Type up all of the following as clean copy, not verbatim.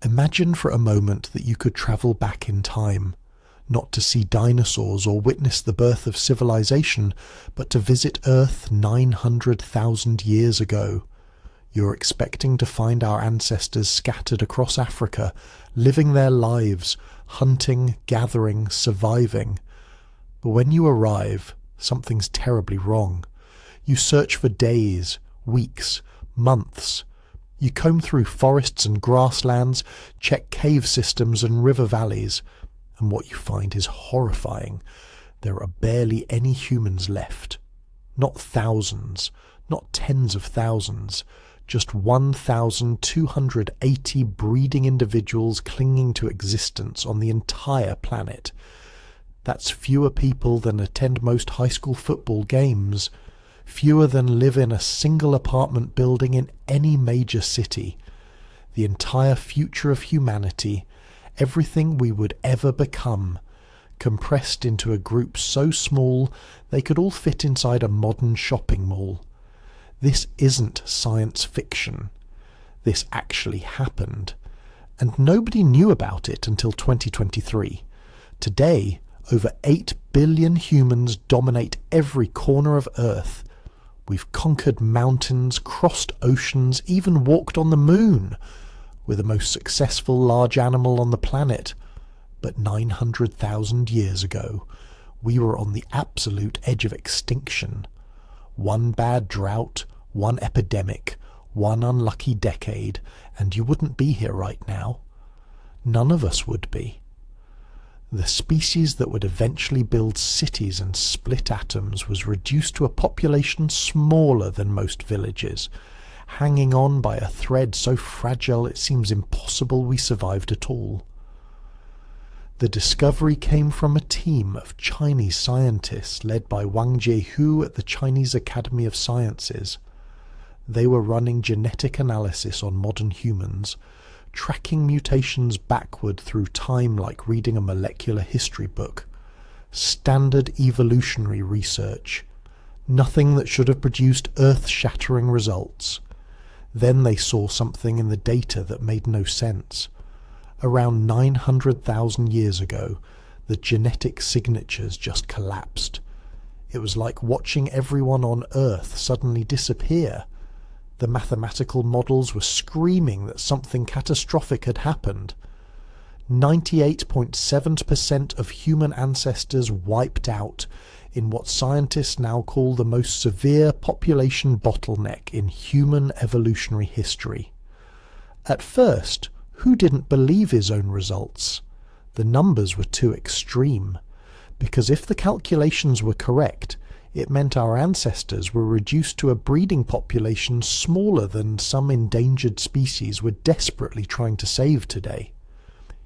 Imagine for a moment that you could travel back in time, not to see dinosaurs or witness the birth of civilization, but to visit Earth 900,000 years ago. You're expecting to find our ancestors scattered across Africa, living their lives, hunting, gathering, surviving. But when you arrive, something's terribly wrong. You search for days, weeks, months. You comb through forests and grasslands, check cave systems and river valleys, and what you find is horrifying. There are barely any humans left. Not thousands, not tens of thousands, just 1,280 breeding individuals clinging to existence on the entire planet. That's fewer people than attend most high school football games, fewer than live in a single apartment building in any major city. The entire future of humanity, everything we would ever become, compressed into a group so small they could all fit inside a modern shopping mall. This isn't science fiction. This actually happened. And nobody knew about it until 2023. Today, over 8 billion humans dominate every corner of Earth. We've conquered mountains, crossed oceans, even walked on the moon. We're the most successful large animal on the planet. But 900,000 years ago, we were on the absolute edge of extinction. One bad drought, one epidemic, one unlucky decade, and you wouldn't be here right now. None of us would be. The species that would eventually build cities and split atoms was reduced to a population smaller than most villages, hanging on by a thread so fragile it seems impossible we survived at all. The discovery came from a team of Chinese scientists led by Wang Jiehu at the Chinese Academy of Sciences. They were running genetic analysis on modern humans, tracking mutations backward through time like reading a molecular history book. Standard evolutionary research. Nothing that should have produced earth-shattering results. Then they saw something in the data that made no sense. Around 900,000 years ago, the genetic signatures just collapsed. It was like watching everyone on Earth suddenly disappear. The mathematical models were screaming that something catastrophic had happened. 98.7% of human ancestors wiped out in what scientists now call the most severe population bottleneck in human evolutionary history. At first, who didn't believe his own results? The numbers were too extreme, because if the calculations were correct, it meant our ancestors were reduced to a breeding population smaller than some endangered species we're desperately trying to save today.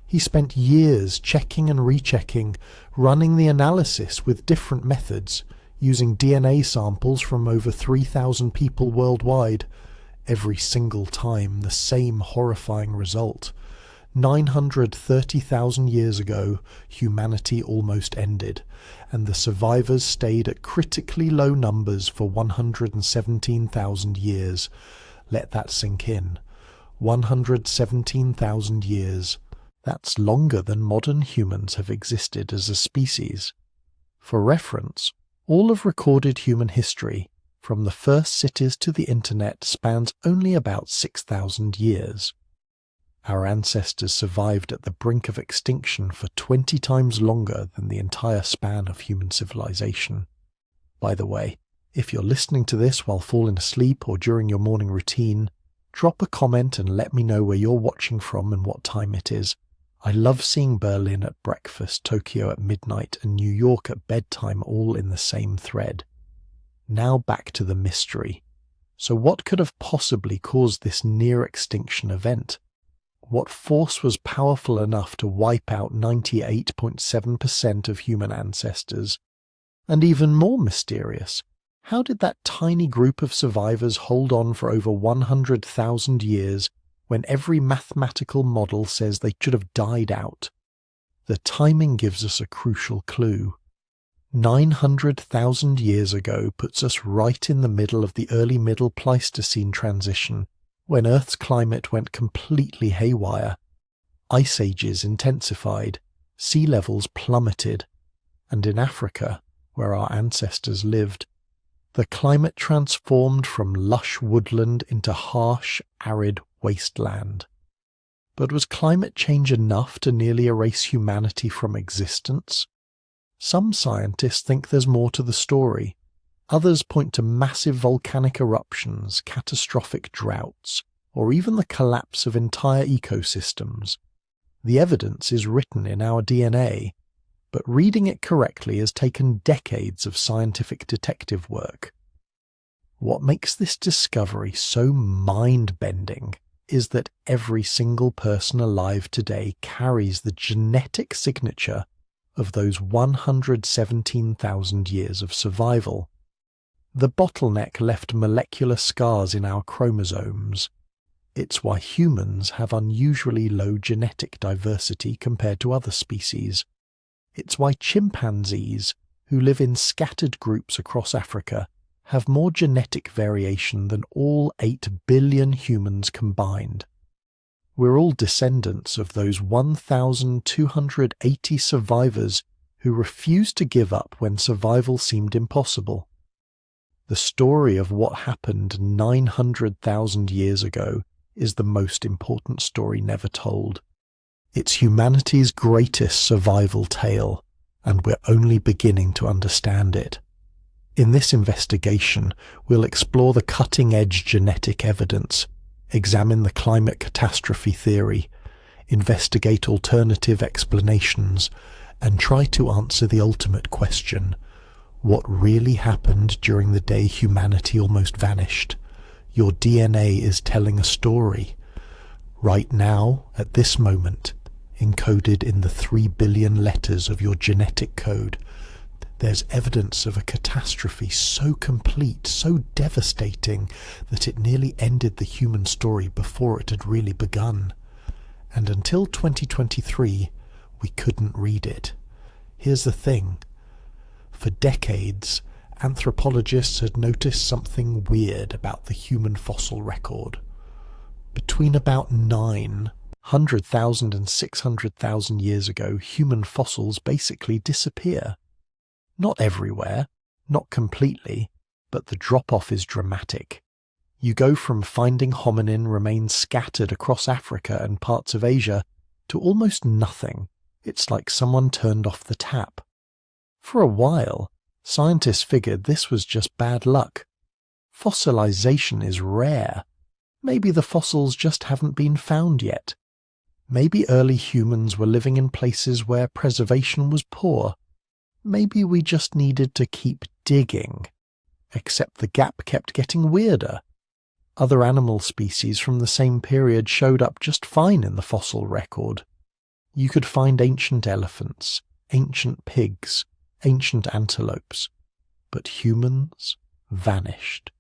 He spent years checking and rechecking, running the analysis with different methods, using DNA samples from over 3,000 people worldwide. Every single time, the same horrifying result. 930,000 years ago, humanity almost ended, and the survivors stayed at critically low numbers for 117,000 years. Let that sink in. 117,000 years. That's longer than modern humans have existed as a species. For reference, all of recorded human history, from the first cities to the internet, spans only about 6,000 years. Our ancestors survived at the brink of extinction for 20 times longer than the entire span of human civilization. By the way, if you're listening to this while falling asleep or during your morning routine, drop a comment and let me know where you're watching from and what time it is. I love seeing Berlin at breakfast, Tokyo at midnight, and New York at bedtime all in the same thread. Now back to the mystery. So what could have possibly caused this near-extinction event? What force was powerful enough to wipe out 98.7% of human ancestors? And even more mysterious, how did that tiny group of survivors hold on for over 100,000 years when every mathematical model says they should have died out? The timing gives us a crucial clue. 900,000 years ago puts us right in the middle of the early Middle Pleistocene transition, when Earth's climate went completely haywire. Ice ages intensified, sea levels plummeted, and in Africa, where our ancestors lived, the climate transformed from lush woodland into harsh, arid wasteland. But was climate change enough to nearly erase humanity from existence? Some scientists think there's more to the story. Others point to massive volcanic eruptions, catastrophic droughts, or even the collapse of entire ecosystems. The evidence is written in our DNA, but reading it correctly has taken decades of scientific detective work. What makes this discovery so mind-bending is that every single person alive today carries the genetic signature of those 117,000 years of survival. The bottleneck left molecular scars in our chromosomes. It's why humans have unusually low genetic diversity compared to other species. It's why chimpanzees, who live in scattered groups across Africa, have more genetic variation than all 8 billion humans combined. We're all descendants of those 1,280 survivors who refused to give up when survival seemed impossible. The story of what happened 900,000 years ago is the most important story never told. It's humanity's greatest survival tale, and we're only beginning to understand it. In this investigation, we'll explore the cutting-edge genetic evidence, examine the climate catastrophe theory, investigate alternative explanations, and try to answer the ultimate question: what really happened during the day humanity almost vanished? Your DNA is telling a story. Right now, at this moment, encoded in the 3 billion letters of your genetic code, there's evidence of a catastrophe so complete, so devastating, that it nearly ended the human story before it had really begun. And until 2023, we couldn't read it. Here's the thing. For decades, anthropologists had noticed something weird about the human fossil record. Between about 900,000 and 600,000 years ago, human fossils basically disappear. Not everywhere, not completely, but the drop-off is dramatic. You go from finding hominin remains scattered across Africa and parts of Asia to almost nothing. It's like someone turned off the tap. For a while, scientists figured this was just bad luck. Fossilization is rare. Maybe the fossils just haven't been found yet. Maybe early humans were living in places where preservation was poor. Maybe we just needed to keep digging. Except the gap kept getting weirder. Other animal species from the same period showed up just fine in the fossil record. You could find ancient elephants, ancient pigs, ancient antelopes, but humans vanished.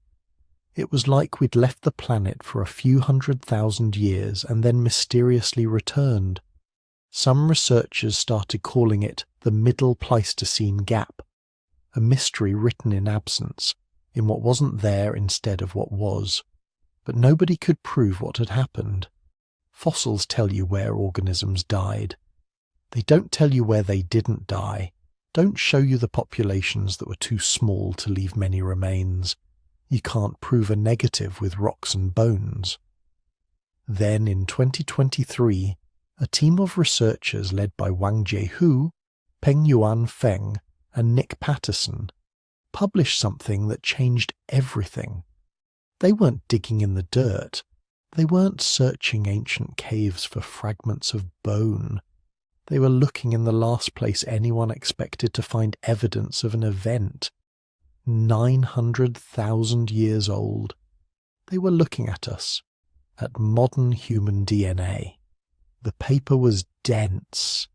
It was like we'd left the planet for a few 100,000 years and then mysteriously returned. Some researchers started calling it the Middle Pleistocene Gap, a mystery written in absence, in what wasn't there instead of what was. But nobody could prove what had happened. Fossils tell you where organisms died. They don't tell you where they didn't die, don't show you the populations that were too small to leave many remains. You can't prove a negative with rocks and bones. Then in 2023, a team of researchers led by Wang Jiehu, Peng Yuan Feng, and Nick Patterson published something that changed everything. They weren't digging in the dirt. They weren't searching ancient caves for fragments of bone. They were looking in the last place anyone expected to find evidence of an event. 900,000 years old. They were looking at us, at modern human DNA. The paper was dense,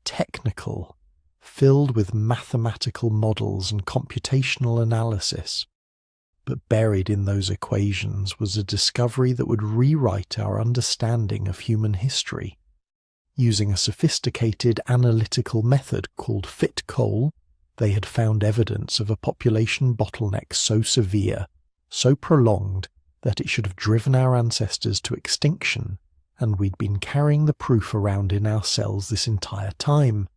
technical, filled with mathematical models and computational analysis. But buried in those equations was a discovery that would rewrite our understanding of human history. Using a sophisticated analytical method called fit-coal, they had found evidence of a population bottleneck so severe, so prolonged, that it should have driven our ancestors to extinction and we'd been carrying the proof around in our cells this entire time.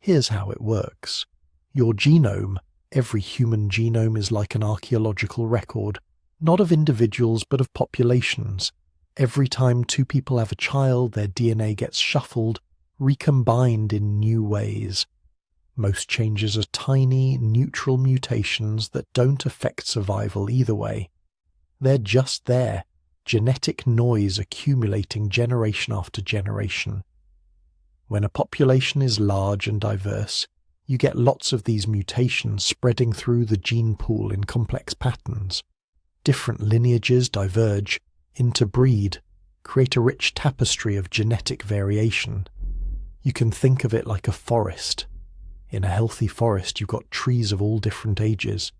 Here's how it works. Your genome, every human genome, is like an archaeological record, not of individuals but of populations. Every time two people have a child, their DNA gets shuffled, recombined in new ways. Most changes are tiny, neutral mutations that don't affect survival either way. They're just there, genetic noise accumulating generation after generation. When a population is large and diverse, you get lots of these mutations spreading through the gene pool in complex patterns. Different lineages diverge, interbreed, create a rich tapestry of genetic variation. You can think of it like a forest. In a healthy forest, you've got trees of all different ages.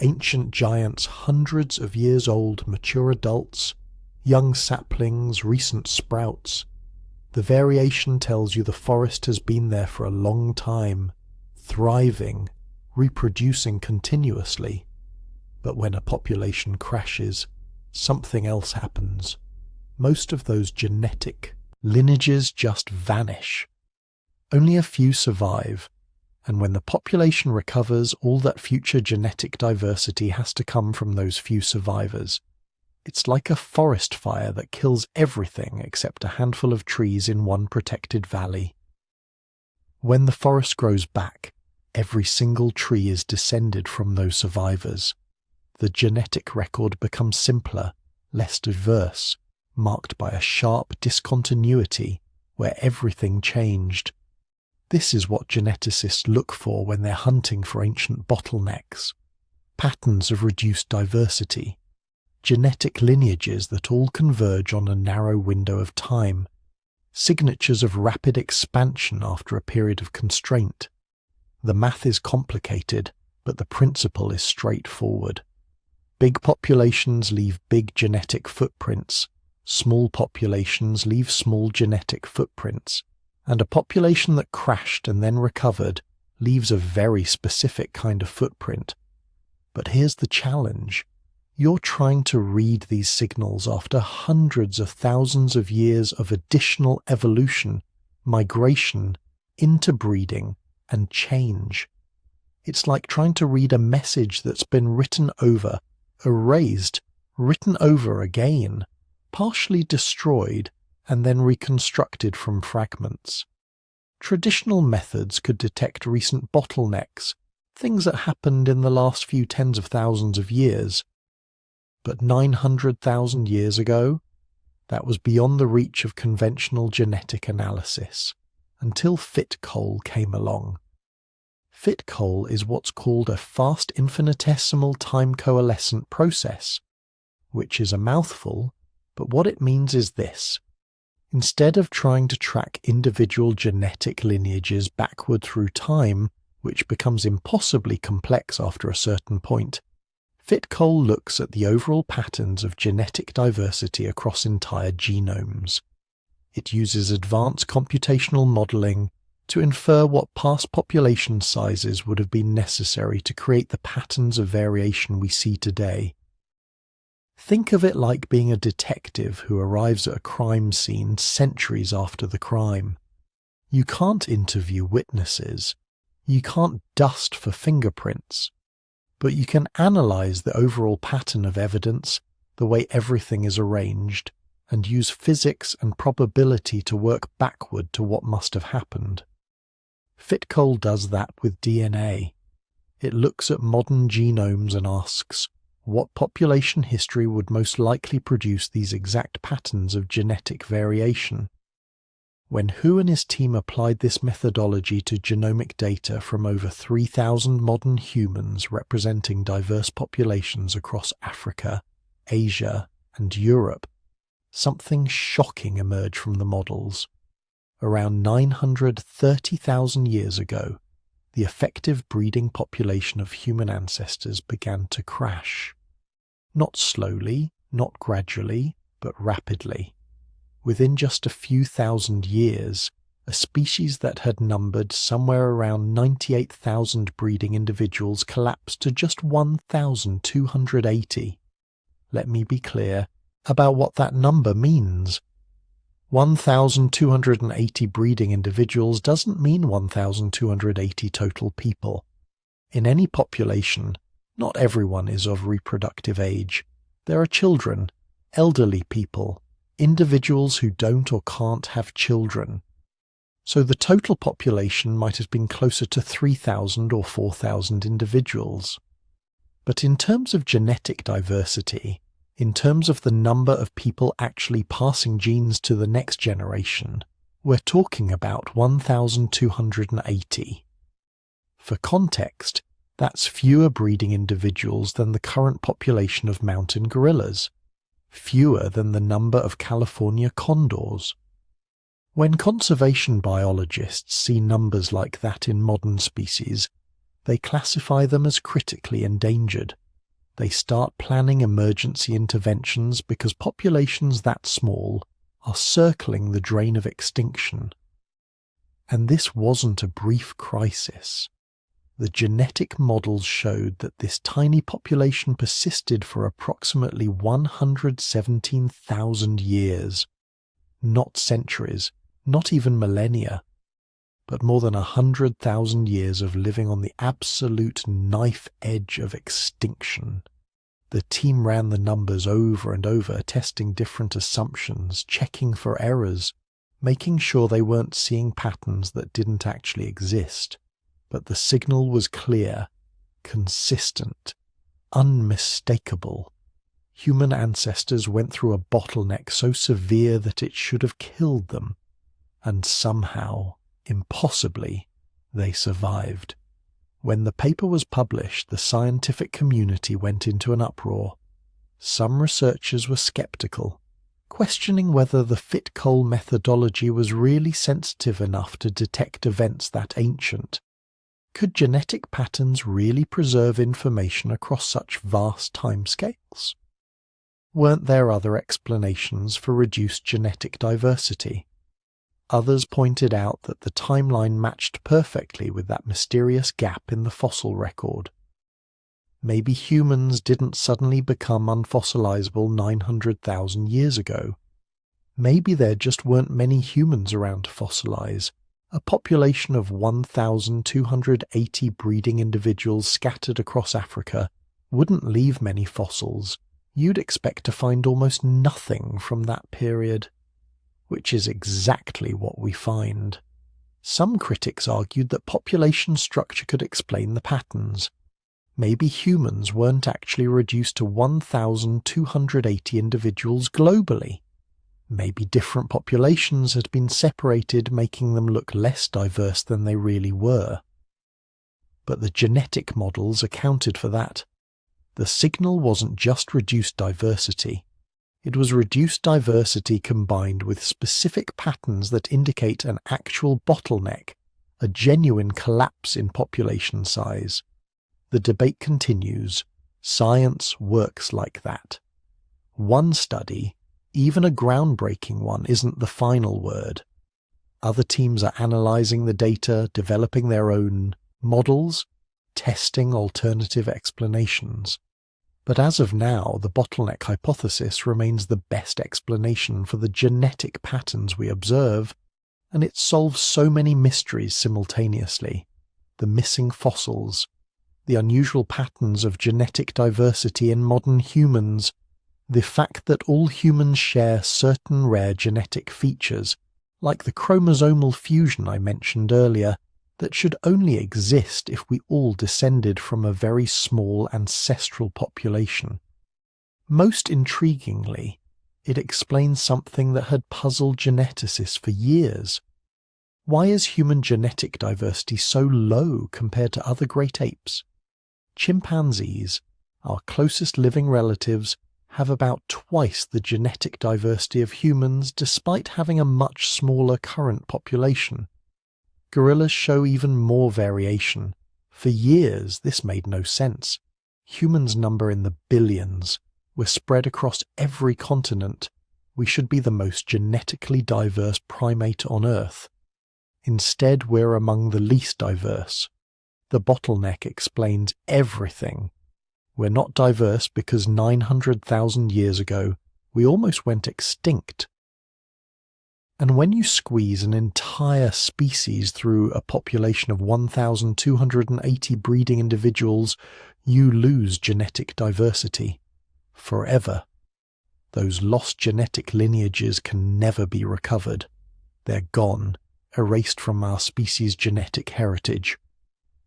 Ancient giants, hundreds of years old, mature adults, young saplings, recent sprouts. The variation tells you the forest has been there for a long time, thriving, reproducing continuously. But when a population crashes, something else happens. Most of those genetic lineages just vanish. Only a few survive, and when the population recovers, all that future genetic diversity has to come from those few survivors. It's like a forest fire that kills everything except a handful of trees in one protected valley. When the forest grows back, every single tree is descended from those survivors. The genetic record becomes simpler, less diverse, marked by a sharp discontinuity where everything changed. This is what geneticists look for when they're hunting for ancient bottlenecks. Patterns of reduced diversity. Genetic lineages that all converge on a narrow window of time. Signatures of rapid expansion after a period of constraint. The math is complicated, but the principle is straightforward. Big populations leave big genetic footprints. Small populations leave small genetic footprints. And a population that crashed and then recovered leaves a very specific kind of footprint. But here's the challenge. You're trying to read these signals after hundreds of thousands of years of additional evolution, migration, interbreeding, and change. It's like trying to read a message that's been written over, erased, written over again, partially destroyed, and then reconstructed from fragments. Traditional methods could detect recent bottlenecks, things that happened in the last few tens of thousands of years. But 900,000 years ago, that was beyond the reach of conventional genetic analysis, until fit coal came along. Fit coal is what's called a fast infinitesimal time coalescent process, which is a mouthful, but what it means is this. Instead of trying to track individual genetic lineages backward through time, which becomes impossibly complex after a certain point, fit coal looks at the overall patterns of genetic diversity across entire genomes. It uses advanced computational modeling to infer what past population sizes would have been necessary to create the patterns of variation we see today. Think of it like being a detective who arrives at a crime scene centuries after the crime. You can't interview witnesses. You can't dust for fingerprints. But you can analyze the overall pattern of evidence, the way everything is arranged, and use physics and probability to work backward to what must have happened. Fit coal does that with DNA. It looks at modern genomes and asks, what population history would most likely produce these exact patterns of genetic variation? When Hu and his team applied this methodology to genomic data from over 3,000 modern humans representing diverse populations across Africa, Asia, and Europe, something shocking emerged from the models. Around 930,000 years ago, the effective breeding population of human ancestors began to crash. Not slowly, not gradually, but rapidly. Within just a few thousand years, a species that had numbered somewhere around 98,000 breeding individuals collapsed to just 1,280. Let me be clear about what that number means. 1,280 breeding individuals doesn't mean 1,280 total people. In any population, not everyone is of reproductive age. There are children, elderly people, individuals who don't or can't have children. So the total population might have been closer to 3,000 or 4,000 individuals. But in terms of genetic diversity, in terms of the number of people actually passing genes to the next generation, we're talking about 1,280. For context, that's fewer breeding individuals than the current population of mountain gorillas, fewer than the number of California condors. When conservation biologists see numbers like that in modern species, they classify them as critically endangered. They start planning emergency interventions because populations that small are circling the drain of extinction. And this wasn't a brief crisis. The genetic models showed that this tiny population persisted for approximately 117,000 years. Not centuries, not even millennia, but more than 100,000 years of living on the absolute knife edge of extinction. The team ran the numbers over and over, testing different assumptions, checking for errors, making sure they weren't seeing patterns that didn't actually exist. But the signal was clear, consistent, unmistakable. Human ancestors went through a bottleneck so severe that it should have killed them, and somehow, impossibly, they survived. When the paper was published, the scientific community went into an uproar. Some researchers were skeptical, questioning whether the fit-coal methodology was really sensitive enough to detect events that ancient. Could genetic patterns really preserve information across such vast timescales? Weren't there other explanations for reduced genetic diversity? Others pointed out that the timeline matched perfectly with that mysterious gap in the fossil record. Maybe humans didn't suddenly become unfossilizable 900,000 years ago. Maybe there just weren't many humans around to fossilize. A population of 1,280 breeding individuals scattered across Africa wouldn't leave many fossils. You'd expect to find almost nothing from that period. Which is exactly what we find. Some critics argued that population structure could explain the patterns. Maybe humans weren't actually reduced to 1,280 individuals globally. Maybe different populations had been separated, making them look less diverse than they really were. But the genetic models accounted for that. The signal wasn't just reduced diversity. It was reduced diversity combined with specific patterns that indicate an actual bottleneck, a genuine collapse in population size. The debate continues. Science works like that. One study, even a groundbreaking one, isn't the final word. Other teams are analyzing the data, developing their own models, testing alternative explanations. But as of now, the bottleneck hypothesis remains the best explanation for the genetic patterns we observe, and it solves so many mysteries simultaneously. The missing fossils, the unusual patterns of genetic diversity in modern humans, the fact that all humans share certain rare genetic features, like the chromosomal fusion I mentioned earlier, that should only exist if we all descended from a very small ancestral population. Most intriguingly, it explains something that had puzzled geneticists for years. Why is human genetic diversity so low compared to other great apes? Chimpanzees, our closest living relatives, have about twice the genetic diversity of humans despite having a much smaller current population. Gorillas show even more variation. For years, this made no sense. Humans number in the billions. We're spread across every continent. We should be the most genetically diverse primate on Earth. Instead, we're among the least diverse. The bottleneck explains everything. We're not diverse because 900,000 years ago, we almost went extinct. And when you squeeze an entire species through a population of 1,280 breeding individuals, you lose genetic diversity forever. Those lost genetic lineages can never be recovered. They're gone, erased from our species' genetic heritage.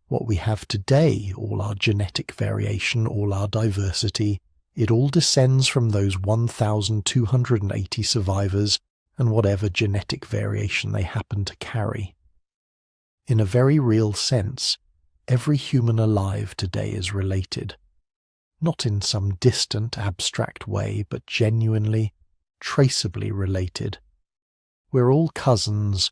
What we have today, all our genetic variation, all our diversity, it all descends from those 1,280 survivors and whatever genetic variation they happen to carry. In a very real sense, every human alive today is related. Not in some distant, abstract way, but genuinely, traceably related. We're all cousins,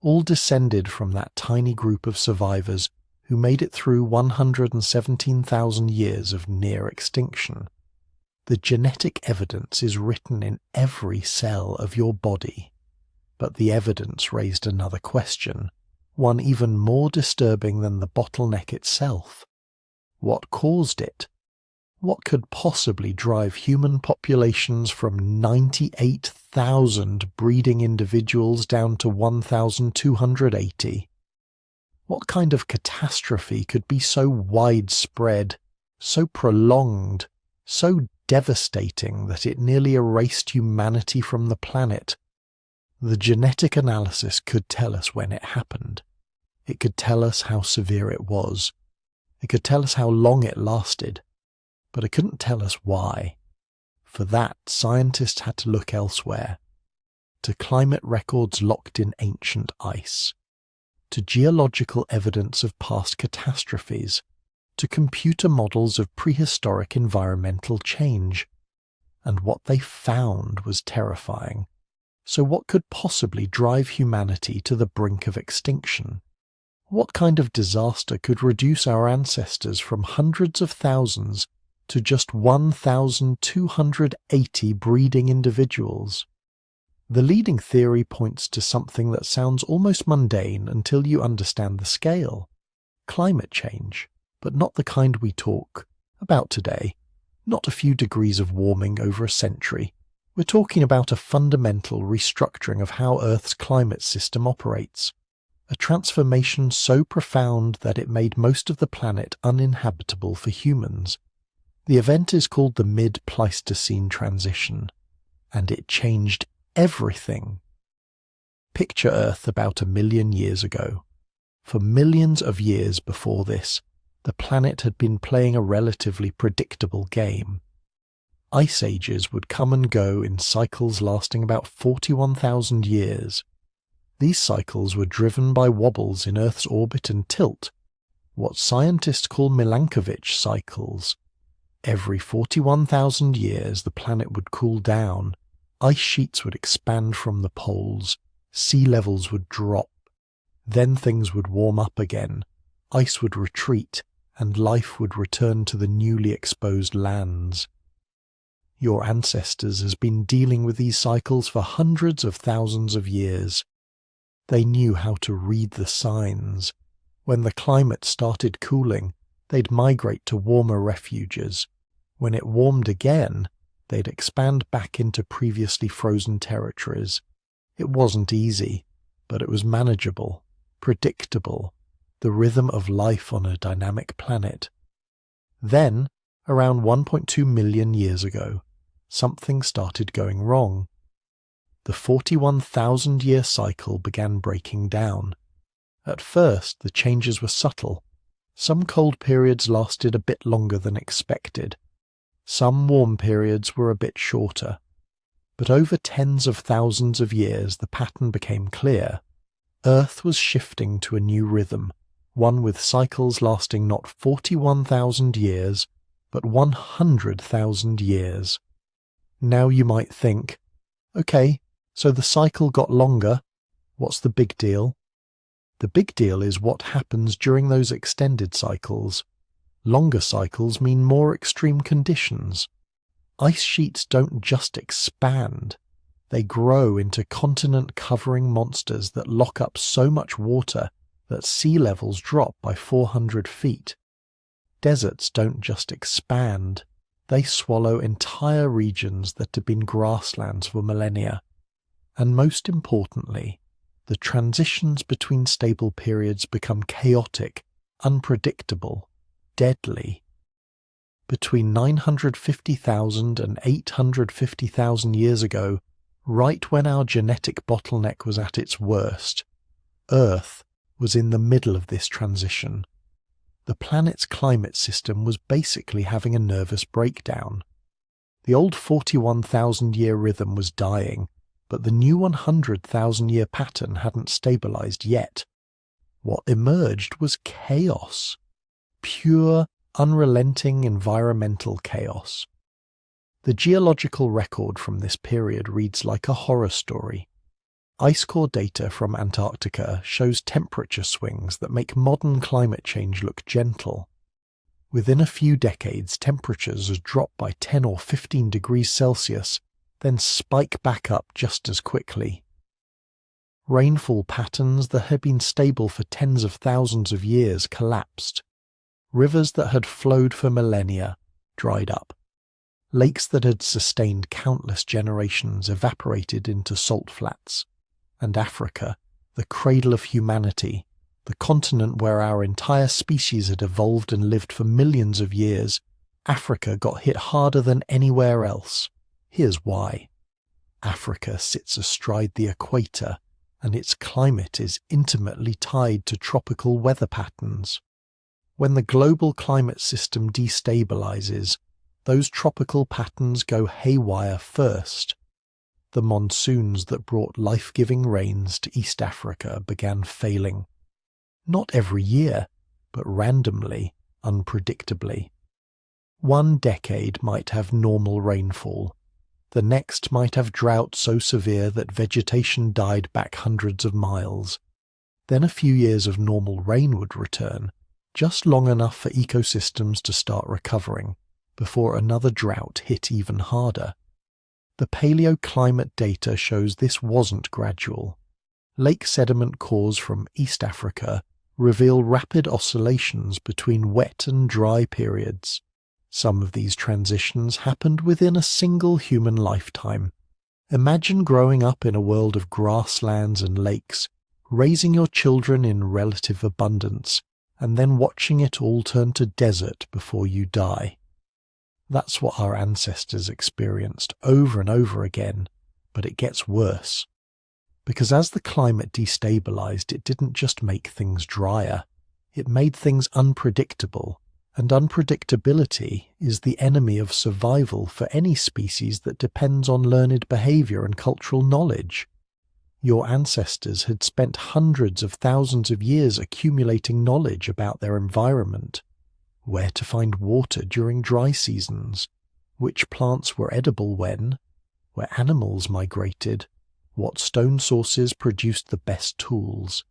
all descended from that tiny group of survivors who made it through 117,000 years of near extinction. The genetic evidence is written in every cell of your body. But the evidence raised another question, one even more disturbing than the bottleneck itself. What caused it? What could possibly drive human populations from 98,000 breeding individuals down to 1,280? What kind of catastrophe could be so widespread, so prolonged, so devastating that it nearly erased humanity from the planet? The genetic analysis could tell us when it happened. It could tell us how severe it was. It could tell us how long it lasted. But it couldn't tell us why. For that, scientists had to look elsewhere. To climate records locked in ancient ice. To geological evidence of past catastrophes. To computer models of prehistoric environmental change. And what they found was terrifying. So what could possibly drive humanity to the brink of extinction? What kind of disaster could reduce our ancestors from hundreds of thousands to just 1,280 breeding individuals? The leading theory points to something that sounds almost mundane until you understand the scale. Climate change. But not the kind we talk about today, not a few degrees of warming over a century. We're talking about a fundamental restructuring of how Earth's climate system operates, a transformation so profound that it made most of the planet uninhabitable for humans. The event is called the mid-Pleistocene transition, and it changed everything. Picture Earth about 1 million years ago. For millions of years before this, the planet had been playing a relatively predictable game. Ice ages would come and go in cycles lasting about 41,000 years. These cycles were driven by wobbles in Earth's orbit and tilt, what scientists call Milankovitch cycles. Every 41,000 years the planet would cool down, ice sheets would expand from the poles, sea levels would drop, then things would warm up again, ice would retreat, and life would return to the newly exposed lands. Your ancestors has been dealing with these cycles for hundreds of thousands of years. They knew how to read the signs. When the climate started cooling, they'd migrate to warmer refuges. When it warmed again, they'd expand back into previously frozen territories. It wasn't easy, but it was manageable, predictable, the rhythm of life on a dynamic planet. Then, around 1.2 million years ago, something started going wrong. The 41,000-year cycle began breaking down. At first, the changes were subtle. Some cold periods lasted a bit longer than expected. Some warm periods were a bit shorter. But over tens of thousands of years, the pattern became clear. Earth was shifting to a new rhythm, one with cycles lasting not 41,000 years, but 100,000 years. Now you might think, okay, so the cycle got longer. What's the big deal? The big deal is what happens during those extended cycles. Longer cycles mean more extreme conditions. Ice sheets don't just expand. They grow into continent-covering monsters that lock up so much water that sea levels drop by 400 feet. Deserts don't just expand. They swallow entire regions that have been grasslands for millennia. And most importantly, the transitions between stable periods become chaotic, unpredictable, deadly. Between 950,000 and 850,000 years ago, right when our genetic bottleneck was at its worst, Earth was in the middle of this transition. The planet's climate system was basically having a nervous breakdown. The old 41,000-year rhythm was dying, but the new 100,000-year pattern hadn't stabilized yet. What emerged was chaos. Pure, unrelenting environmental chaos. The geological record from this period reads like a horror story. Ice core data from Antarctica shows temperature swings that make modern climate change look gentle. Within a few decades, temperatures drop by 10 or 15 degrees Celsius, then spike back up just as quickly. Rainfall patterns that had been stable for tens of thousands of years collapsed. Rivers that had flowed for millennia dried up. Lakes that had sustained countless generations evaporated into salt flats. And Africa, the cradle of humanity, the continent where our entire species had evolved and lived for millions of years, Africa got hit harder than anywhere else. Here's why. Africa sits astride the equator, and its climate is intimately tied to tropical weather patterns. When the global climate system destabilizes, those tropical patterns go haywire first. The monsoons that brought life-giving rains to East Africa began failing. Not every year, but randomly, unpredictably. One decade might have normal rainfall. The next might have drought so severe that vegetation died back hundreds of miles. Then a few years of normal rain would return, just long enough for ecosystems to start recovering, before another drought hit even harder. The paleoclimate data shows this wasn't gradual. Lake sediment cores from East Africa reveal rapid oscillations between wet and dry periods. Some of these transitions happened within a single human lifetime. Imagine growing up in a world of grasslands and lakes, raising your children in relative abundance, and then watching it all turn to desert before you die. That's what our ancestors experienced over and over again, but it gets worse. Because as the climate destabilized, it didn't just make things drier, it made things unpredictable, and unpredictability is the enemy of survival for any species that depends on learned behavior and cultural knowledge. Your ancestors had spent hundreds of thousands of years accumulating knowledge about their environment. Where to find water during dry seasons, which plants were edible when, where animals migrated, what stone sources produced the best tools.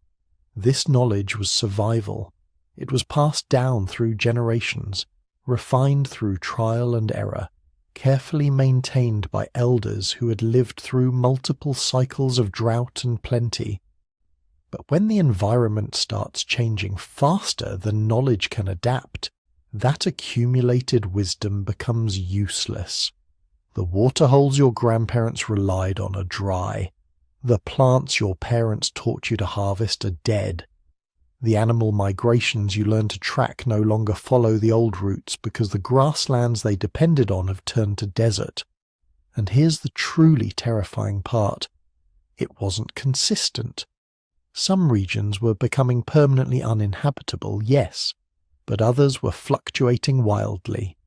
This knowledge was survival. It was passed down through generations, refined through trial and error, carefully maintained by elders who had lived through multiple cycles of drought and plenty. But when the environment starts changing faster than knowledge can adapt, that accumulated wisdom becomes useless. The waterholes your grandparents relied on are dry. The plants your parents taught you to harvest are dead. The animal migrations you learned to track no longer follow the old routes because the grasslands they depended on have turned to desert. And here's the truly terrifying part. It wasn't consistent. Some regions were becoming permanently uninhabitable, yes, but others were fluctuating wildly.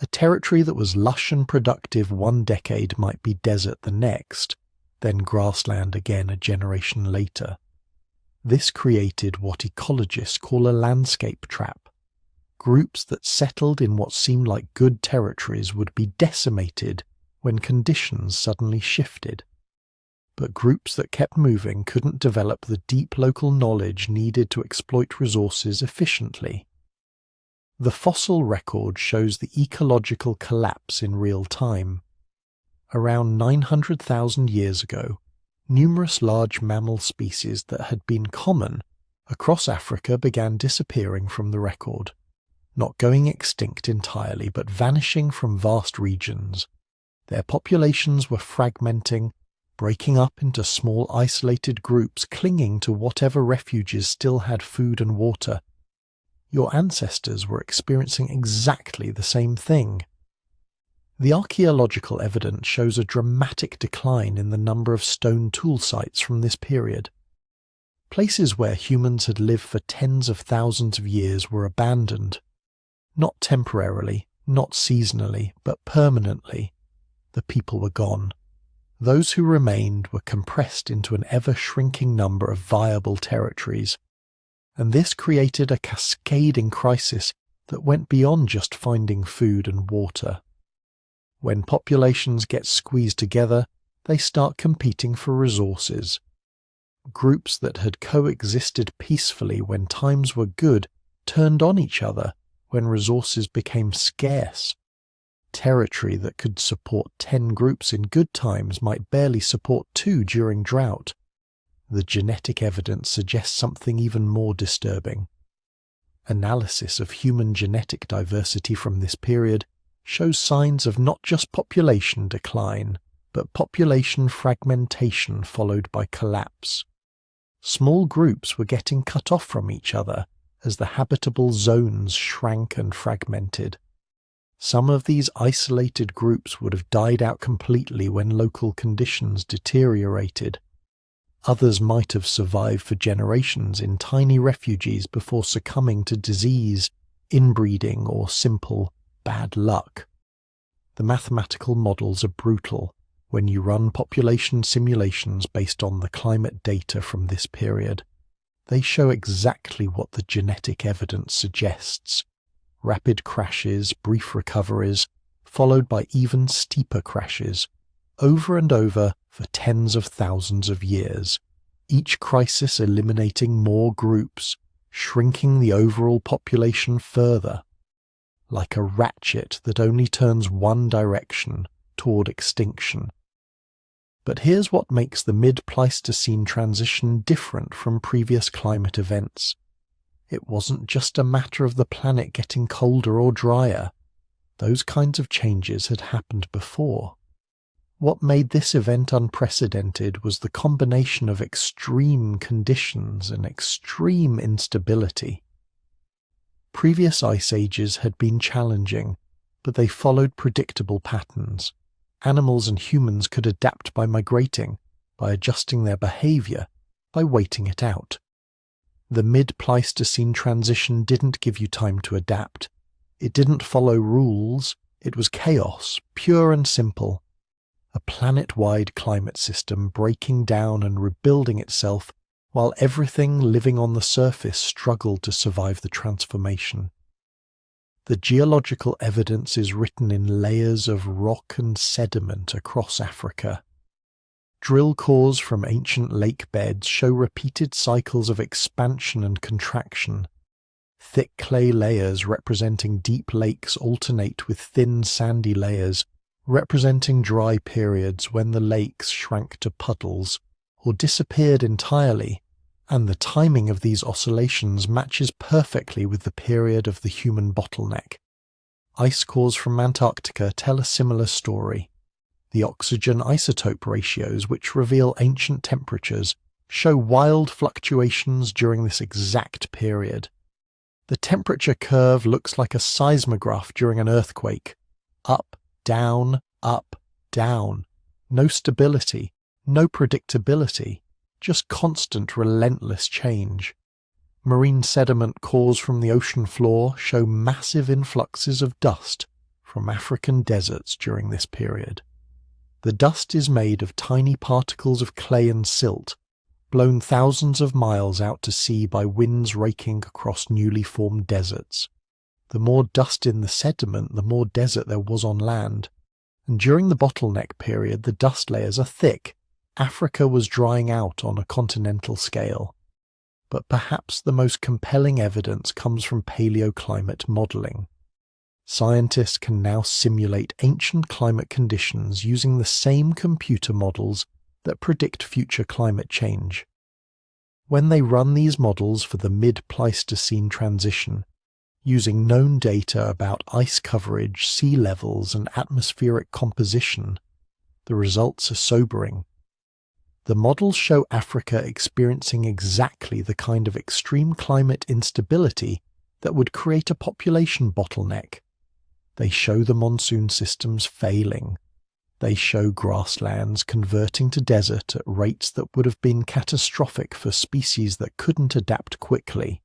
A territory that was lush and productive one decade might be desert the next, then grassland again a generation later. This created what ecologists call a landscape trap. Groups that settled in what seemed like good territories would be decimated when conditions suddenly shifted. But groups that kept moving couldn't develop the deep local knowledge needed to exploit resources efficiently. The fossil record shows the ecological collapse in real time. Around 900,000 years ago, numerous large mammal species that had been common across Africa began disappearing from the record, not going extinct entirely but vanishing from vast regions. Their populations were fragmenting, breaking up into small isolated groups clinging to whatever refuges still had food and water. Your ancestors were experiencing exactly the same thing. The archaeological evidence shows a dramatic decline in the number of stone tool sites from this period. Places where humans had lived for tens of thousands of years were abandoned. Not temporarily, not seasonally, but permanently. The people were gone. Those who remained were compressed into an ever-shrinking number of viable territories, and this created a cascading crisis that went beyond just finding food and water. When populations get squeezed together, they start competing for resources. Groups that had coexisted peacefully when times were good turned on each other when resources became scarce. Territory that could support 10 groups in good times might barely support 2 during drought. The genetic evidence suggests something even more disturbing. Analysis of human genetic diversity from this period shows signs of not just population decline, but population fragmentation followed by collapse. Small groups were getting cut off from each other as the habitable zones shrank and fragmented. Some of these isolated groups would have died out completely when local conditions deteriorated. Others might have survived for generations in tiny refuges before succumbing to disease, inbreeding, or simple bad luck. The mathematical models are brutal when you run population simulations based on the climate data from this period. They show exactly what the genetic evidence suggests. Rapid crashes, brief recoveries, followed by even steeper crashes, over and over for tens of thousands of years, each crisis eliminating more groups, shrinking the overall population further, like a ratchet that only turns one direction, toward extinction. But here's what makes the mid-Pleistocene transition different from previous climate events. It wasn't just a matter of the planet getting colder or drier. Those kinds of changes had happened before. What made this event unprecedented was the combination of extreme conditions and extreme instability. Previous ice ages had been challenging, but they followed predictable patterns. Animals and humans could adapt by migrating, by adjusting their behavior, by waiting it out. The mid-Pleistocene transition didn't give you time to adapt. It didn't follow rules. It was chaos, pure and simple. A planet-wide climate system breaking down and rebuilding itself while everything living on the surface struggled to survive the transformation. The geological evidence is written in layers of rock and sediment across Africa. Drill cores from ancient lake beds show repeated cycles of expansion and contraction. Thick clay layers representing deep lakes alternate with thin sandy layers representing dry periods when the lakes shrank to puddles or disappeared entirely, and the timing of these oscillations matches perfectly with the period of the human bottleneck. Ice cores from Antarctica tell a similar story. The oxygen isotope ratios, which reveal ancient temperatures, show wild fluctuations during this exact period. The temperature curve looks like a seismograph during an earthquake. Up, down, no stability, no predictability, just constant relentless change. Marine sediment cores from the ocean floor show massive influxes of dust from African deserts during this period. The dust is made of tiny particles of clay and silt, blown thousands of miles out to sea by winds raking across newly formed deserts. The more dust in the sediment, the more desert there was on land. And during the bottleneck period, the dust layers are thick. Africa was drying out on a continental scale. But perhaps the most compelling evidence comes from paleoclimate modelling. Scientists can now simulate ancient climate conditions using the same computer models that predict future climate change. When they run these models for the mid-Pleistocene transition, using known data about ice coverage, sea levels, and atmospheric composition, the results are sobering. The models show Africa experiencing exactly the kind of extreme climate instability that would create a population bottleneck. They show the monsoon systems failing. They show grasslands converting to desert at rates that would have been catastrophic for species that couldn't adapt quickly.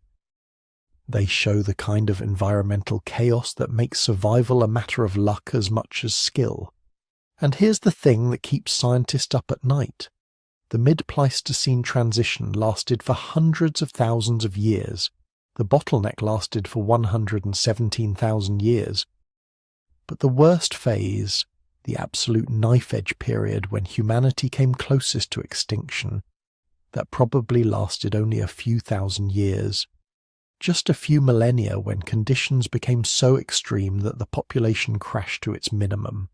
They show the kind of environmental chaos that makes survival a matter of luck as much as skill. And here's the thing that keeps scientists up at night. The mid-Pleistocene transition lasted for hundreds of thousands of years. The bottleneck lasted for 117,000 years. But the worst phase, the absolute knife-edge period when humanity came closest to extinction, that probably lasted only a few thousand years. Just a few millennia when conditions became so extreme that the population crashed to its minimum.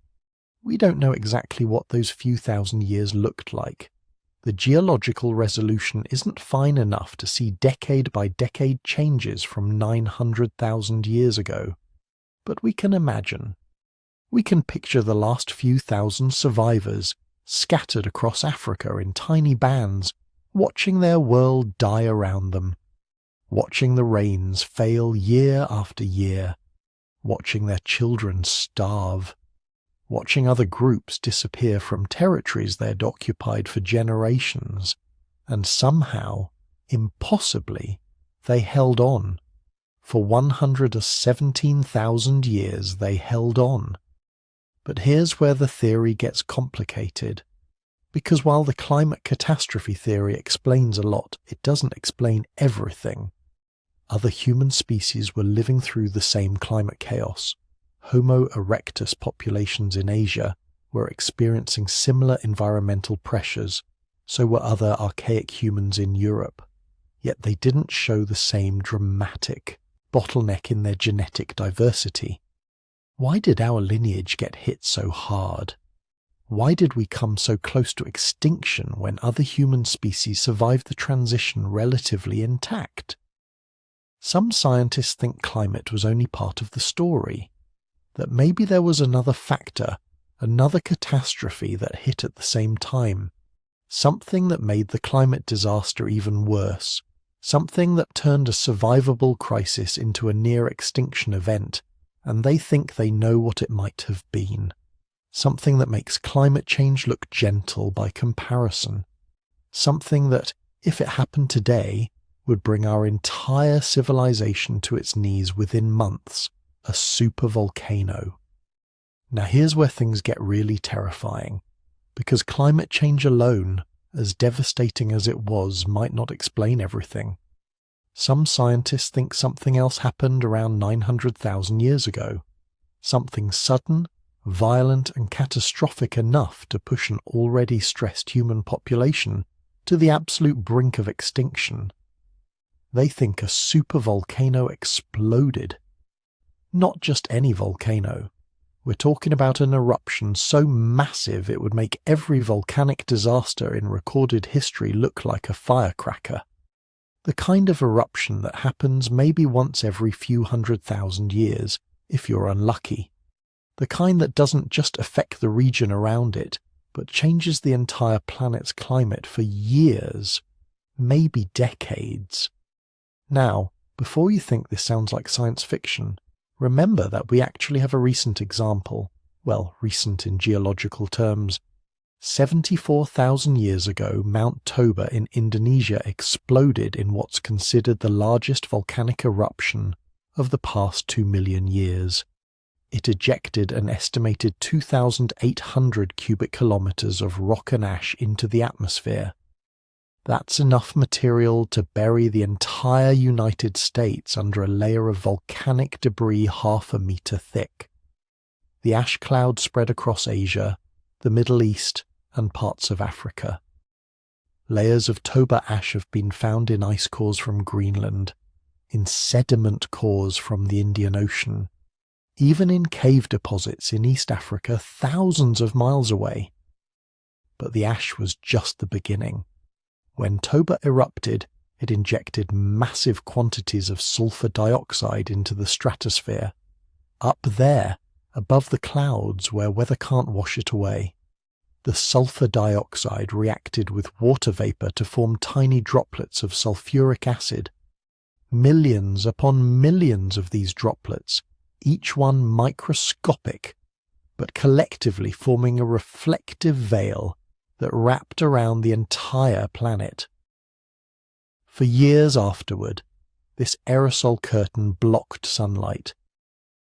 We don't know exactly what those few thousand years looked like. The geological resolution isn't fine enough to see decade-by-decade changes from 900,000 years ago. But we can imagine. We can picture the last few thousand survivors scattered across Africa in tiny bands, watching their world die around them, watching the rains fail year after year, watching their children starve, watching other groups disappear from territories they'd occupied for generations, and somehow, impossibly, they held on. For 117,000 years they held on. But here's where the theory gets complicated. Because while the climate catastrophe theory explains a lot, it doesn't explain everything. Other human species were living through the same climate chaos. Homo erectus populations in Asia were experiencing similar environmental pressures, so were other archaic humans in Europe. Yet they didn't show the same dramatic bottleneck in their genetic diversity. Why did our lineage get hit so hard? Why did we come so close to extinction when other human species survived the transition relatively intact? Some scientists think climate was only part of the story, that maybe there was another factor, another catastrophe that hit at the same time, something that made the climate disaster even worse, something that turned a survivable crisis into a near-extinction event, and they think they know what it might have been. Something that makes climate change look gentle by comparison. Something that, if it happened today, would bring our entire civilization to its knees within months. A supervolcano. Now here's where things get really terrifying, because climate change alone, as devastating as it was, might not explain everything. Some scientists think something else happened around 900,000 years ago, something sudden, violent and catastrophic enough to push an already stressed human population to the absolute brink of extinction. They think a supervolcano exploded. Not just any volcano. We're talking about an eruption so massive it would make every volcanic disaster in recorded history look like a firecracker. The kind of eruption that happens maybe once every few 100,000 years, if you're unlucky. The kind that doesn't just affect the region around it, but changes the entire planet's climate for years, maybe decades. Now, before you think this sounds like science fiction, remember that we actually have a recent example, well, recent in geological terms. 74,000 years ago, Mount Toba in Indonesia exploded in what's considered the largest volcanic eruption of the past 2 million years. It ejected an estimated 2,800 cubic kilometers of rock and ash into the atmosphere. That's enough material to bury the entire United States under a layer of volcanic debris 0.5 meter thick. The ash cloud spread across Asia, the Middle East, and parts of Africa. Layers of Toba ash have been found in ice cores from Greenland, in sediment cores from the Indian Ocean, even in cave deposits in East Africa thousands of miles away. But the ash was just the beginning. When Toba erupted, it injected massive quantities of sulfur dioxide into the stratosphere, up there, above the clouds where weather can't wash it away. The sulfur dioxide reacted with water vapor to form tiny droplets of sulfuric acid. Millions upon millions of these droplets, each one microscopic, but collectively forming a reflective veil that wrapped around the entire planet. For years afterward, this aerosol curtain blocked sunlight.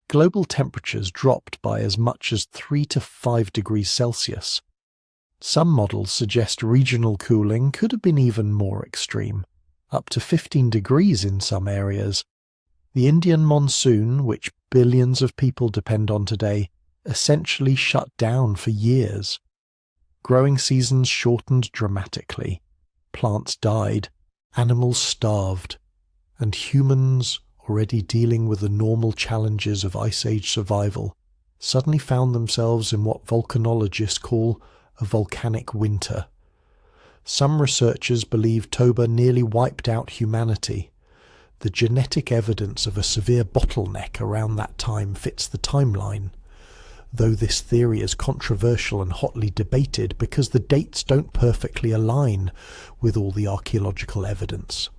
Global temperatures dropped by as much as 3 to 5 degrees Celsius. Some models suggest regional cooling could have been even more extreme, up to 15 degrees in some areas. The Indian monsoon, which billions of people depend on today, essentially shut down for years. Growing seasons shortened dramatically, plants died, animals starved, and humans, already dealing with the normal challenges of Ice Age survival, suddenly found themselves in what volcanologists call a volcanic winter. Some researchers believe Toba nearly wiped out humanity. The genetic evidence of a severe bottleneck around that time fits the timeline, though this theory is controversial and hotly debated because the dates don't perfectly align with all the archaeological evidence.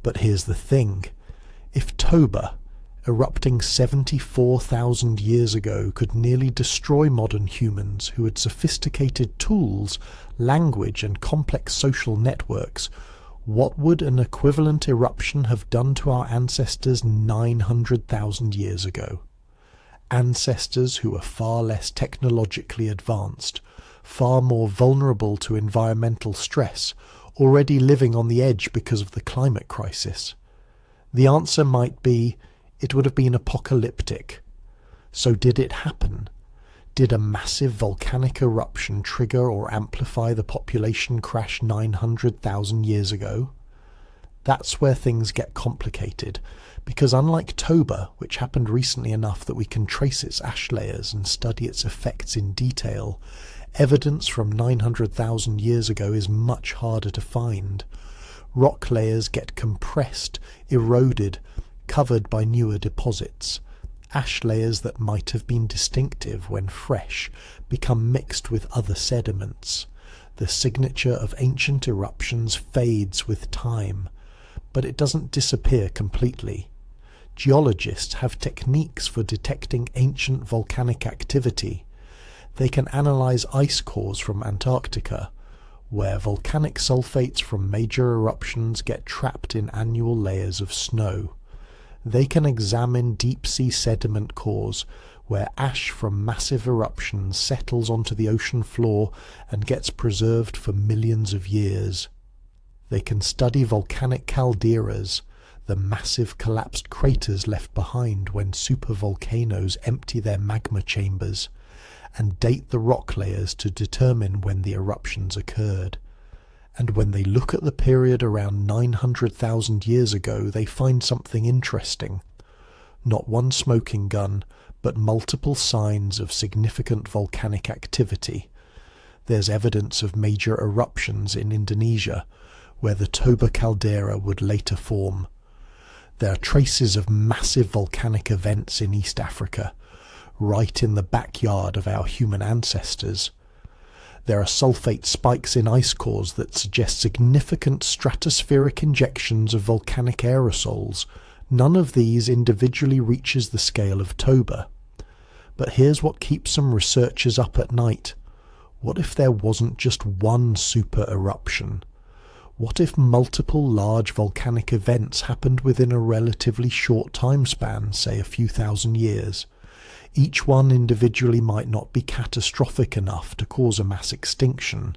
But here's the thing. If Toba, erupting 74,000 years ago, could nearly destroy modern humans who had sophisticated tools, language, and complex social networks, what would an equivalent eruption have done to our ancestors 900,000 years ago? Ancestors who were far less technologically advanced, far more vulnerable to environmental stress, already living on the edge because of the climate crisis. The answer might be, it would have been apocalyptic. So did it happen? Did a massive volcanic eruption trigger or amplify the population crash 900,000 years ago? That's where things get complicated, because unlike Toba, which happened recently enough that we can trace its ash layers and study its effects in detail, evidence from 900,000 years ago is much harder to find. Rock layers get compressed, eroded, covered by newer deposits. Ash layers that might have been distinctive when fresh become mixed with other sediments. The signature of ancient eruptions fades with time, but it doesn't disappear completely. Geologists have techniques for detecting ancient volcanic activity. They can analyze ice cores from Antarctica, where volcanic sulfates from major eruptions get trapped in annual layers of snow. They can examine deep-sea sediment cores, where ash from massive eruptions settles onto the ocean floor and gets preserved for millions of years. They can study volcanic calderas, the massive collapsed craters left behind when supervolcanoes empty their magma chambers, and date the rock layers to determine when the eruptions occurred. And when they look at the period around 900,000 years ago, they find something interesting. Not one smoking gun, but multiple signs of significant volcanic activity. There's evidence of major eruptions in Indonesia, where the Toba caldera would later form. There are traces of massive volcanic events in East Africa, right in the backyard of our human ancestors. There are sulfate spikes in ice cores that suggest significant stratospheric injections of volcanic aerosols. None of these individually reaches the scale of Toba. But here's what keeps some researchers up at night. What if there wasn't just one super eruption? What if multiple large volcanic events happened within a relatively short time span, say a few thousand years? Each one individually might not be catastrophic enough to cause a mass extinction,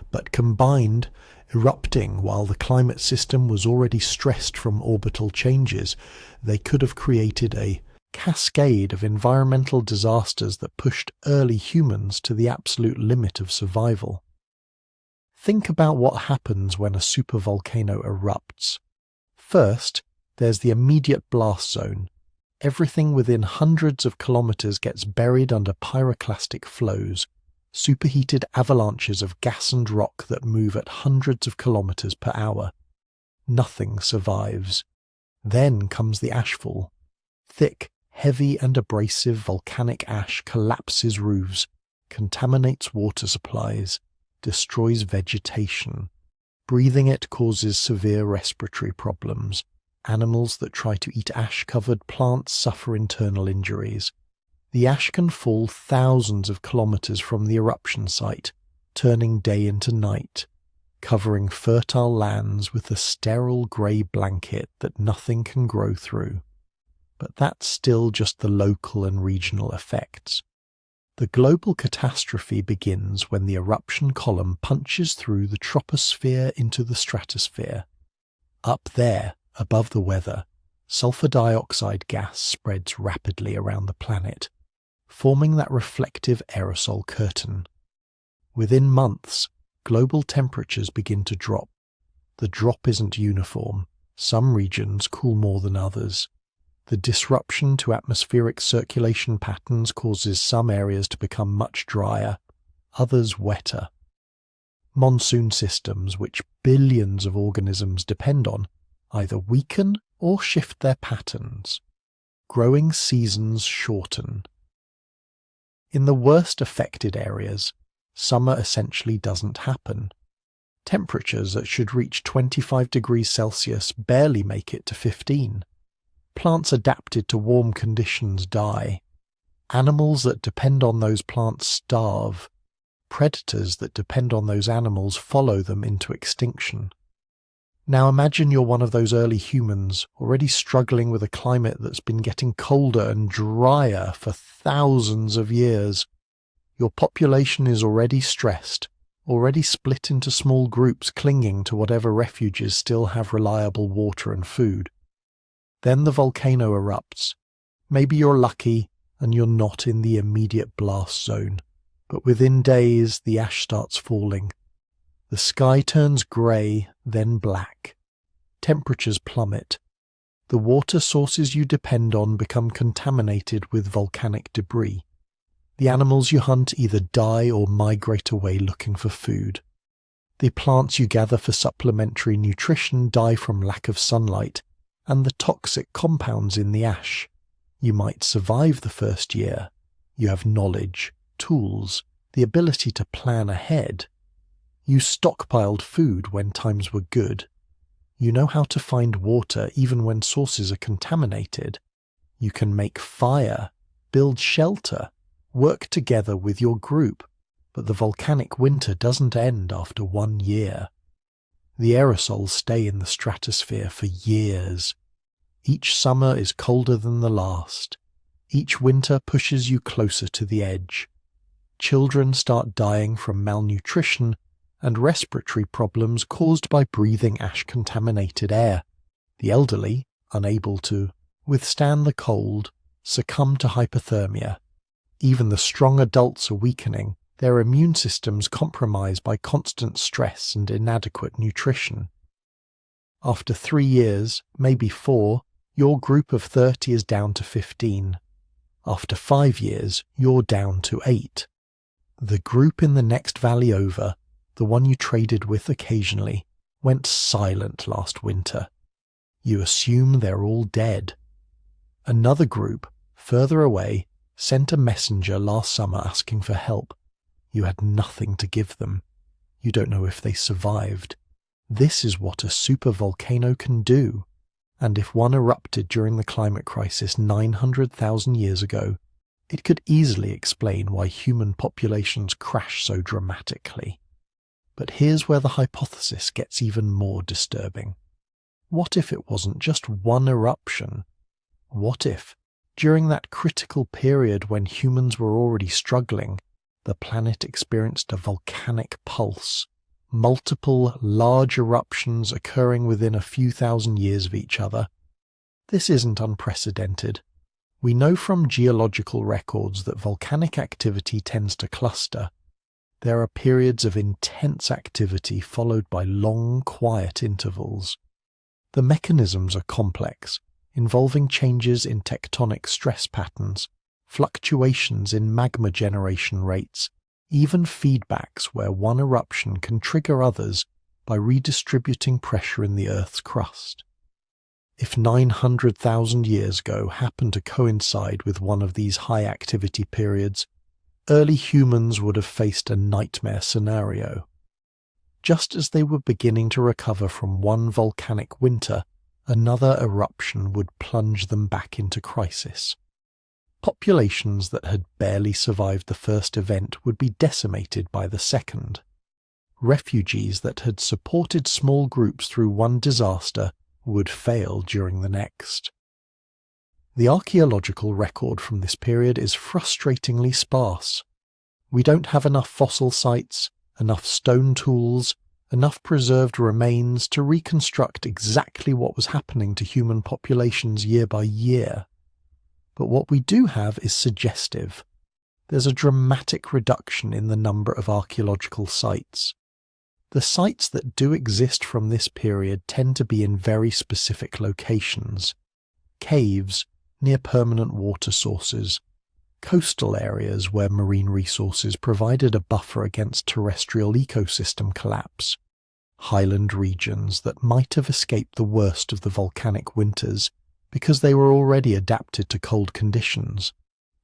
but combined, erupting while the climate system was already stressed from orbital changes, they could have created a cascade of environmental disasters that pushed early humans to the absolute limit of survival. Think about what happens when a supervolcano erupts. First, there's the immediate blast zone. Everything within hundreds of kilometers gets buried under pyroclastic flows, superheated avalanches of gas and rock that move at hundreds of kilometers per hour. Nothing survives. Then comes the ashfall. Thick, heavy and abrasive volcanic ash collapses roofs, contaminates water supplies, destroys vegetation. Breathing it causes severe respiratory problems. Animals that try to eat ash-covered plants suffer internal injuries. The ash can fall thousands of kilometers from the eruption site, turning day into night, covering fertile lands with a sterile grey blanket that nothing can grow through. But that's still just the local and regional effects. The global catastrophe begins when the eruption column punches through the troposphere into the stratosphere. Up there, above the weather, sulfur dioxide gas spreads rapidly around the planet, forming that reflective aerosol curtain. Within months, global temperatures begin to drop. The drop isn't uniform. Some regions cool more than others. The disruption to atmospheric circulation patterns causes some areas to become much drier, others wetter. Monsoon systems, which billions of organisms depend on, either weaken or shift their patterns. Growing seasons shorten. In the worst affected areas, summer essentially doesn't happen. Temperatures that should reach 25 degrees Celsius barely make it to 15. Plants adapted to warm conditions die. Animals that depend on those plants starve. Predators that depend on those animals follow them into extinction. Now imagine you're one of those early humans already struggling with a climate that's been getting colder and drier for thousands of years. Your population is already stressed, already split into small groups clinging to whatever refuges still have reliable water and food. Then the volcano erupts. Maybe you're lucky and you're not in the immediate blast zone, but within days the ash starts falling. The sky turns grey, then black. Temperatures plummet. The water sources you depend on become contaminated with volcanic debris. The animals you hunt either die or migrate away looking for food. The plants you gather for supplementary nutrition die from lack of sunlight and the toxic compounds in the ash. You might survive the first year. You have knowledge, tools, the ability to plan ahead. You stockpiled food when times were good. You know how to find water even when sources are contaminated. You can make fire, build shelter, work together with your group, but the volcanic winter doesn't end after 1 year. The aerosols stay in the stratosphere for years. Each summer is colder than the last. Each winter pushes you closer to the edge. Children start dying from malnutrition and respiratory problems caused by breathing ash-contaminated air. The elderly, unable to withstand the cold, succumb to hypothermia. Even the strong adults are weakening, their immune systems compromised by constant stress and inadequate nutrition. After 3 years, maybe 4, your group of 30 is down to 15. After 5 years, you're down to 8. The group in the next valley over, the one you traded with occasionally, went silent last winter. You assume they're all dead. Another group, further away, sent a messenger last summer asking for help. You had nothing to give them. You don't know if they survived. This is what a supervolcano can do. And if one erupted during the climate crisis 900,000 years ago, it could easily explain why human populations crash so dramatically. But here's where the hypothesis gets even more disturbing. What if it wasn't just one eruption? What if, during that critical period when humans were already struggling, the planet experienced a volcanic pulse, multiple large eruptions occurring within a few thousand years of each other? This isn't unprecedented. We know from geological records that volcanic activity tends to cluster. There are periods of intense activity followed by long, quiet intervals. The mechanisms are complex, involving changes in tectonic stress patterns, fluctuations in magma generation rates, even feedbacks where one eruption can trigger others by redistributing pressure in the Earth's crust. If 900,000 years ago happened to coincide with one of these high-activity periods, early humans would have faced a nightmare scenario. Just as they were beginning to recover from one volcanic winter, another eruption would plunge them back into crisis. Populations that had barely survived the first event would be decimated by the second. Refugees that had supported small groups through one disaster would fail during the next. The archaeological record from this period is frustratingly sparse. We don't have enough fossil sites, enough stone tools, enough preserved remains to reconstruct exactly what was happening to human populations year by year. But what we do have is suggestive. There's a dramatic reduction in the number of archaeological sites. The sites that do exist from this period tend to be in very specific locations. Caves near permanent water sources, coastal areas where marine resources provided a buffer against terrestrial ecosystem collapse, highland regions that might have escaped the worst of the volcanic winters because they were already adapted to cold conditions.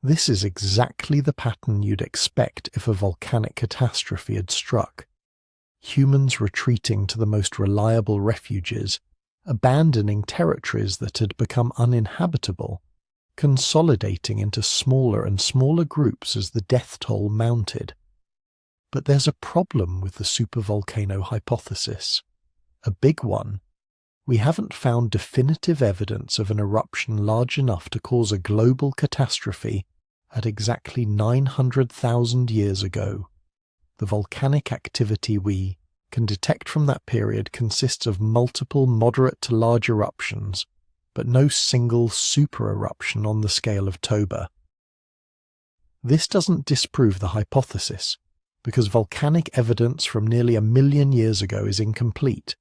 This is exactly the pattern you'd expect if a volcanic catastrophe had struck. Humans retreating to the most reliable refuges, abandoning territories that had become uninhabitable, consolidating into smaller and smaller groups as the death toll mounted. But there's a problem with the supervolcano hypothesis. A big one. We haven't found definitive evidence of an eruption large enough to cause a global catastrophe at exactly 900,000 years ago. The volcanic activity we can detect from that period consists of multiple moderate to large eruptions, but no single super eruption on the scale of Toba. This doesn't disprove the hypothesis, because volcanic evidence from nearly 1 million years ago is incomplete.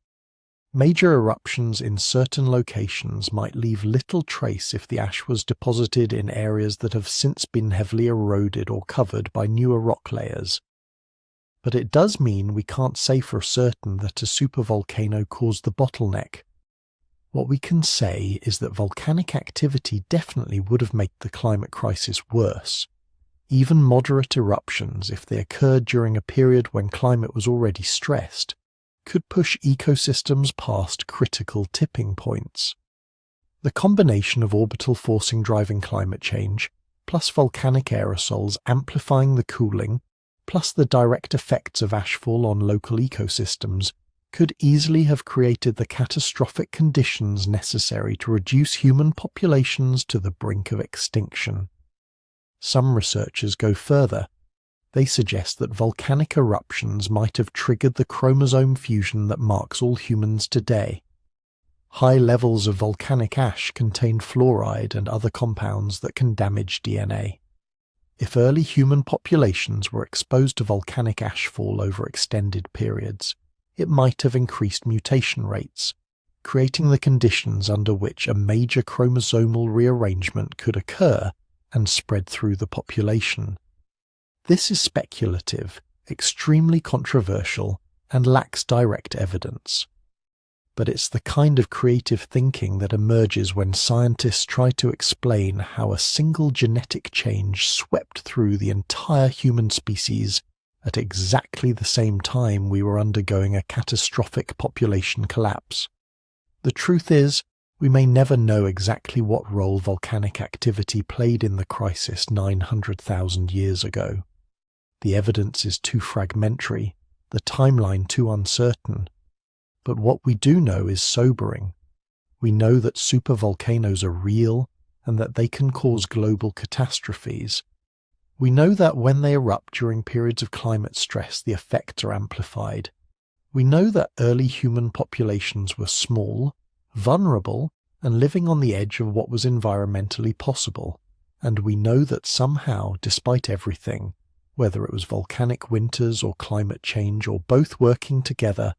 Major eruptions in certain locations might leave little trace if the ash was deposited in areas that have since been heavily eroded or covered by newer rock layers. But it does mean we can't say for certain that a supervolcano caused the bottleneck. What we can say is that volcanic activity definitely would have made the climate crisis worse. Even moderate eruptions, if they occurred during a period when climate was already stressed, could push ecosystems past critical tipping points. The combination of orbital forcing driving climate change, plus volcanic aerosols amplifying the cooling, plus the direct effects of ashfall on local ecosystems, could easily have created the catastrophic conditions necessary to reduce human populations to the brink of extinction. Some researchers go further. They suggest that volcanic eruptions might have triggered the chromosome fusion that marks all humans today. High levels of volcanic ash contain fluoride and other compounds that can damage DNA. If early human populations were exposed to volcanic ashfall over extended periods, it might have increased mutation rates, creating the conditions under which a major chromosomal rearrangement could occur and spread through the population. This is speculative, extremely controversial, and lacks direct evidence. But it's the kind of creative thinking that emerges when scientists try to explain how a single genetic change swept through the entire human species at exactly the same time we were undergoing a catastrophic population collapse. The truth is, we may never know exactly what role volcanic activity played in the crisis 900,000 years ago. The evidence is too fragmentary, the timeline too uncertain. But what we do know is sobering. We know that supervolcanoes are real and that they can cause global catastrophes. We know that when they erupt during periods of climate stress, the effects are amplified. We know that early human populations were small, vulnerable, and living on the edge of what was environmentally possible. And we know that somehow, despite everything, whether it was volcanic winters or climate change or both working together,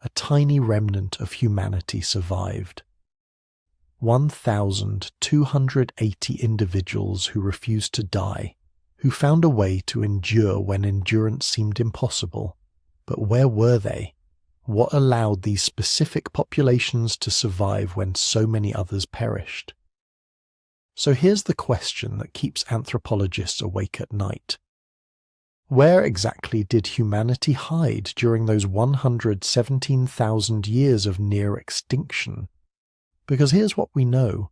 a tiny remnant of humanity survived. 1,280 individuals who refused to die, who found a way to endure when endurance seemed impossible. But where were they? What allowed these specific populations to survive when so many others perished? So here's the question that keeps anthropologists awake at night. Where exactly did humanity hide during those 117,000 years of near extinction? Because here's what we know.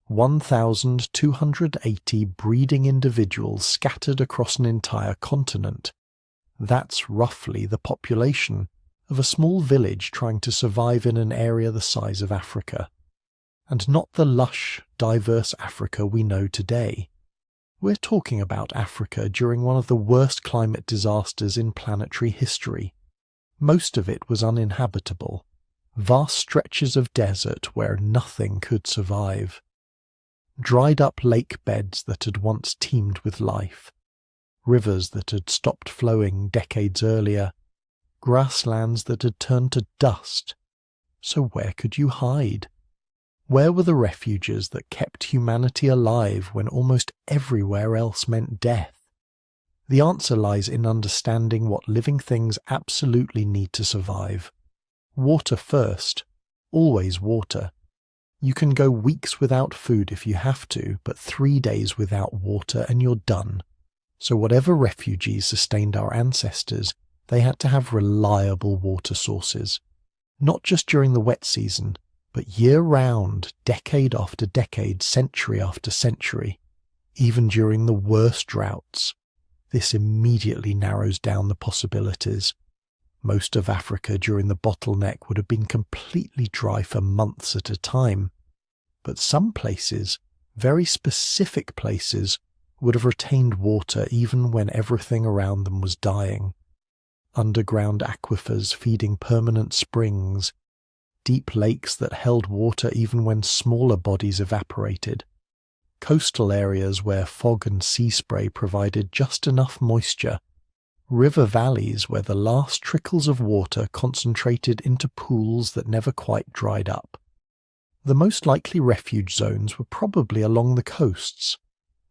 1,280 breeding individuals scattered across an entire continent. That's roughly the population of a small village trying to survive in an area the size of Africa. And not the lush, diverse Africa we know today. We're talking about Africa during one of the worst climate disasters in planetary history. Most of it was uninhabitable. Vast stretches of desert where nothing could survive. Dried up lake beds that had once teemed with life. Rivers that had stopped flowing decades earlier. Grasslands that had turned to dust. So where could you hide? Where were the refuges that kept humanity alive when almost everywhere else meant death? The answer lies in understanding what living things absolutely need to survive. Water first. Always water. You can go weeks without food if you have to, but 3 days without water and you're done. So whatever refugees sustained our ancestors, they had to have reliable water sources. Not just during the wet season, but year-round, decade after decade, century after century, even during the worst droughts. This immediately narrows down the possibilities. Most of Africa during the Bottleneck would have been completely dry for months at a time, but some places, very specific places, would have retained water even when everything around them was dying. Underground aquifers feeding permanent springs, deep lakes that held water even when smaller bodies evaporated, coastal areas where fog and sea spray provided just enough moisture, river valleys where the last trickles of water concentrated into pools that never quite dried up. The most likely refuge zones were probably along the coasts,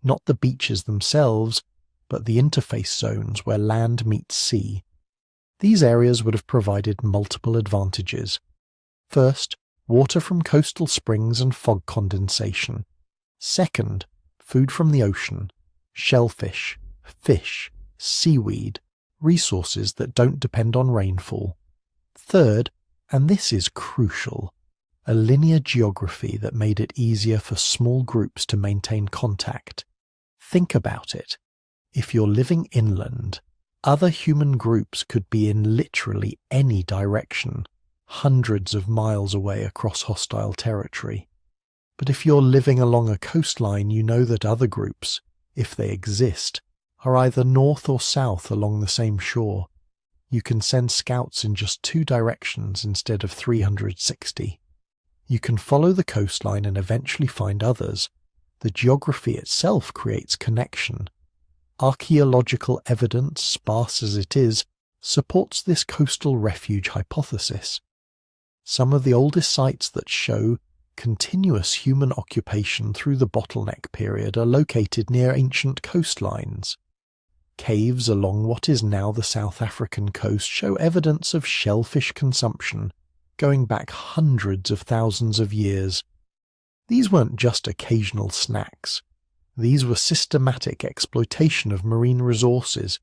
not the beaches themselves, but the interface zones where land meets sea. These areas would have provided multiple advantages. First, water from coastal springs and fog condensation. Second, food from the ocean, shellfish, fish, seaweed, resources that don't depend on rainfall. Third, and this is crucial, a linear geography that made it easier for small groups to maintain contact. Think about it. If you're living inland, other human groups could be in literally any direction, hundreds of miles away across hostile territory. But if you're living along a coastline, you know that other groups, if they exist, are either north or south along the same shore. You can send scouts in just 2 directions instead of 360. You can follow the coastline and eventually find others. The geography itself creates connection. Archaeological evidence, sparse as it is, supports this coastal refuge hypothesis. Some of the oldest sites that show continuous human occupation through the Bottleneck period are located near ancient coastlines. Caves along what is now the South African coast show evidence of shellfish consumption, going back hundreds of thousands of years. These weren't just occasional snacks. These were systematic exploitation of marine resources,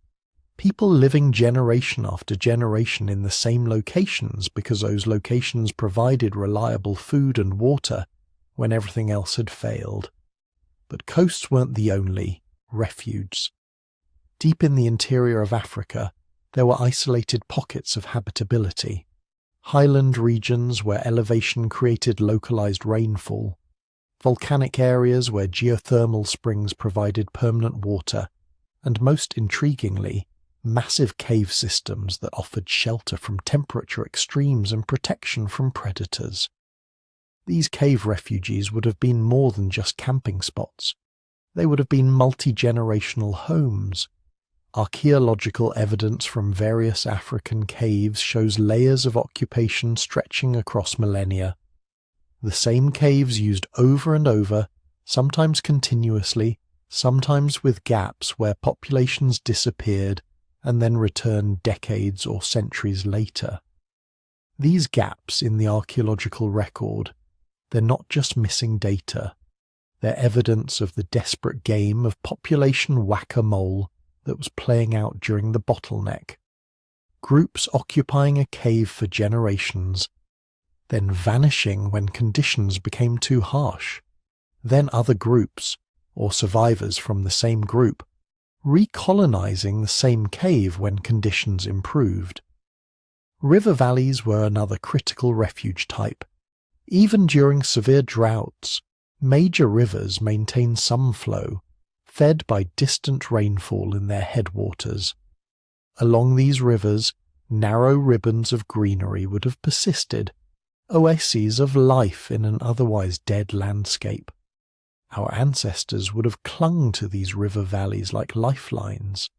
people living generation after generation in the same locations because those locations provided reliable food and water when everything else had failed. But coasts weren't the only refuges. Deep in the interior of Africa, there were isolated pockets of habitability, highland regions where elevation created localized rainfall, volcanic areas where geothermal springs provided permanent water, and most intriguingly, massive cave systems that offered shelter from temperature extremes and protection from predators. These cave refuges would have been more than just camping spots. They would have been multi-generational homes. Archaeological evidence from various African caves shows layers of occupation stretching across millennia. The same caves used over and over, sometimes continuously, sometimes with gaps where populations disappeared and then returned decades or centuries later. These gaps in the archaeological record, they're not just missing data. They're evidence of the desperate game of population whack-a-mole, that was playing out during the Bottleneck. Groups occupying a cave for generations, then vanishing when conditions became too harsh. Then other groups, or survivors from the same group, recolonizing the same cave when conditions improved. River valleys were another critical refuge type. Even during severe droughts, major rivers maintained some flow, fed by distant rainfall in their headwaters. Along these rivers, narrow ribbons of greenery would have persisted, oases of life in an otherwise dead landscape. Our ancestors would have clung to these river valleys like lifelines.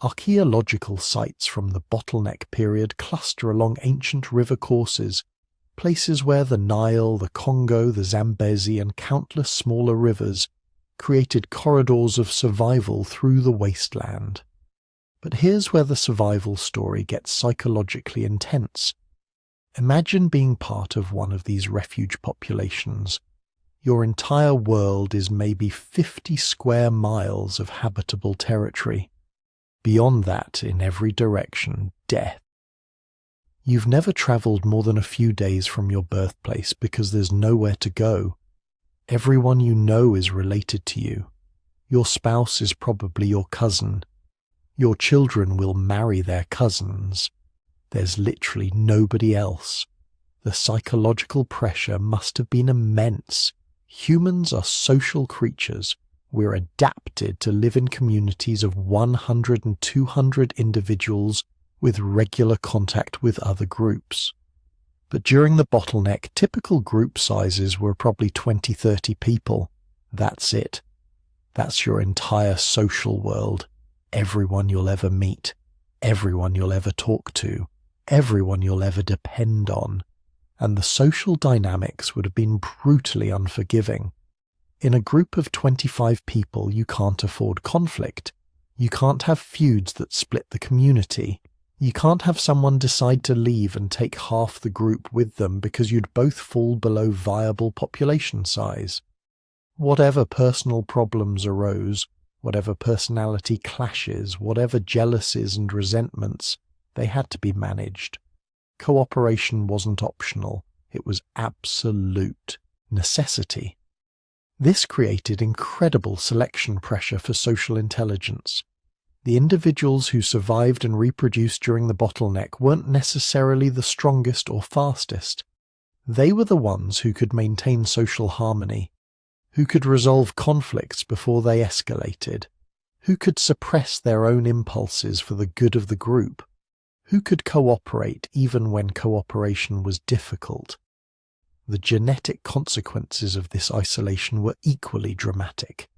Archaeological sites from the Bottleneck period cluster along ancient river courses, places where the Nile, the Congo, the Zambezi, and countless smaller rivers created corridors of survival through the wasteland. But here's where the survival story gets psychologically intense. Imagine being part of one of these refuge populations. Your entire world is maybe 50 square miles of habitable territory. Beyond that, in every direction, death. You've never travelled more than a few days from your birthplace because there's nowhere to go. Everyone you know is related to you. Your spouse is probably your cousin. Your children will marry their cousins. There's literally nobody else. The psychological pressure must have been immense. Humans are social creatures. We're adapted to live in communities of 100 and 200 individuals with regular contact with other groups. But during the Bottleneck, typical group sizes were probably 20-30 people. That's it. That's your entire social world. Everyone you'll ever meet. Everyone you'll ever talk to. Everyone you'll ever depend on. And the social dynamics would have been brutally unforgiving. In a group of 25 people, you can't afford conflict. You can't have feuds that split the community. You can't have someone decide to leave and take half the group with them because you'd both fall below viable population size. Whatever personal problems arose, whatever personality clashes, whatever jealousies and resentments, they had to be managed. Cooperation wasn't optional, it was absolute necessity. This created incredible selection pressure for social intelligence. The individuals who survived and reproduced during the Bottleneck weren't necessarily the strongest or fastest. They were the ones who could maintain social harmony, who could resolve conflicts before they escalated, who could suppress their own impulses for the good of the group, who could cooperate even when cooperation was difficult. The genetic consequences of this isolation were equally dramatic.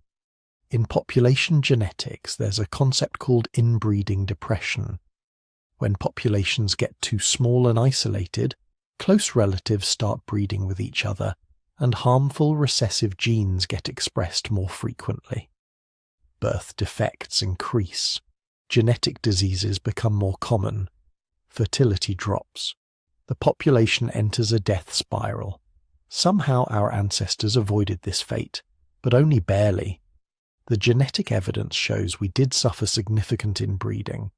In population genetics, there's a concept called inbreeding depression. When populations get too small and isolated, close relatives start breeding with each other, and harmful recessive genes get expressed more frequently. Birth defects increase. Genetic diseases become more common. Fertility drops. The population enters a death spiral. Somehow our ancestors avoided this fate, but only barely. The genetic evidence shows we did suffer significant inbreeding.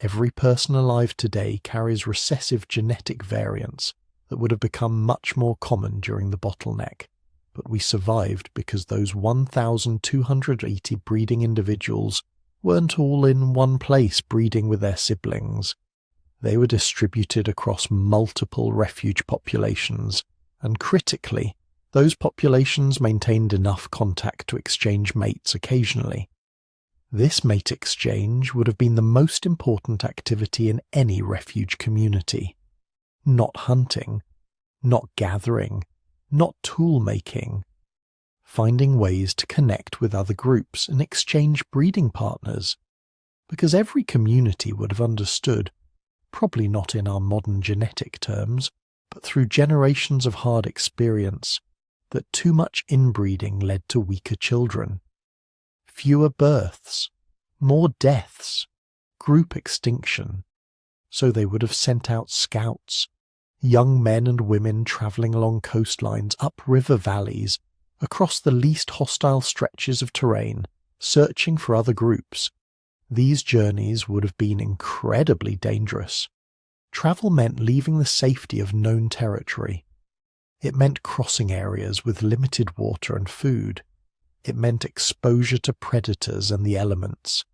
Every person alive today carries recessive genetic variants that would have become much more common during the Bottleneck, but we survived because those 1,280 breeding individuals weren't all in one place breeding with their siblings. They were distributed across multiple refuge populations, and critically, those populations maintained enough contact to exchange mates occasionally. This mate exchange would have been the most important activity in any refuge community. Not hunting, not gathering, not tool-making. Finding ways to connect with other groups and exchange breeding partners. Because every community would have understood, probably not in our modern genetic terms, but through generations of hard experience, that too much inbreeding led to weaker children. Fewer births, more deaths, group extinction. So they would have sent out scouts, young men and women travelling along coastlines, up river valleys, across the least hostile stretches of terrain, searching for other groups, These journeys would have been incredibly dangerous. Travel meant leaving the safety of known territory. It meant crossing areas with limited water and food. It meant exposure to predators and the elements.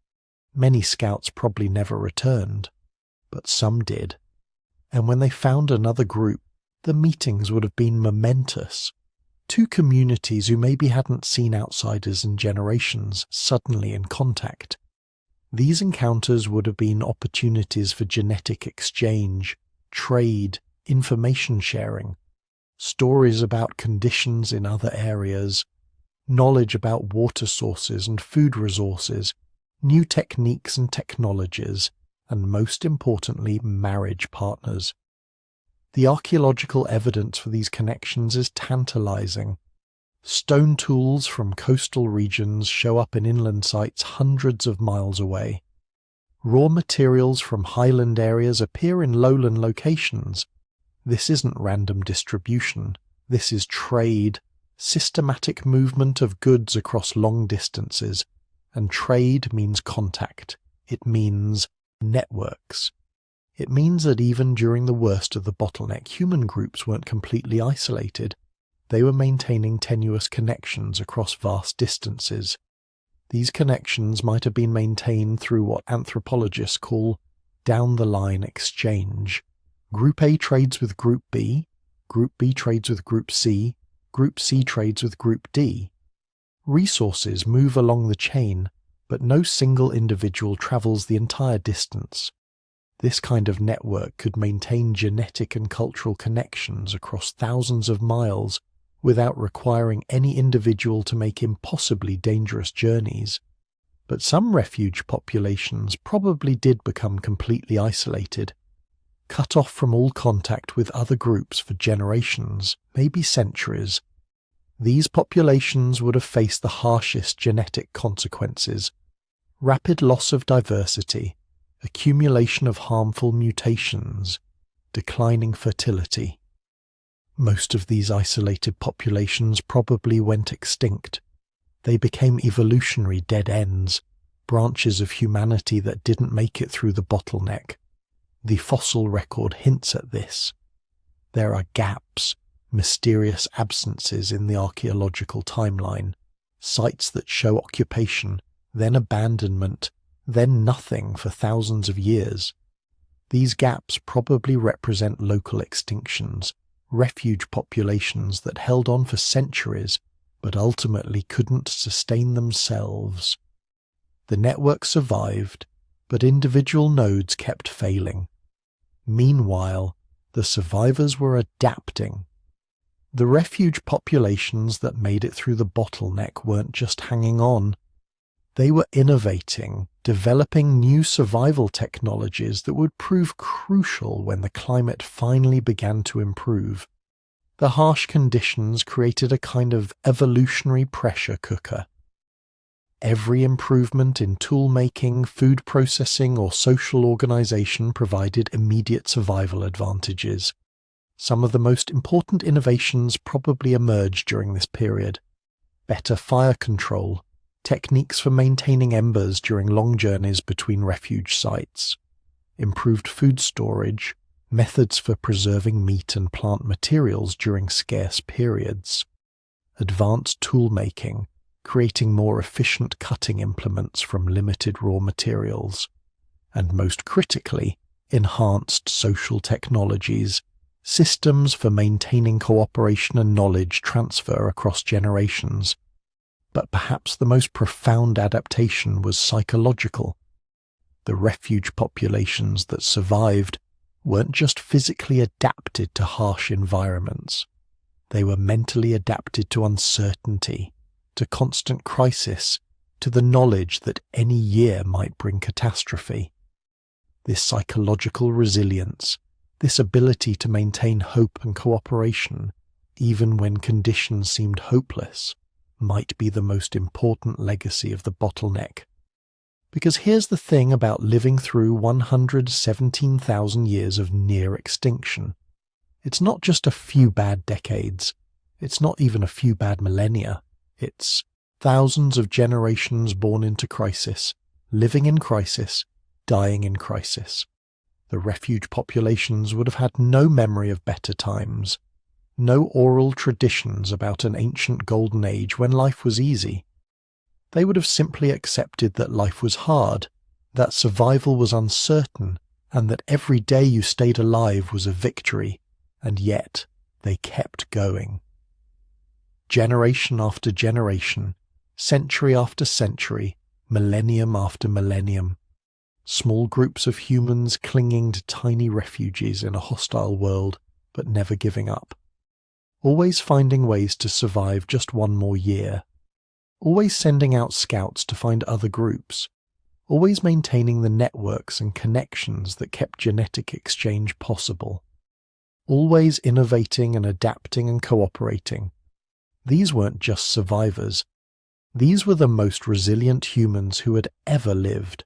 Many scouts probably never returned, but some did. And when they found another group, the meetings would have been momentous. Two communities who maybe hadn't seen outsiders in generations suddenly in contact. These encounters would have been opportunities for genetic exchange, trade, information sharing, stories about conditions in other areas, knowledge about water sources and food resources, new techniques and technologies, and most importantly, marriage partners. The archaeological evidence for these connections is tantalizing. Stone tools from coastal regions show up in inland sites hundreds of miles away. Raw materials from highland areas appear in lowland locations. This isn't random distribution. This is trade, systematic movement of goods across long distances. And trade means contact. It means networks. It means that even during the worst of the bottleneck, human groups weren't completely isolated. They were maintaining tenuous connections across vast distances. These connections might have been maintained through what anthropologists call down-the-line exchange. Group A trades with Group B trades with Group C trades with Group D. Resources move along the chain, but no single individual travels the entire distance. This kind of network could maintain genetic and cultural connections across thousands of miles without requiring any individual to make impossibly dangerous journeys. But some refuge populations probably did become completely isolated, cut off from all contact with other groups for generations, maybe centuries. These populations would have faced the harshest genetic consequences: rapid loss of diversity, accumulation of harmful mutations, declining fertility. Most of these isolated populations probably went extinct. They became evolutionary dead ends, branches of humanity that didn't make it through the bottleneck. The fossil record hints at this. There are gaps, mysterious absences in the archaeological timeline, sites that show occupation, then abandonment, then nothing for thousands of years. These gaps probably represent local extinctions, refuge populations that held on for centuries but ultimately couldn't sustain themselves. The network survived, but individual nodes kept failing. Meanwhile, the survivors were adapting. The refuge populations that made it through the bottleneck weren't just hanging on. They were innovating, developing new survival technologies that would prove crucial when the climate finally began to improve. The harsh conditions created a kind of evolutionary pressure cooker. Every improvement in tool-making, food processing, or social organization provided immediate survival advantages. Some of the most important innovations probably emerged during this period. Better fire control, techniques for maintaining embers during long journeys between refuge sites, improved food storage, methods for preserving meat and plant materials during scarce periods, advanced tool-making, creating more efficient cutting implements from limited raw materials, and most critically, enhanced social technologies, systems for maintaining cooperation and knowledge transfer across generations. But perhaps the most profound adaptation was psychological. The refuge populations that survived weren't just physically adapted to harsh environments. They were mentally adapted to uncertainty, to constant crisis, to the knowledge that any year might bring catastrophe. This psychological resilience, this ability to maintain hope and cooperation, even when conditions seemed hopeless, might be the most important legacy of the bottleneck. Because here's the thing about living through 117,000 years of near extinction. It's not just a few bad decades. It's not even a few bad millennia. It's thousands of generations born into crisis, living in crisis, dying in crisis. The refuge populations would have had no memory of better times, no oral traditions about an ancient golden age when life was easy. They would have simply accepted that life was hard, that survival was uncertain, and that every day you stayed alive was a victory, and yet they kept going. Generation after generation, century after century, millennium after millennium, small groups of humans clinging to tiny refuges in a hostile world, but never giving up. Always finding ways to survive just one more year. Always sending out scouts to find other groups. Always maintaining the networks and connections that kept genetic exchange possible. Always innovating and adapting and cooperating. These weren't just survivors. These were the most resilient humans who had ever lived,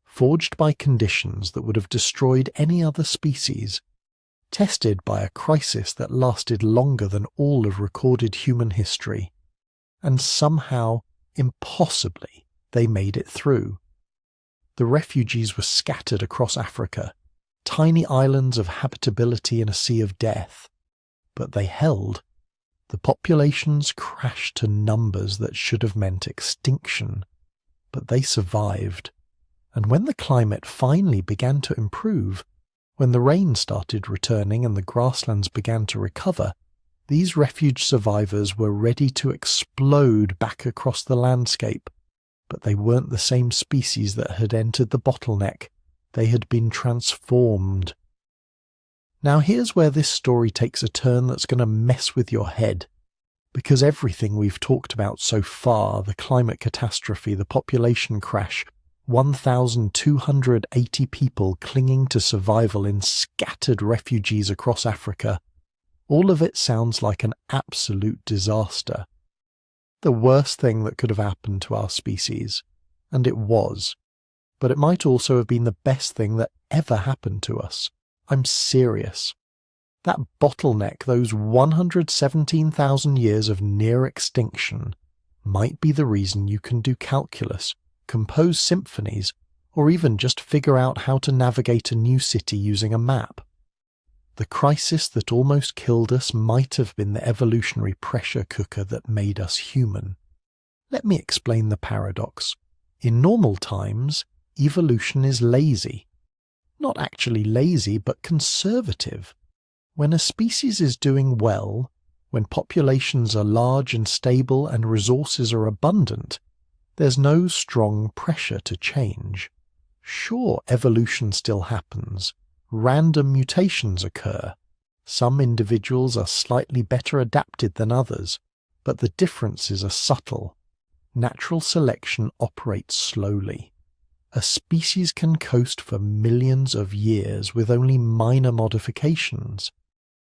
forged by conditions that would have destroyed any other species, tested by a crisis that lasted longer than all of recorded human history, and somehow, impossibly, they made it through. The refugees were scattered across Africa, tiny islands of habitability in a sea of death, but they held. The populations crashed to numbers that should have meant extinction, but they survived. And when the climate finally began to improve, when the rain started returning and the grasslands began to recover, these refuge survivors were ready to explode back across the landscape. But they weren't the same species that had entered the bottleneck. They had been transformed. Now here's where this story takes a turn that's going to mess with your head. Because everything we've talked about so far, the climate catastrophe, the population crash, 1,280 people clinging to survival in scattered refugees across Africa, all of it sounds like an absolute disaster. The worst thing that could have happened to our species. And it was. But it might also have been the best thing that ever happened to us. I'm serious. That bottleneck, those 117,000 years of near extinction, might be the reason you can do calculus, compose symphonies, or even just figure out how to navigate a new city using a map. The crisis that almost killed us might have been the evolutionary pressure cooker that made us human. Let me explain the paradox. In normal times, evolution is lazy. Not actually lazy, but conservative. When a species is doing well, when populations are large and stable and resources are abundant, there's no strong pressure to change. Sure, evolution still happens. Random mutations occur. Some individuals are slightly better adapted than others, but the differences are subtle. Natural selection operates slowly. A species can coast for millions of years with only minor modifications.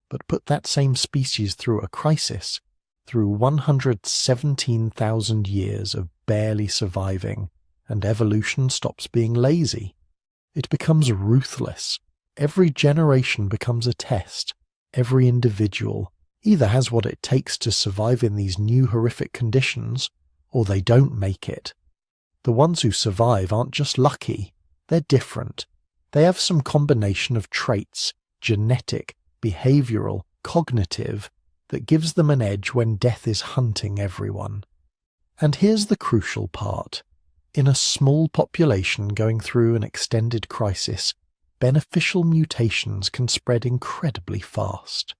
But put that same species through a crisis, through 117,000 years of barely surviving, and evolution stops being lazy. It becomes ruthless. Every generation becomes a test. Every individual either has what it takes to survive in these new horrific conditions, or they don't make it. The ones who survive aren't just lucky, they're different. They have some combination of traits, genetic, behavioral, cognitive, that gives them an edge when death is hunting everyone. And here's the crucial part. In a small population going through an extended crisis, beneficial mutations can spread incredibly fast.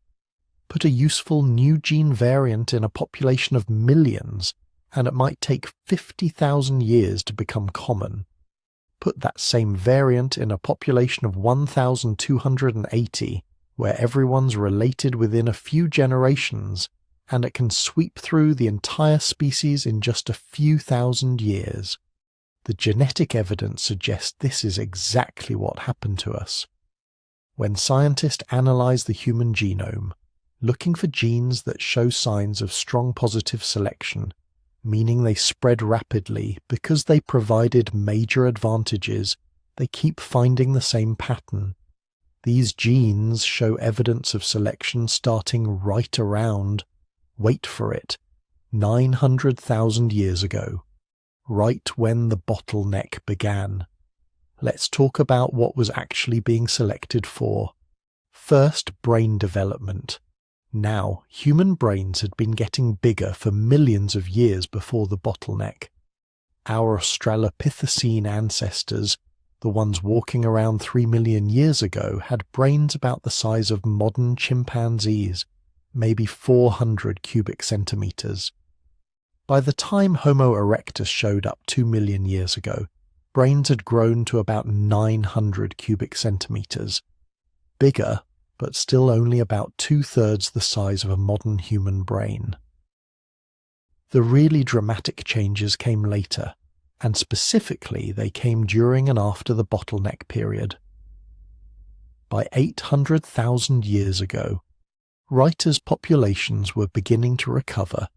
Put a useful new gene variant in a population of millions, and it might take 50,000 years to become common. Put that same variant in a population of 1,280, where everyone's related within a few generations, and it can sweep through the entire species in just a few thousand years. The genetic evidence suggests this is exactly what happened to us. When scientists analyze the human genome, looking for genes that show signs of strong positive selection, meaning they spread rapidly because they provided major advantages, they keep finding the same pattern. These genes show evidence of selection starting right around, wait for it, 900,000 years ago. right when the bottleneck began. Let's talk about what was actually being selected for. First, brain development. Now, human brains had been getting bigger for millions of years before the bottleneck. Our Australopithecine ancestors, the ones walking around 3 million years ago, had brains about the size of modern chimpanzees, maybe 400 cubic centimeters. By the time Homo erectus showed up 2 million years ago, brains had grown to about 900 cubic centimeters. Bigger, but still only about 2/3 the size of a modern human brain. The really dramatic changes came later, and specifically they came during and after the bottleneck period. By 800,000 years ago, right as populations were beginning to recover,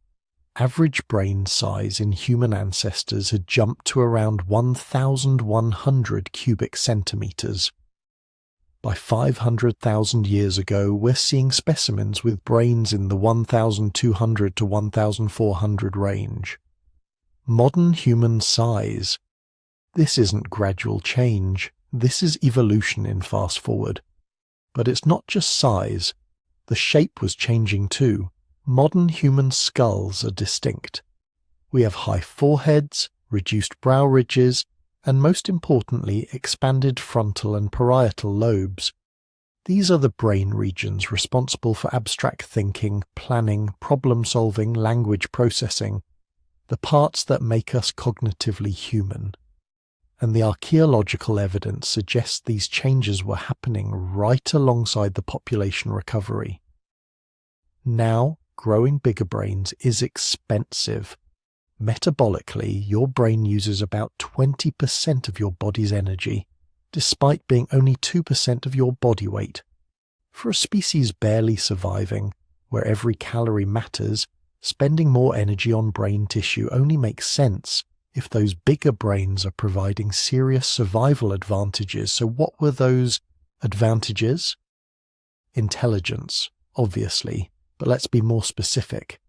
average brain size in human ancestors had jumped to around 1,100 cubic centimeters. By 500,000 years ago, we're seeing specimens with brains in the 1,200 to 1,400 range. Modern human size. This isn't gradual change, this is evolution in fast forward. But it's not just size, the shape was changing too. Modern human skulls are distinct. We have high foreheads, reduced brow ridges, and most importantly, expanded frontal and parietal lobes. These are the brain regions responsible for abstract thinking, planning, problem-solving, language processing, the parts that make us cognitively human. And the archaeological evidence suggests these changes were happening right alongside the population recovery. Now, growing bigger brains is expensive. Metabolically, your brain uses about 20% of your body's energy, despite being only 2% of your body weight. For a species barely surviving, where every calorie matters, spending more energy on brain tissue only makes sense if those bigger brains are providing serious survival advantages. So what were those advantages? Intelligence, obviously, but let's be more specific.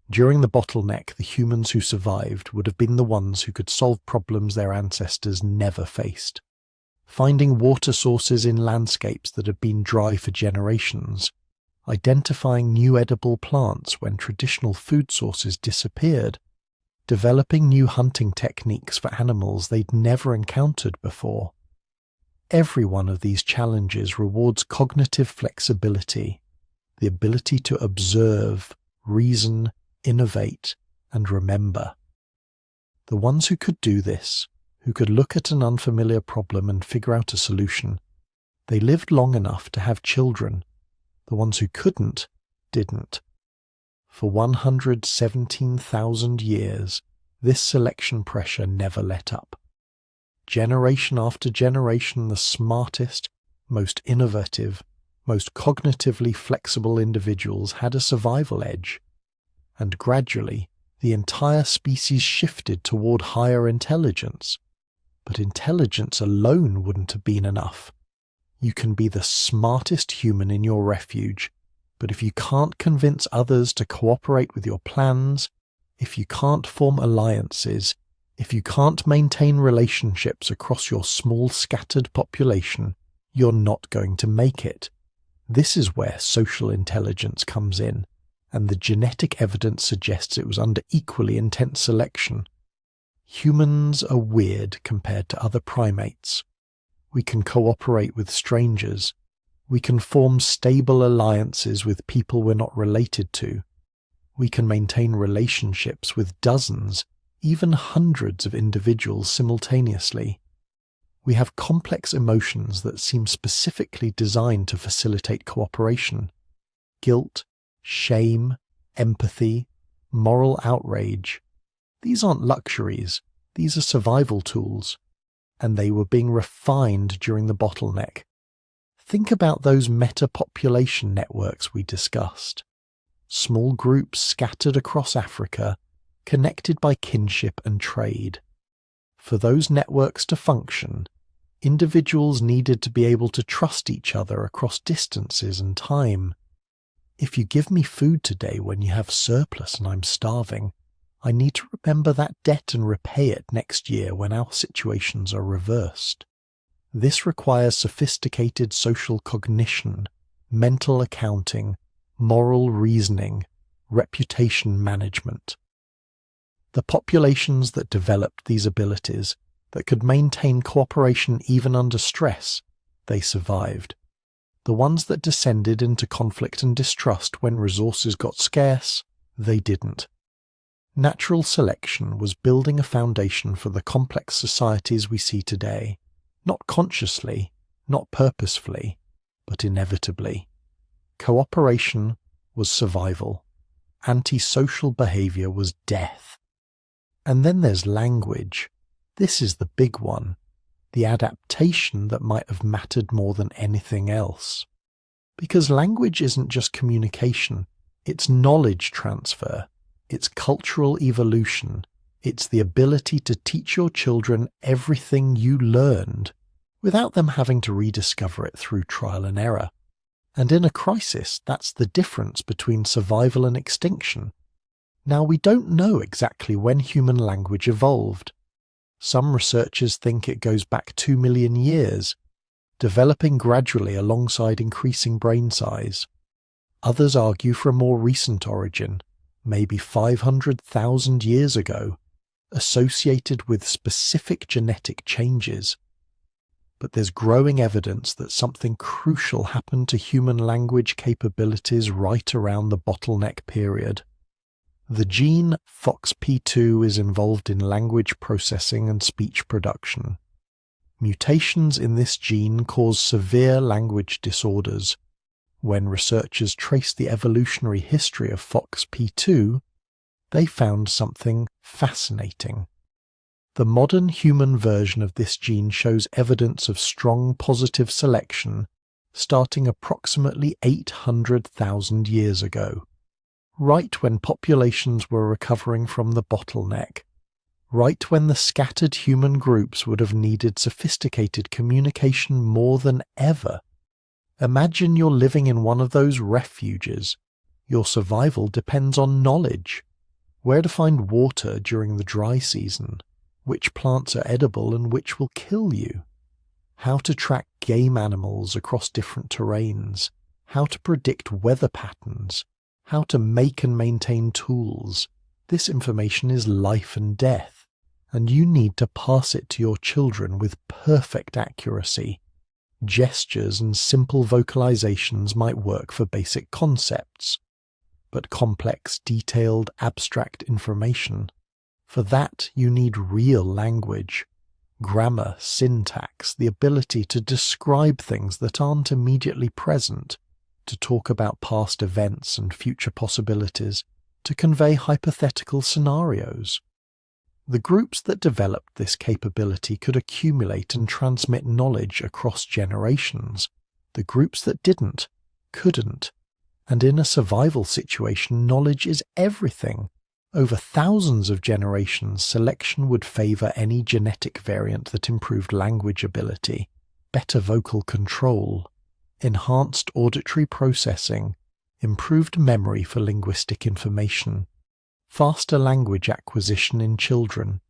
During the bottleneck, the humans who survived would have been the ones who could solve problems their ancestors never faced. Finding water sources in landscapes that had been dry for generations, identifying new edible plants when traditional food sources disappeared, developing new hunting techniques for animals they'd never encountered before. Every one of these challenges rewards cognitive flexibility, the ability to observe, reason, innovate, and remember. The ones who could do this, who could look at an unfamiliar problem and figure out a solution, they lived long enough to have children. The ones who couldn't, didn't. For 117,000 years, this selection pressure never let up. Generation after generation, the smartest, most innovative, most cognitively flexible individuals had a survival edge. And gradually, the entire species shifted toward higher intelligence. But intelligence alone wouldn't have been enough. You can be the smartest human in your refuge, but if you can't convince others to cooperate with your plans, if you can't form alliances, if you can't maintain relationships across your small scattered population, you're not going to make it. This is where social intelligence comes in, and the genetic evidence suggests it was under equally intense selection. Humans are weird compared to other primates. We can cooperate with strangers. We can form stable alliances with people we're not related to. We can maintain relationships with dozens, even hundreds of individuals simultaneously. We have complex emotions that seem specifically designed to facilitate cooperation. Guilt, shame, empathy, moral outrage. These aren't luxuries, these are survival tools. And they were being refined during the bottleneck. Think about those meta-population networks we discussed. Small groups scattered across Africa, connected by kinship and trade. For those networks to function, individuals needed to be able to trust each other across distances and time. If you give me food today when you have surplus and I'm starving, I need to remember that debt and repay it next year when our situations are reversed. This requires sophisticated social cognition, mental accounting, moral reasoning, reputation management. The populations that developed these abilities, that could maintain cooperation even under stress, they survived. The ones that descended into conflict and distrust when resources got scarce, they didn't. Natural selection was building a foundation for the complex societies we see today, not consciously, not purposefully, but inevitably. Cooperation was survival. Antisocial behavior was death. And then there's language. This is the big one, the adaptation that might have mattered more than anything else. Because language isn't just communication, it's knowledge transfer, it's cultural evolution, it's the ability to teach your children everything you learned without them having to rediscover it through trial and error. And in a crisis, that's the difference between survival and extinction. Now, we don't know exactly when human language evolved. Some researchers think it goes back 2 million years, developing gradually alongside increasing brain size. Others argue for a more recent origin, maybe 500,000 years ago, associated with specific genetic changes. But there's growing evidence that something crucial happened to human language capabilities right around the Bottleneck period. The gene FOXP2 is involved in language processing and speech production. Mutations in this gene cause severe language disorders. When researchers traced the evolutionary history of FOXP2, they found something fascinating. The modern human version of this gene shows evidence of strong positive selection starting approximately 800,000 years ago, right when populations were recovering from the bottleneck, right when the scattered human groups would have needed sophisticated communication more than ever. Imagine you're living in one of those refuges. Your survival depends on knowledge. Where to find water during the dry season, which plants are edible and which will kill you, how to track game animals across different terrains, how to predict weather patterns, how to make and maintain tools. This information is life and death, and you need to pass it to your children with perfect accuracy. Gestures and simple vocalizations might work for basic concepts, but complex, detailed, abstract information, for that you need real language, grammar, syntax, the ability to describe things that aren't immediately present, to talk about past events and future possibilities, to convey hypothetical scenarios. The groups that developed this capability could accumulate and transmit knowledge across generations. The groups that didn't, couldn't. And in a survival situation, knowledge is everything. Over thousands of generations, selection would favor any genetic variant that improved language ability, better vocal control, enhanced auditory processing, improved memory for linguistic information, faster language acquisition in children.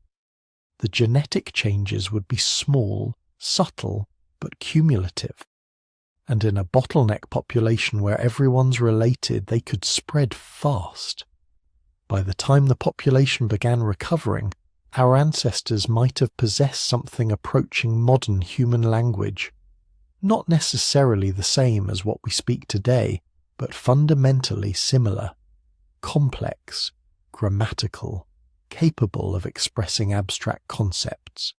The genetic changes would be small, subtle, but cumulative. And in a bottleneck population where everyone's related, they could spread fast. By the time the population began recovering, our ancestors might have possessed something approaching modern human language. Not necessarily the same as what we speak today, but fundamentally similar, complex, grammatical, capable of expressing abstract concepts.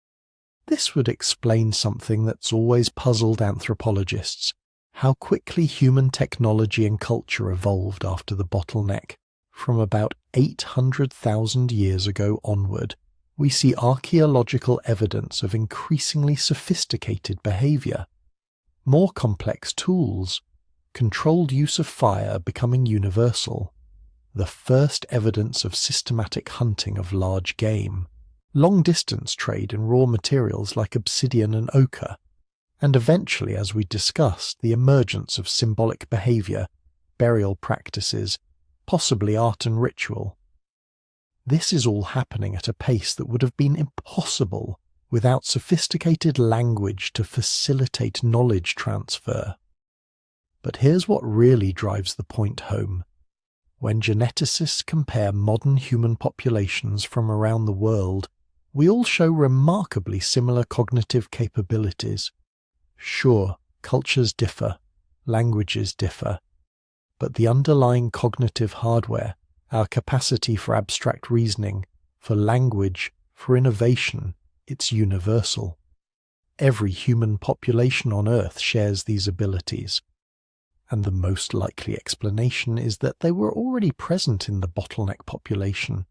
This would explain something that's always puzzled anthropologists, how quickly human technology and culture evolved after the bottleneck. From about 800,000 years ago onward, we see archaeological evidence of increasingly sophisticated behavior, more complex tools, controlled use of fire becoming universal, the first evidence of systematic hunting of large game, long-distance trade in raw materials like obsidian and ochre, and eventually, as we discussed, the emergence of symbolic behavior, burial practices, possibly art and ritual. This is all happening at a pace that would have been impossible without sophisticated language to facilitate knowledge transfer. But here's what really drives the point home. When geneticists compare modern human populations from around the world, we all show remarkably similar cognitive capabilities. Sure, cultures differ, languages differ, but the underlying cognitive hardware, our capacity for abstract reasoning, for language, for innovation, it's universal. Every human population on Earth shares these abilities. And the most likely explanation is that they were already present in the bottleneck population.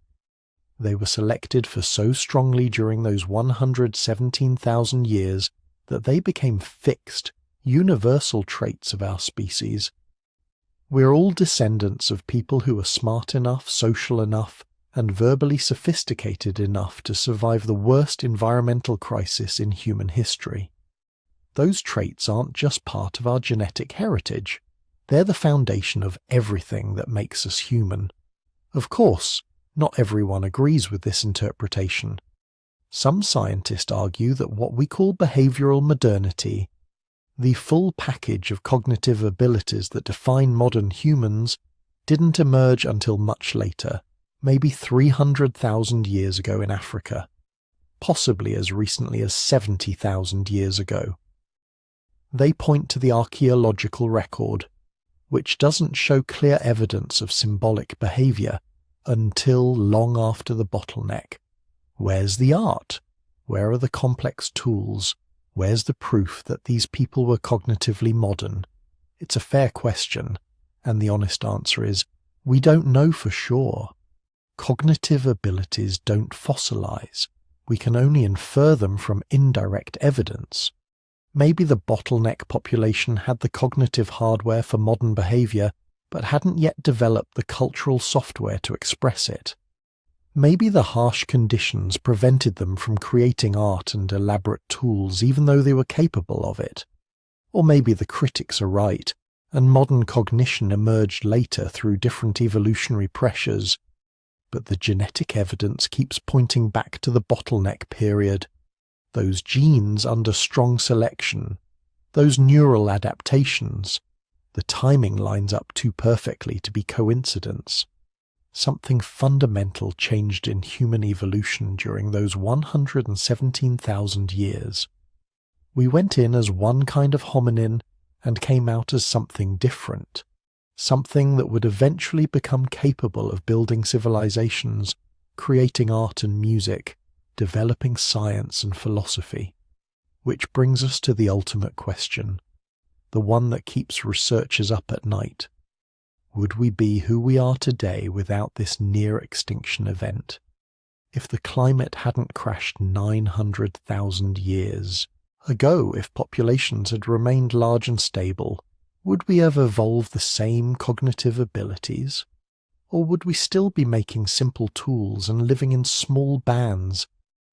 They were selected for so strongly during those 117,000 years that they became fixed, universal traits of our species. We're all descendants of people who are smart enough, social enough, and verbally sophisticated enough to survive the worst environmental crisis in human history. Those traits aren't just part of our genetic heritage. They're the foundation of everything that makes us human. Of course, not everyone agrees with this interpretation. Some scientists argue that what we call behavioral modernity, the full package of cognitive abilities that define modern humans, didn't emerge until much later, maybe 300,000 years ago in Africa, possibly as recently as 70,000 years ago. They point to the archaeological record, which doesn't show clear evidence of symbolic behavior until long after the bottleneck. Where's the art? Where are the complex tools? Where's the proof that these people were cognitively modern? It's a fair question, and the honest answer is, we don't know for sure. Cognitive abilities don't fossilize. We can only infer them from indirect evidence. Maybe the bottleneck population had the cognitive hardware for modern behavior, but hadn't yet developed the cultural software to express it. Maybe the harsh conditions prevented them from creating art and elaborate tools even though they were capable of it. Or maybe the critics are right, and modern cognition emerged later through different evolutionary pressures. But the genetic evidence keeps pointing back to the bottleneck period. Those genes under strong selection, those neural adaptations, the timing lines up too perfectly to be coincidence. Something fundamental changed in human evolution during those 117,000 years. We went in as one kind of hominin and came out as something different, something that would eventually become capable of building civilizations, creating art and music, developing science and philosophy. Which brings us to the ultimate question, the one that keeps researchers up at night. Would we be who we are today without this near-extinction event? If the climate hadn't crashed 900,000 years ago, if populations had remained large and stable, would we have evolved the same cognitive abilities? Or would we still be making simple tools and living in small bands,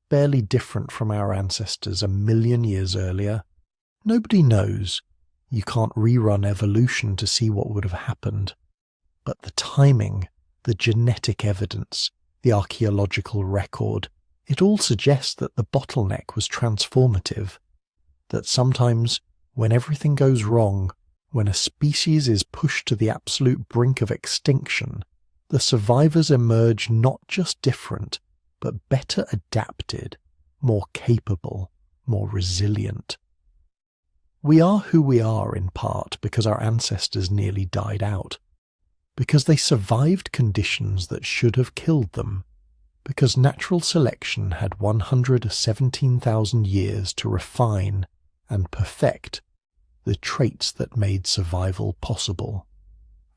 barely different from our ancestors 1,000,000 years earlier? Nobody knows. You can't rerun evolution to see what would have happened. But the timing, the genetic evidence, the archaeological record, it all suggests that the bottleneck was transformative. That sometimes, when everything goes wrong, when a species is pushed to the absolute brink of extinction, the survivors emerge not just different, but better adapted, more capable, more resilient. We are who we are in part because our ancestors nearly died out. Because they survived conditions that should have killed them, because natural selection had 117,000 years to refine and perfect the traits that made survival possible.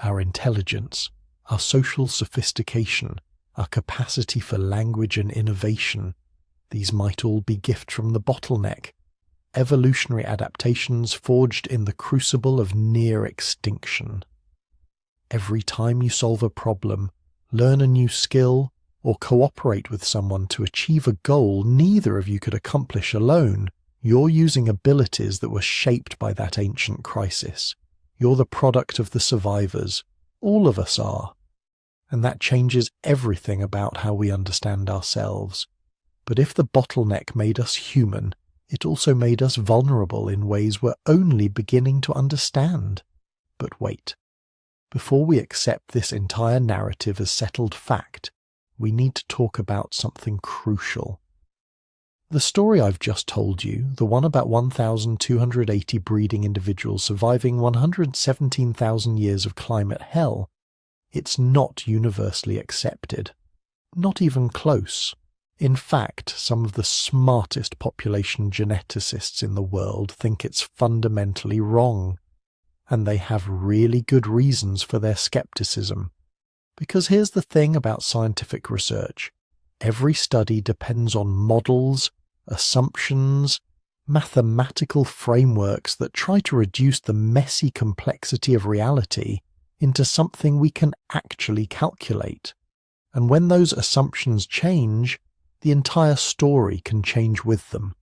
Our intelligence, our social sophistication, our capacity for language and innovation, these might all be gifts from the bottleneck, evolutionary adaptations forged in the crucible of near extinction. Every time you solve a problem, learn a new skill, or cooperate with someone to achieve a goal neither of you could accomplish alone, you're using abilities that were shaped by that ancient crisis. You're the product of the survivors. All of us are. and that changes everything about how we understand ourselves. But if the bottleneck made us human, it also made us vulnerable in ways we're only beginning to understand. But wait. Before we accept this entire narrative as settled fact, we need to talk about something crucial. The story I've just told you, the one about 1,280 breeding individuals surviving 117,000 years of climate hell, it's not universally accepted. Not even close. In fact, some of the smartest population geneticists in the world think it's fundamentally wrong. And they have really good reasons for their skepticism. Because here's the thing about scientific research. Every study depends on models, assumptions, mathematical frameworks that try to reduce the messy complexity of reality into something we can actually calculate. And when those assumptions change, the entire story can change with them.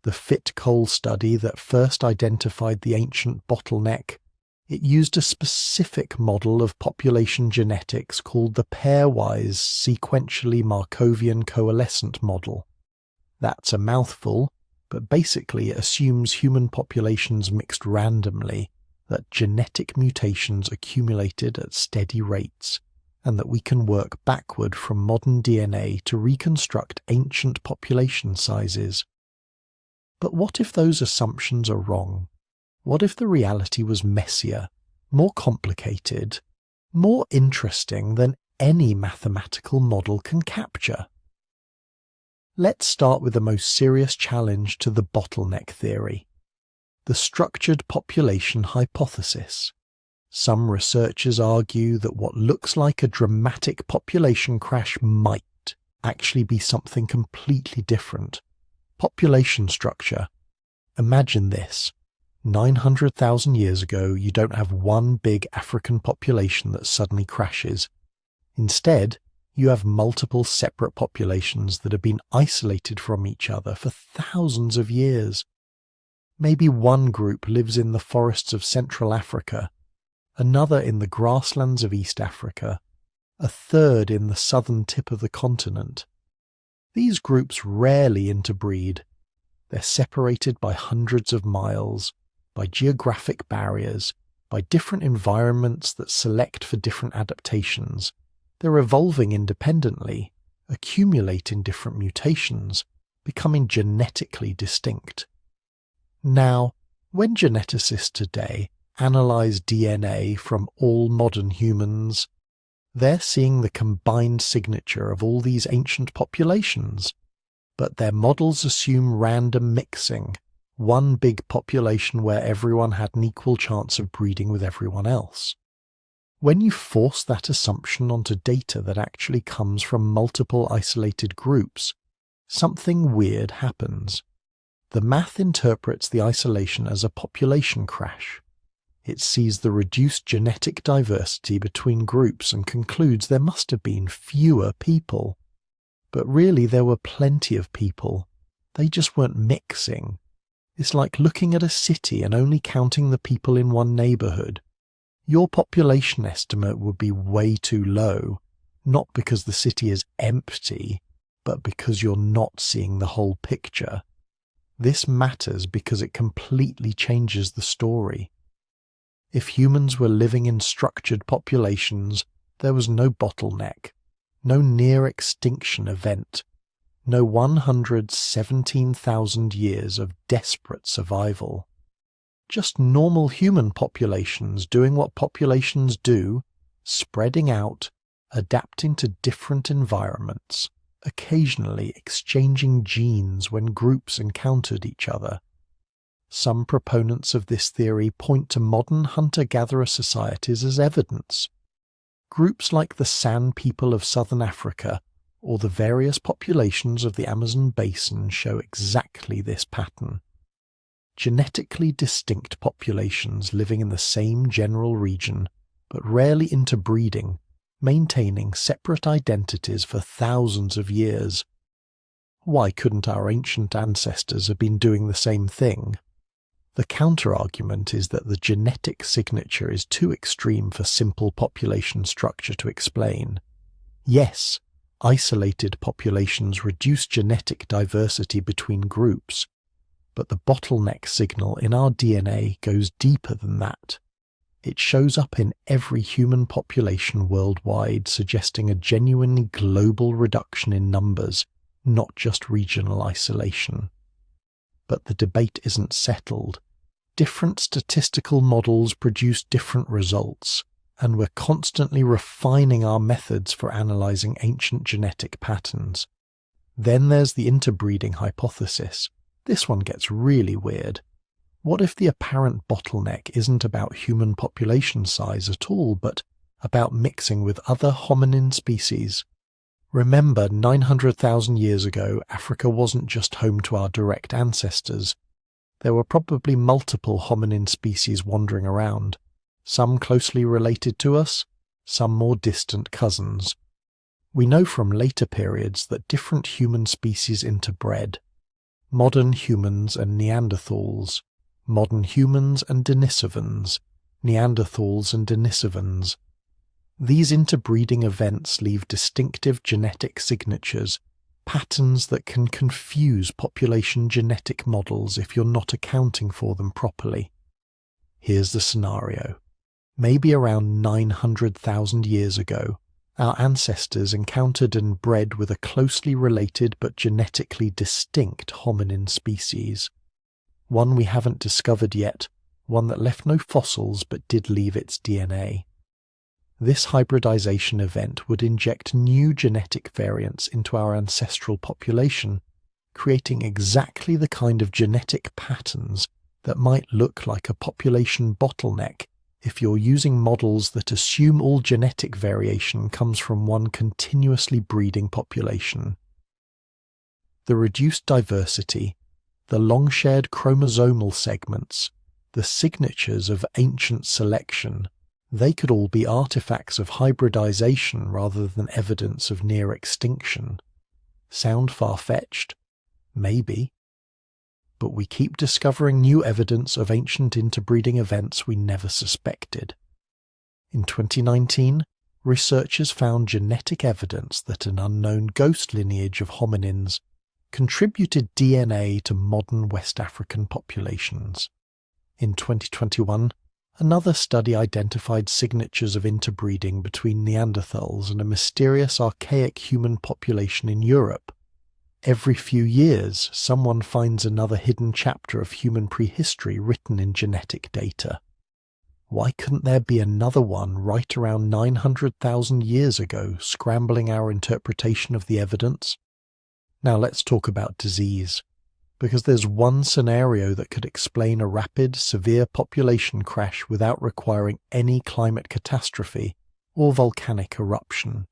The Fit Coal study that first identified the ancient bottleneck, it used a specific model of population genetics called the pairwise sequentially Markovian coalescent model. That's a mouthful, but basically it assumes human populations mixed randomly, that genetic mutations accumulated at steady rates, and that we can work backward from modern DNA to reconstruct ancient population sizes. But what if those assumptions are wrong? What if the reality was messier, more complicated, more interesting than any mathematical model can capture? Let's start with the most serious challenge to the bottleneck theory, the structured population hypothesis. Some researchers argue that what looks like a dramatic population crash might actually be something completely different. Population structure. Imagine this. 900,000 years ago, you don't have one big African population that suddenly crashes. Instead, you have multiple separate populations that have been isolated from each other for thousands of years. Maybe one group lives in the forests of Central Africa, another in the grasslands of East Africa, a third in the southern tip of the continent. These groups rarely interbreed. They're separated by hundreds of miles, by geographic barriers, by different environments that select for different adaptations. They're evolving independently, accumulating different mutations, becoming genetically distinct. Now, when geneticists today analyze DNA from all modern humans, they're seeing the combined signature of all these ancient populations, but their models assume random mixing, one big population where everyone had an equal chance of breeding with everyone else. When you force that assumption onto data that actually comes from multiple isolated groups, something weird happens. The math interprets the isolation as a population crash. It sees the reduced genetic diversity between groups and concludes there must have been fewer people. But really there were plenty of people. They just weren't mixing. It's like looking at a city and only counting the people in one neighborhood. Your population estimate would be way too low, not because the city is empty, but because you're not seeing the whole picture. This matters because it completely changes the story. If humans were living in structured populations, there was no bottleneck, no near extinction event, no 117,000 years of desperate survival. Just normal human populations doing what populations do, spreading out, adapting to different environments, occasionally exchanging genes when groups encountered each other. Some proponents of this theory point to modern hunter-gatherer societies as evidence. Groups like the San people of southern Africa or the various populations of the Amazon basin show exactly this pattern. Genetically distinct populations living in the same general region, but rarely interbreeding, maintaining separate identities for thousands of years. Why couldn't our ancient ancestors have been doing the same thing? The counter-argument is that the genetic signature is too extreme for simple population structure to explain. Yes, isolated populations reduce genetic diversity between groups, but the bottleneck signal in our DNA goes deeper than that. It shows up in every human population worldwide, suggesting a genuinely global reduction in numbers, not just regional isolation. But the debate isn't settled. Different statistical models produce different results, and we're constantly refining our methods for analyzing ancient genetic patterns. Then there's the interbreeding hypothesis. This one gets really weird. What if the apparent bottleneck isn't about human population size at all, but about mixing with other hominin species? Remember, 900,000 years ago, Africa wasn't just home to our direct ancestors. There were probably multiple hominin species wandering around, some closely related to us, some more distant cousins. We know from later periods that different human species interbred. Modern humans and Neanderthals, modern humans and Denisovans, Neanderthals and Denisovans. These interbreeding events leave distinctive genetic signatures, patterns that can confuse population genetic models if you're not accounting for them properly. Here's the scenario. Maybe around 900,000 years ago, our ancestors encountered and bred with a closely related but genetically distinct hominin species. One we haven't discovered yet, one that left no fossils but did leave its DNA. This hybridization event would inject new genetic variants into our ancestral population, creating exactly the kind of genetic patterns that might look like a population bottleneck if you're using models that assume all genetic variation comes from one continuously breeding population. The reduced diversity, the long-shared chromosomal segments, the signatures of ancient selection, they could all be artifacts of hybridization rather than evidence of near extinction. Sound far-fetched? Maybe. But we keep discovering new evidence of ancient interbreeding events we never suspected. In 2019, researchers found genetic evidence that an unknown ghost lineage of hominins contributed DNA to modern West African populations. In 2021, another study identified signatures of interbreeding between Neanderthals and a mysterious archaic human population in Europe. Every few years, someone finds another hidden chapter of human prehistory written in genetic data. Why couldn't there be another one right around 900,000 years ago, scrambling our interpretation of the evidence? Now let's talk about disease, because there's one scenario that could explain a rapid, severe population crash without requiring any climate catastrophe or volcanic eruption.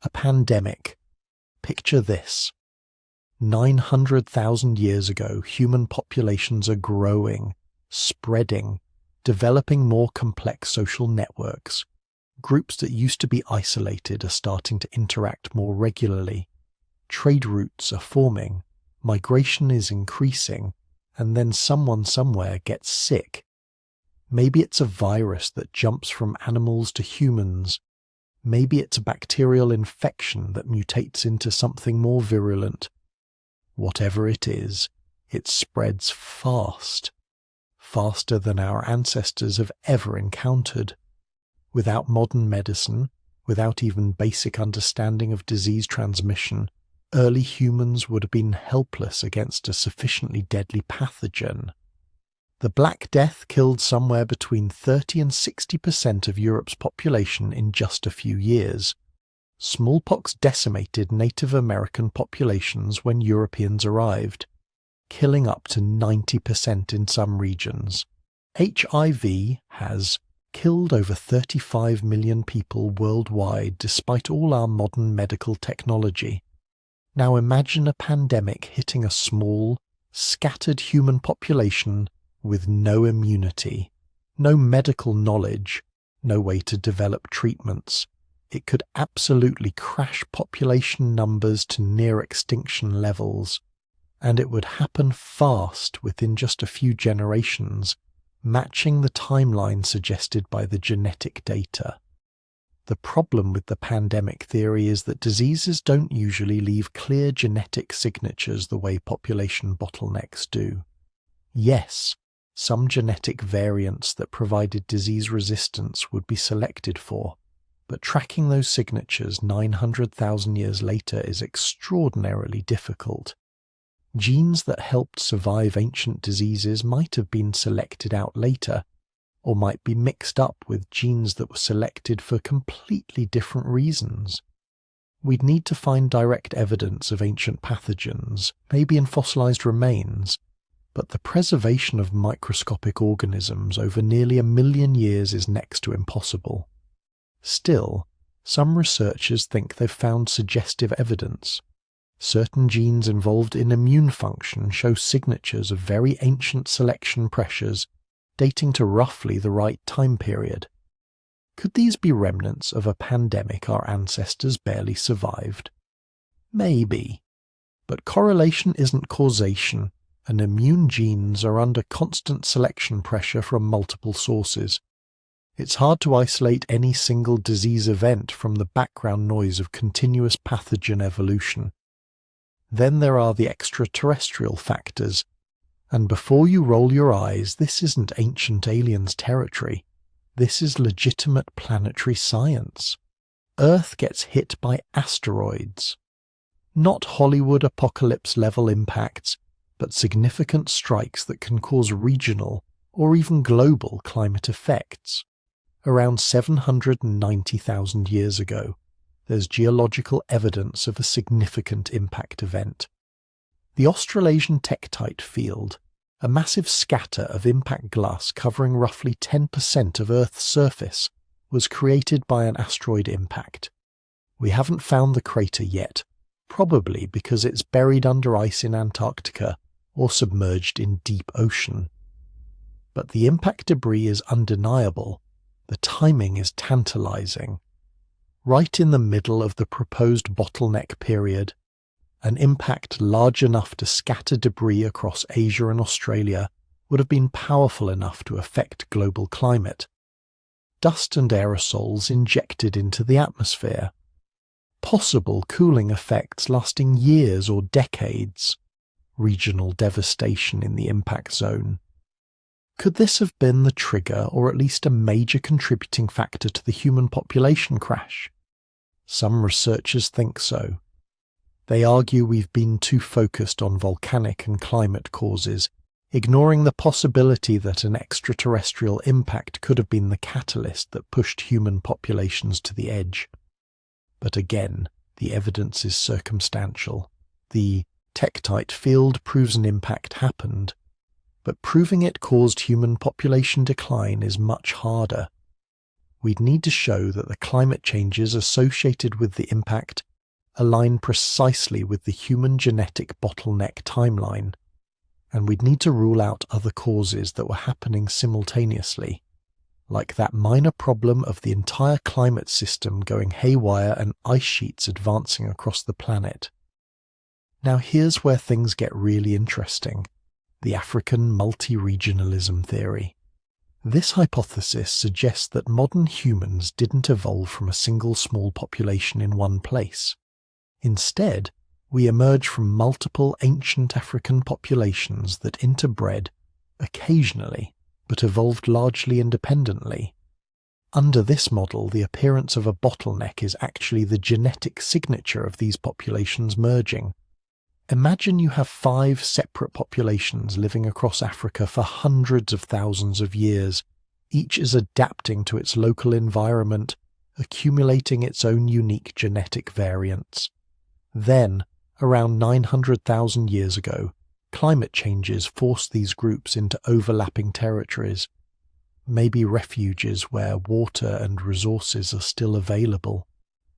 A pandemic. Picture this. 900,000 years ago, human populations are growing, spreading, developing more complex social networks. Groups that used to be isolated are starting to interact more regularly. Trade routes are forming, migration is increasing, and then someone somewhere gets sick. Maybe it's a virus that jumps from animals to humans. Maybe it's a bacterial infection that mutates into something more virulent. Whatever it is, it spreads fast, faster than our ancestors have ever encountered. Without modern medicine, without even basic understanding of disease transmission, early humans would have been helpless against a sufficiently deadly pathogen. The Black Death killed somewhere between 30 and 60% of Europe's population in just a few years. Smallpox decimated Native American populations when Europeans arrived, killing up to 90% in some regions. HIV has killed over 35 million people worldwide despite all our modern medical technology. Now imagine a pandemic hitting a small, scattered human population with no immunity, no medical knowledge, no way to develop treatments. It could absolutely crash population numbers to near extinction levels. and it would happen fast within just a few generations, matching the timeline suggested by the genetic data. The problem with the pandemic theory is that diseases don't usually leave clear genetic signatures the way population bottlenecks do. Yes, some genetic variants that provided disease resistance would be selected for, but tracking those signatures 900,000 years later is extraordinarily difficult. Genes that helped survive ancient diseases might have been selected out later, or might be mixed up with genes that were selected for completely different reasons. We'd need to find direct evidence of ancient pathogens, maybe in fossilized remains, but the preservation of microscopic organisms over nearly 1 million years is next to impossible. Still, some researchers think they've found suggestive evidence. Certain genes involved in immune function show signatures of very ancient selection pressures dating to roughly the right time period. Could these be remnants of a pandemic our ancestors barely survived? Maybe. But correlation isn't causation, and immune genes are under constant selection pressure from multiple sources. It's hard to isolate any single disease event from the background noise of continuous pathogen evolution. Then there are the extraterrestrial factors, and before you roll your eyes, this isn't ancient aliens territory. This is legitimate planetary science. Earth gets hit by asteroids. Not Hollywood apocalypse level impacts, but significant strikes that can cause regional or even global climate effects. Around 790,000 years ago, there's geological evidence of a significant impact event. The Australasian tektite field, a massive scatter of impact glass covering roughly 10% of Earth's surface, was created by an asteroid impact. We haven't found the crater yet, probably because it's buried under ice in Antarctica or submerged in deep ocean. But the impact debris is undeniable. The timing is tantalizing. Right in the middle of the proposed bottleneck period, an impact large enough to scatter debris across Asia and Australia would have been powerful enough to affect global climate. Dust and aerosols injected into the atmosphere. Possible cooling effects lasting years or decades. Regional devastation in the impact zone. Could this have been the trigger or at least a major contributing factor to the human population crash? Some researchers think so. They argue we've been too focused on volcanic and climate causes, ignoring the possibility that an extraterrestrial impact could have been the catalyst that pushed human populations to the edge. But again, the evidence is circumstantial. The tektite field proves an impact happened, but proving it caused human population decline is much harder. We'd need to show that the climate changes associated with the impact align precisely with the human genetic bottleneck timeline, and we'd need to rule out other causes that were happening simultaneously, like that minor problem of the entire climate system going haywire and ice sheets advancing across the planet. Now here's where things get really interesting. The African multi-regionalism theory. This hypothesis suggests that modern humans didn't evolve from a single small population in one place. Instead, we emerge from multiple ancient African populations that interbred occasionally, but evolved largely independently. Under this model, the appearance of a bottleneck is actually the genetic signature of these populations merging. Imagine you have 5 separate populations living across Africa for hundreds of thousands of years. Each is adapting to its local environment, accumulating its own unique genetic variants. Then, around 900,000 years ago, climate changes forced these groups into overlapping territories, maybe refuges where water and resources are still available.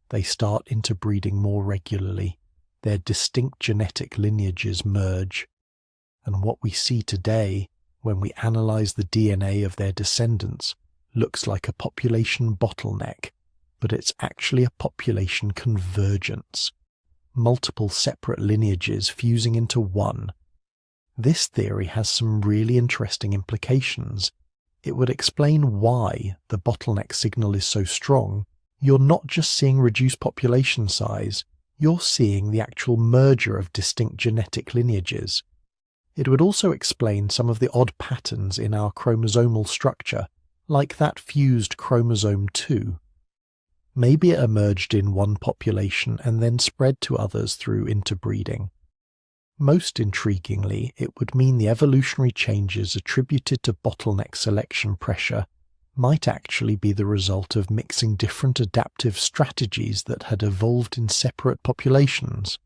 They start interbreeding more regularly. Their distinct genetic lineages merge, and what we see today, when we analyze the DNA of their descendants, looks like a population bottleneck, but it's actually a population convergence. multiple separate lineages fusing into one. This theory has some really interesting implications. It would explain why the bottleneck signal is so strong. You're not just seeing reduced population size, you're seeing the actual merger of distinct genetic lineages. It would also explain some of the odd patterns in our chromosomal structure, like that fused chromosome 2. Maybe it emerged in one population and then spread to others through interbreeding. Most intriguingly, it would mean the evolutionary changes attributed to bottleneck selection pressure might actually be the result of mixing different adaptive strategies that had evolved in separate populations.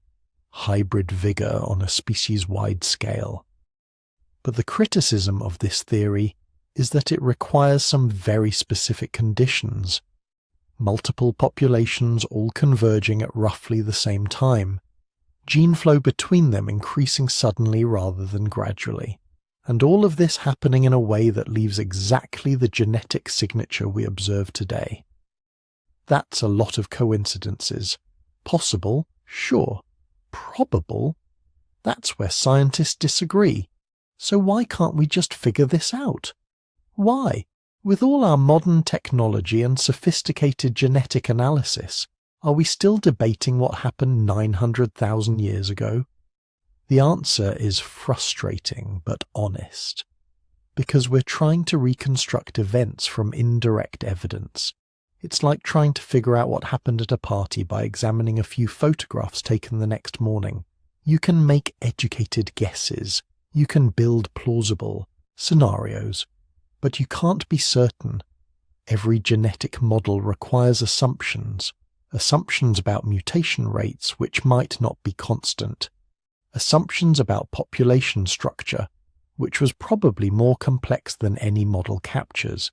Hybrid vigor on a species-wide scale. But the criticism of this theory is that it requires some very specific conditions. Multiple populations all converging at roughly the same time, gene flow between them increasing suddenly rather than gradually, and all of this happening in a way that leaves exactly the genetic signature we observe today. That's a lot of coincidences. Possible, sure. Probable? That's where scientists disagree. So why can't we just figure this out? Why? With all our modern technology and sophisticated genetic analysis, are we still debating what happened 900,000 years ago? The answer is frustrating but honest, because we're trying to reconstruct events from indirect evidence. It's like trying to figure out what happened at a party by examining a few photographs taken the next morning. You can make educated guesses, you can build plausible scenarios, but you can't be certain. Every genetic model requires assumptions about mutation rates which might not be constant, assumptions about population structure, which was probably more complex than any model captures,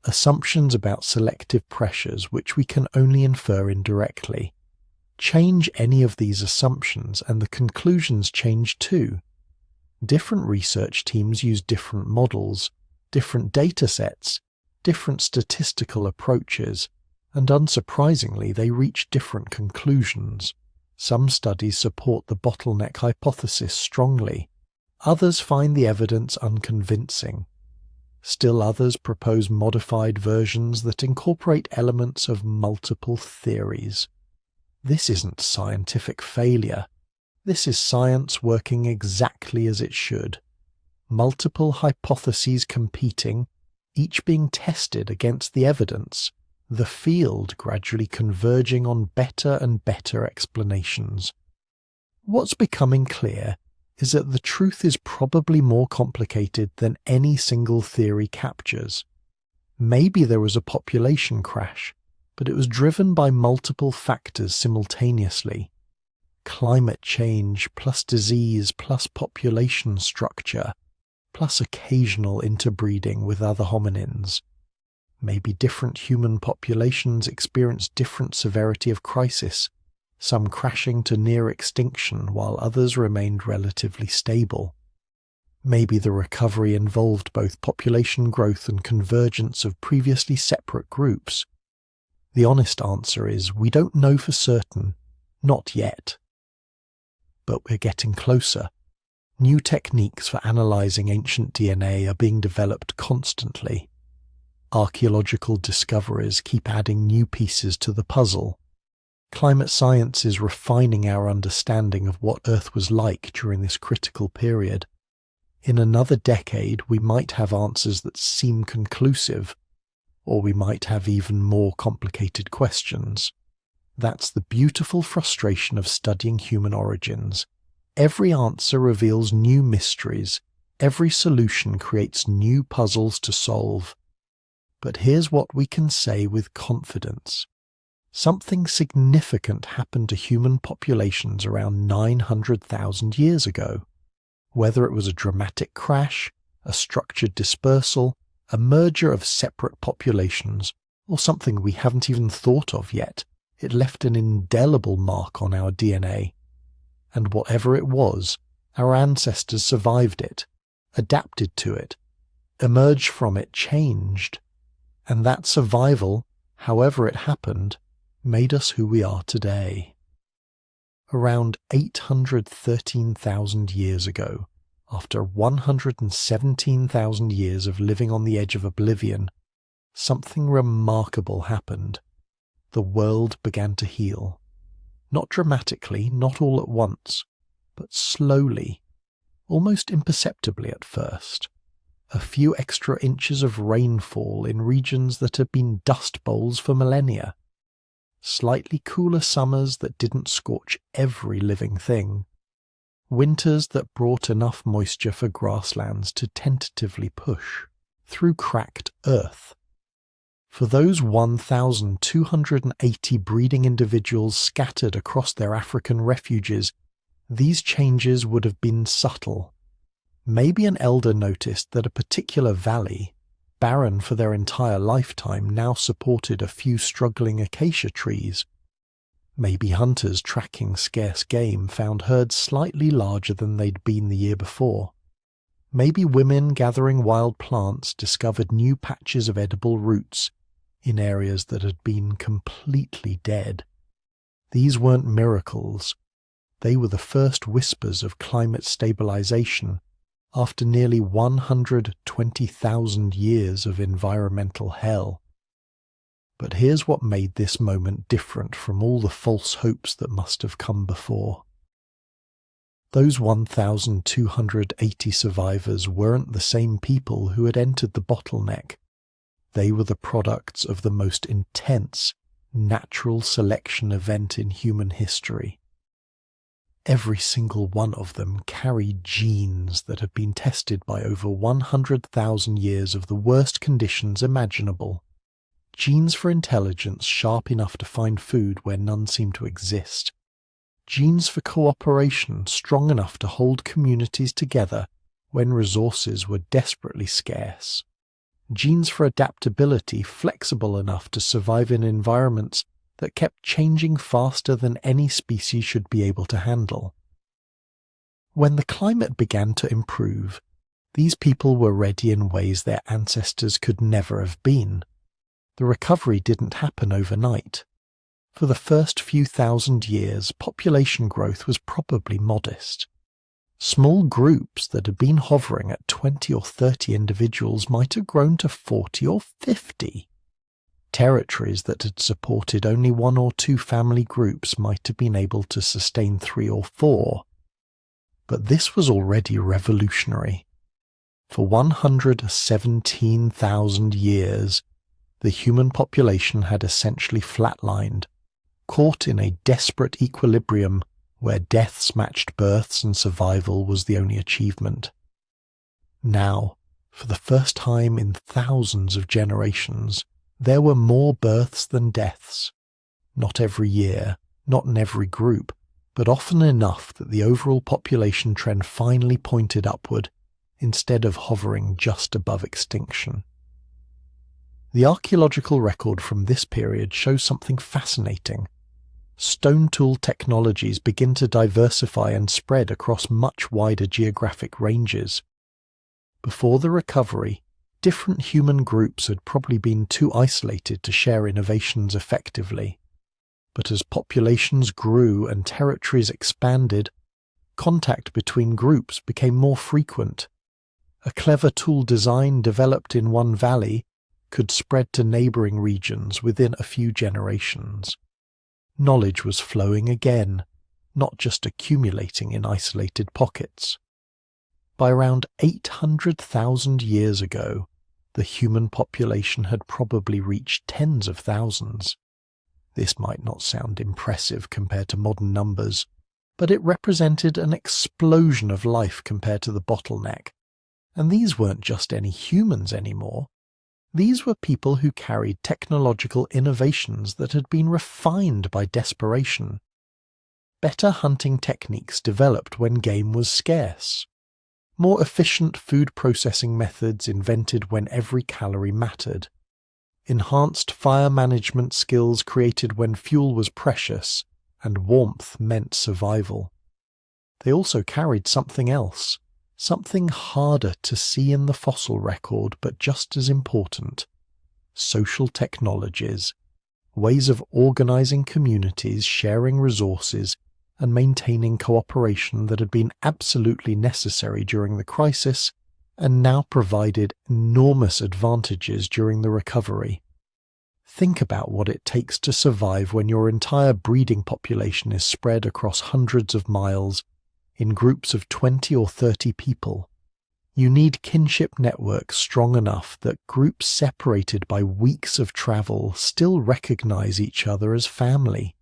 assumptions about selective pressures which we can only infer indirectly. Change any of these assumptions and the conclusions change too. Different research teams use different models, different data sets, different statistical approaches, and unsurprisingly they reach different conclusions. Some studies support the bottleneck hypothesis strongly. Others find the evidence unconvincing. Still others propose modified versions that incorporate elements of multiple theories. This isn't scientific failure. This is science working exactly as it should. Multiple hypotheses competing, each being tested against the evidence, the field gradually converging on better and better explanations. What's becoming clear is that the truth is probably more complicated than any single theory captures. Maybe there was a population crash, but it was driven by multiple factors simultaneously. Climate change plus disease plus population structure plus occasional interbreeding with other hominins. Maybe different human populations experience different severity of crisis, some crashing to near extinction while others remained relatively stable. Maybe the recovery involved both population growth and convergence of previously separate groups. The honest answer is we don't know for certain, not yet. But we're getting closer. New techniques for analyzing ancient DNA are being developed constantly. Archaeological discoveries keep adding new pieces to the puzzle. Climate science is refining our understanding of what Earth was like during this critical period. In another decade, we might have answers that seem conclusive, or we might have even more complicated questions. That's the beautiful frustration of studying human origins. Every answer reveals new mysteries. Every solution creates new puzzles to solve. But here's what we can say with confidence. Something significant happened to human populations around 900,000 years ago. Whether it was a dramatic crash, a structured dispersal, a merger of separate populations, or something we haven't even thought of yet, it left an indelible mark on our DNA. And whatever it was, our ancestors survived it, adapted to it, emerged from it changed. And that survival, however it happened, made us who we are today. Around 813,000 years ago, after 117,000 years of living on the edge of oblivion, something remarkable happened. The world began to heal. Not dramatically, not all at once, but slowly, almost imperceptibly at first. A few extra inches of rainfall in regions that had been dust bowls for millennia. Slightly cooler summers that didn't scorch every living thing. Winters that brought enough moisture for grasslands to tentatively push through cracked earth. For those 1,280 breeding individuals scattered across their African refuges, these changes would have been subtle. Maybe an elder noticed that a particular valley, barren for their entire lifetime, now supported a few struggling acacia trees. Maybe hunters tracking scarce game found herds slightly larger than they'd been the year before. Maybe women gathering wild plants discovered new patches of edible roots in areas that had been completely dead. These weren't miracles. They were the first whispers of climate stabilization after nearly 120,000 years of environmental hell. But here's what made this moment different from all the false hopes that must have come before. Those 1,280 survivors weren't the same people who had entered the Bottleneck. They were the products of the most intense natural selection event in human history. Every single one of them carried genes that had been tested by over 100,000 years of the worst conditions imaginable. Genes for intelligence sharp enough to find food where none seemed to exist. Genes for cooperation strong enough to hold communities together when resources were desperately scarce. Genes for adaptability flexible enough to survive in environments that kept changing faster than any species should be able to handle. When the climate began to improve, these people were ready in ways their ancestors could never have been. The recovery didn't happen overnight. For the first few thousand years, population growth was probably modest. Small groups that had been hovering at 20 or 30 individuals might have grown to 40 or 50. Territories that had supported only 1 or 2 family groups might have been able to sustain 3 or 4. But this was already revolutionary. For 117,000 years, the human population had essentially flatlined, caught in a desperate equilibrium where deaths matched births and survival was the only achievement. Now, for the first time in thousands of generations, there were more births than deaths. Not every year, not in every group, but often enough that the overall population trend finally pointed upward instead of hovering just above extinction. The archaeological record from this period shows something fascinating. Stone tool technologies begin to diversify and spread across much wider geographic ranges. Before the recovery, different human groups had probably been too isolated to share innovations effectively. But as populations grew and territories expanded, contact between groups became more frequent. A clever tool design developed in one valley could spread to neighboring regions within a few generations. Knowledge was flowing again, not just accumulating in isolated pockets. By around 800,000 years ago, the human population had probably reached tens of thousands. This might not sound impressive compared to modern numbers, but it represented an explosion of life compared to the Bottleneck. And these weren't just any humans anymore. These were people who carried technological innovations that had been refined by desperation. Better hunting techniques developed when game was scarce. More efficient food processing methods invented when every calorie mattered. Enhanced fire management skills created when fuel was precious and warmth meant survival. They also carried something else, something harder to see in the fossil record but just as important: social technologies, ways of organizing communities, sharing resources, and maintaining cooperation that had been absolutely necessary during the crisis and now provided enormous advantages during the recovery. Think about what it takes to survive when your entire breeding population is spread across hundreds of miles in groups of 20 or 30 people. You need kinship networks strong enough that groups separated by weeks of travel still recognize each other as family.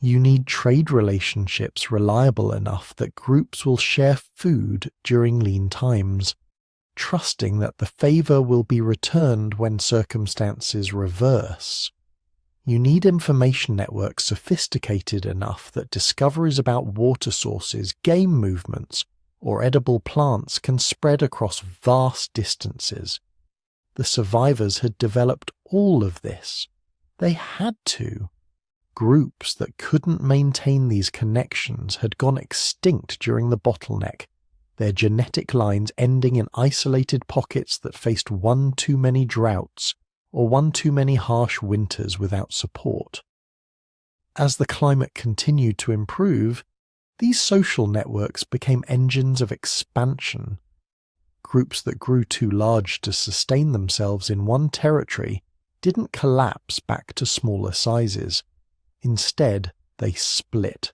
You need trade relationships reliable enough that groups will share food during lean times, trusting that the favor will be returned when circumstances reverse. You need information networks sophisticated enough that discoveries about water sources, game movements, or edible plants can spread across vast distances. The survivors had developed all of this. They had to. Groups that couldn't maintain these connections had gone extinct during the bottleneck, their genetic lines ending in isolated pockets that faced one too many droughts or one too many harsh winters without support. As the climate continued to improve, these social networks became engines of expansion. Groups that grew too large to sustain themselves in one territory didn't collapse back to smaller sizes. Instead, they split,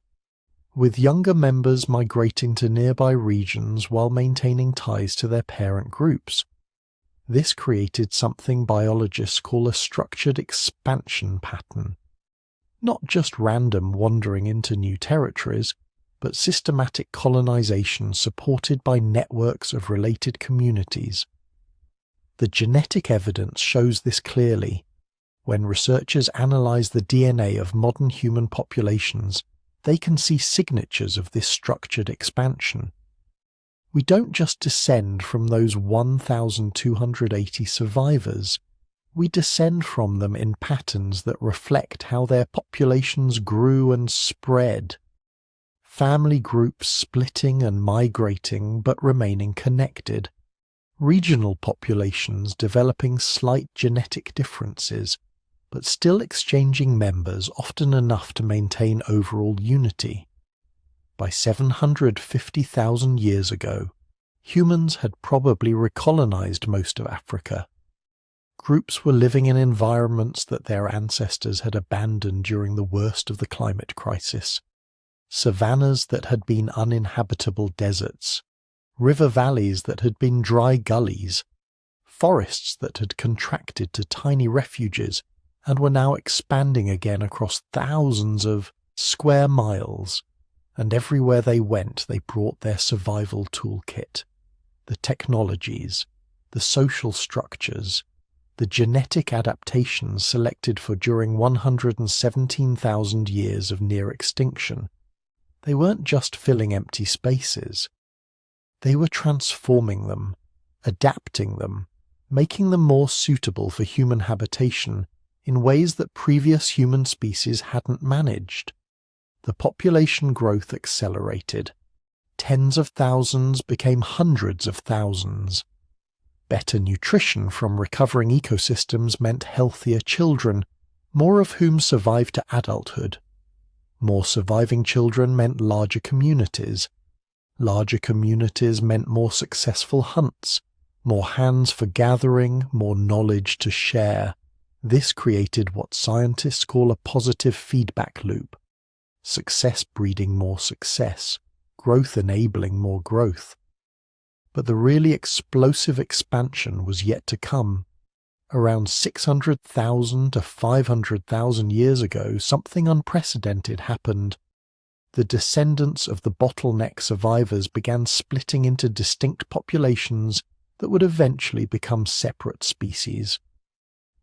with younger members migrating to nearby regions while maintaining ties to their parent groups. This created something biologists call a structured expansion pattern. Not just random wandering into new territories, but systematic colonization supported by networks of related communities. The genetic evidence shows this clearly. When researchers analyze the DNA of modern human populations, they can see signatures of this structured expansion. We don't just descend from those 1,280 survivors. We descend from them in patterns that reflect how their populations grew and spread. Family groups splitting and migrating but remaining connected. Regional populations developing slight genetic differences, but still exchanging members often enough to maintain overall unity. By 750,000 years ago, humans had probably recolonized most of Africa. Groups were living in environments that their ancestors had abandoned during the worst of the climate crisis. Savannas that had been uninhabitable deserts, river valleys that had been dry gullies, forests that had contracted to tiny refuges and were now expanding again across thousands of square miles, and everywhere they went they brought their survival toolkit, the technologies, the social structures, the genetic adaptations selected for during 117,000 years of near extinction. They weren't just filling empty spaces. They were transforming them, adapting them, making them more suitable for human habitation in ways that previous human species hadn't managed. The population growth accelerated. Tens of thousands became hundreds of thousands. Better nutrition from recovering ecosystems meant healthier children, more of whom survived to adulthood. More surviving children meant larger communities. Larger communities meant more successful hunts, more hands for gathering, more knowledge to share. This created what scientists call a positive feedback loop. Success breeding more success, growth enabling more growth. But the really explosive expansion was yet to come. Around 600,000 to 500,000 years ago, something unprecedented happened. The descendants of the bottleneck survivors began splitting into distinct populations that would eventually become separate species.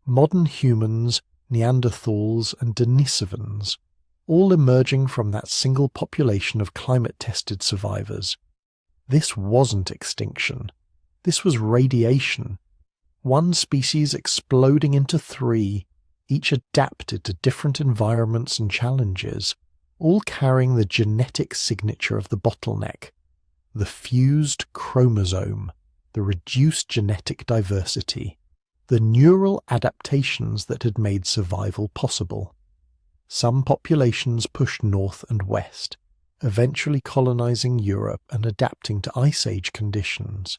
Modern humans, Neanderthals, and Denisovans, all emerging from that single population of climate-tested survivors. This wasn't extinction. This was radiation. One species exploding into three, each adapted to different environments and challenges, all carrying the genetic signature of the bottleneck, the fused chromosome, the reduced genetic diversity, the neural adaptations that had made survival possible. Some populations pushed north and west, eventually colonizing Europe and adapting to Ice Age conditions.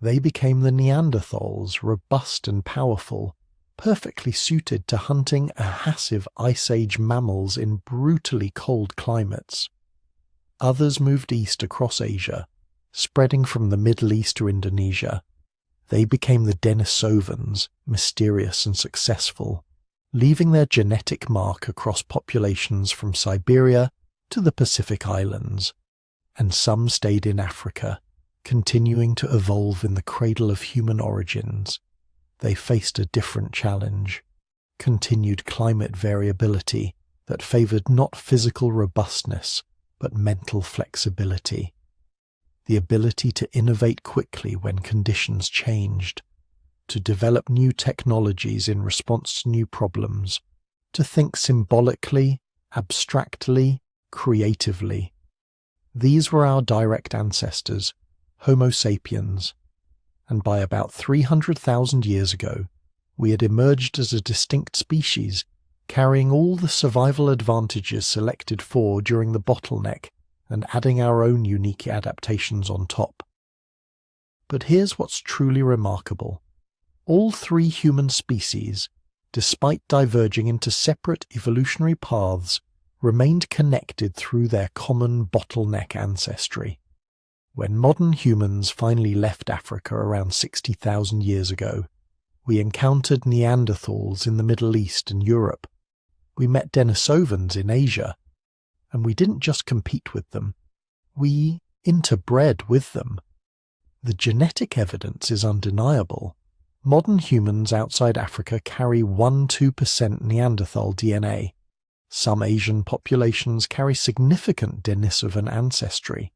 They became the Neanderthals, robust and powerful, perfectly suited to hunting massive Ice Age mammals in brutally cold climates. Others moved east across Asia, spreading from the Middle East to Indonesia. They became the Denisovans, mysterious and successful, leaving their genetic mark across populations from Siberia to the Pacific Islands. And some stayed in Africa, continuing to evolve in the cradle of human origins. They faced a different challenge: continued climate variability that favored not physical robustness, but mental flexibility. The ability to innovate quickly when conditions changed, to develop new technologies in response to new problems, to think symbolically, abstractly, creatively. These were our direct ancestors, Homo sapiens, and by about 300,000 years ago, we had emerged as a distinct species, carrying all the survival advantages selected for during the bottleneck and adding our own unique adaptations on top. But here's what's truly remarkable. All three human species, despite diverging into separate evolutionary paths, remained connected through their common bottleneck ancestry. When modern humans finally left Africa around 60,000 years ago, we encountered Neanderthals in the Middle East and Europe. We met Denisovans in Asia, and we didn't just compete with them, we interbred with them. The genetic evidence is undeniable. Modern humans outside Africa carry 1–2% Neanderthal DNA. Some Asian populations carry significant Denisovan ancestry.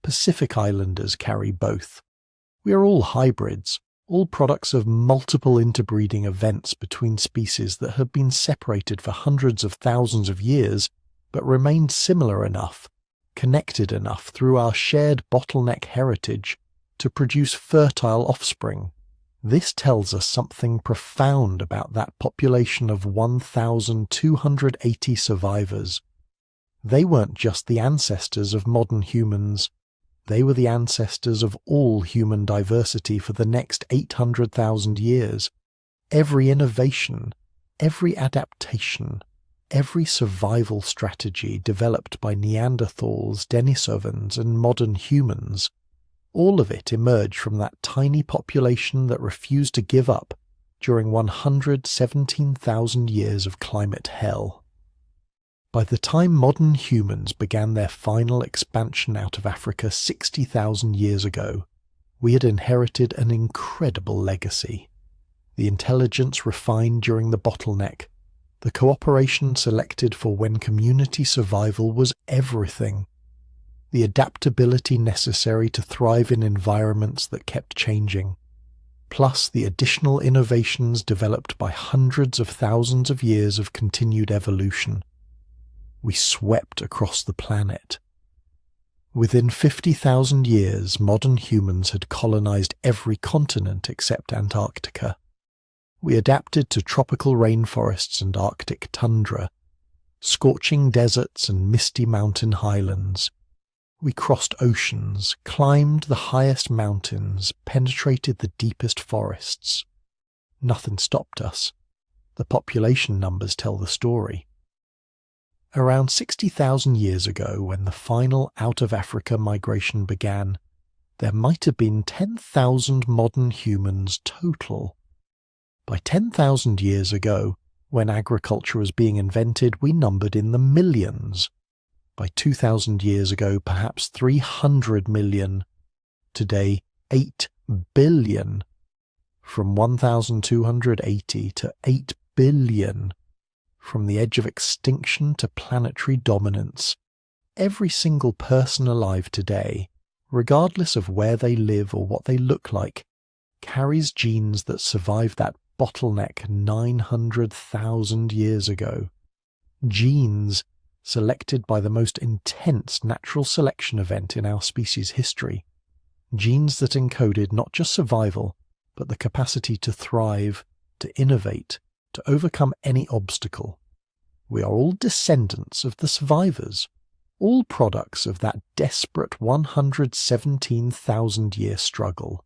Pacific Islanders carry both. We are all hybrids, all products of multiple interbreeding events between species that have been separated for hundreds of thousands of years, but remained similar enough, connected enough through our shared bottleneck heritage to produce fertile offspring. This tells us something profound about that population of 1,280 survivors. They weren't just the ancestors of modern humans, they were the ancestors of all human diversity for the next 800,000 years. Every innovation, every adaptation, every survival strategy developed by Neanderthals, Denisovans, and modern humans, all of it emerged from that tiny population that refused to give up during 117,000 years of climate hell. By the time modern humans began their final expansion out of Africa 60,000 years ago, we had inherited an incredible legacy. The intelligence refined during the bottleneck, the cooperation selected for when community survival was everything, the adaptability necessary to thrive in environments that kept changing, plus the additional innovations developed by hundreds of thousands of years of continued evolution. We swept across the planet. Within 50,000 years, modern humans had colonized every continent except Antarctica. We adapted to tropical rainforests and Arctic tundra, scorching deserts and misty mountain highlands. We crossed oceans, climbed the highest mountains, penetrated the deepest forests. Nothing stopped us. The population numbers tell the story. Around 60,000 years ago, when the final out-of-Africa migration began, there might have been 10,000 modern humans total. By 10,000 years ago, when agriculture was being invented, we numbered in the millions. By 2,000 years ago, perhaps 300 million. Today, 8 billion. From 1,280 to 8 billion. From the edge of extinction to planetary dominance, every single person alive today, regardless of where they live or what they look like, carries genes that survived that bottleneck 900,000 years ago. Genes selected by the most intense natural selection event in our species' history. Genes that encoded not just survival, but the capacity to thrive, to innovate, to overcome any obstacle. We are all descendants of the survivors, all products of that desperate 117,000-year struggle.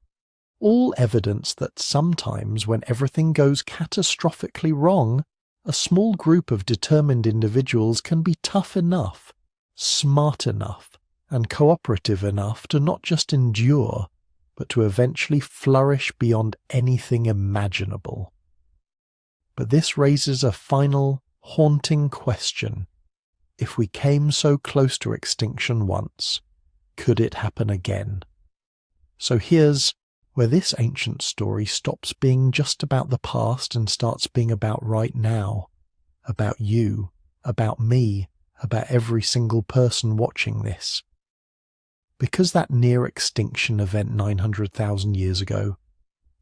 All evidence that sometimes when everything goes catastrophically wrong, a small group of determined individuals can be tough enough, smart enough, and cooperative enough to not just endure, but to eventually flourish beyond anything imaginable. But this raises a final, haunting question. If we came so close to extinction once, could it happen again? So here's where this ancient story stops being just about the past and starts being about right now, about you, about me, about every single person watching this. Because that near extinction event 900,000 years ago,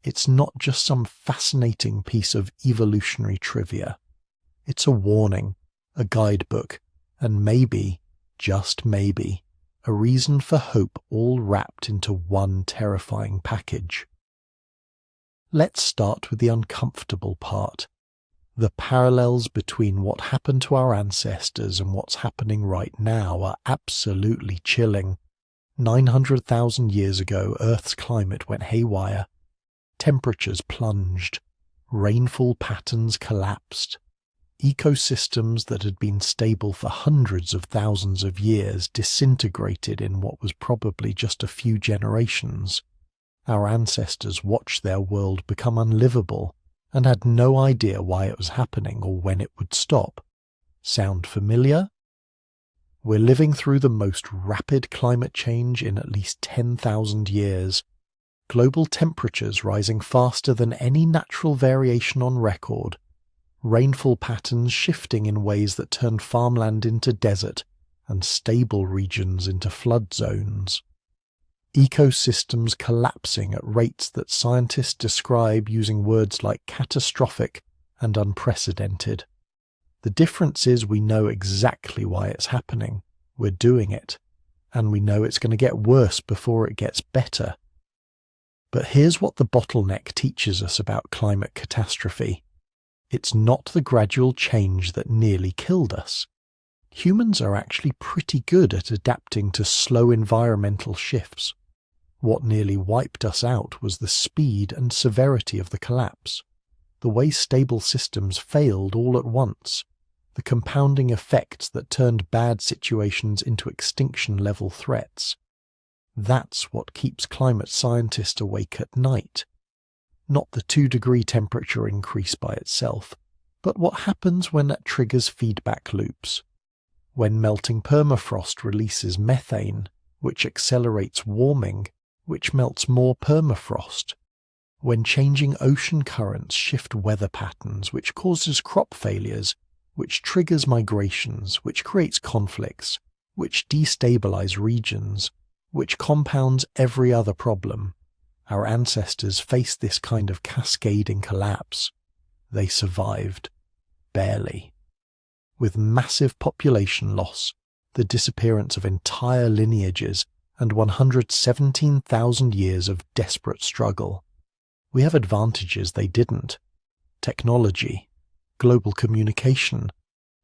it's not just some fascinating piece of evolutionary trivia. It's a warning, a guidebook, and maybe, just maybe, a reason for hope all wrapped into one terrifying package. Let's start with the uncomfortable part. The parallels between what happened to our ancestors and what's happening right now are absolutely chilling. 900,000 years ago, Earth's climate went haywire. Temperatures plunged. Rainfall patterns collapsed. Ecosystems that had been stable for hundreds of thousands of years disintegrated in what was probably just a few generations. Our ancestors watched their world become unlivable and had no idea why it was happening or when it would stop. Sound familiar? We're living through the most rapid climate change in at least 10,000 years. Global temperatures rising faster than any natural variation on record. Rainfall patterns shifting in ways that turned farmland into desert and stable regions into flood zones. Ecosystems collapsing at rates that scientists describe using words like catastrophic and unprecedented. The difference is we know exactly why it's happening, we're doing it, and we know it's going to get worse before it gets better. But here's what the bottleneck teaches us about climate catastrophe. It's not the gradual change that nearly killed us. Humans are actually pretty good at adapting to slow environmental shifts. What nearly wiped us out was the speed and severity of the collapse, the way stable systems failed all at once, the compounding effects that turned bad situations into extinction-level threats. That's what keeps climate scientists awake at night. Not the 2-degree temperature increase by itself, but what happens when that triggers feedback loops. When melting permafrost releases methane, which accelerates warming, which melts more permafrost. When changing ocean currents shift weather patterns, which causes crop failures, which triggers migrations, which creates conflicts, which destabilize regions, which compounds every other problem. Our ancestors faced this kind of cascading collapse. They survived. Barely. With massive population loss, the disappearance of entire lineages, and 117,000 years of desperate struggle. We have advantages they didn't. Technology, global communication,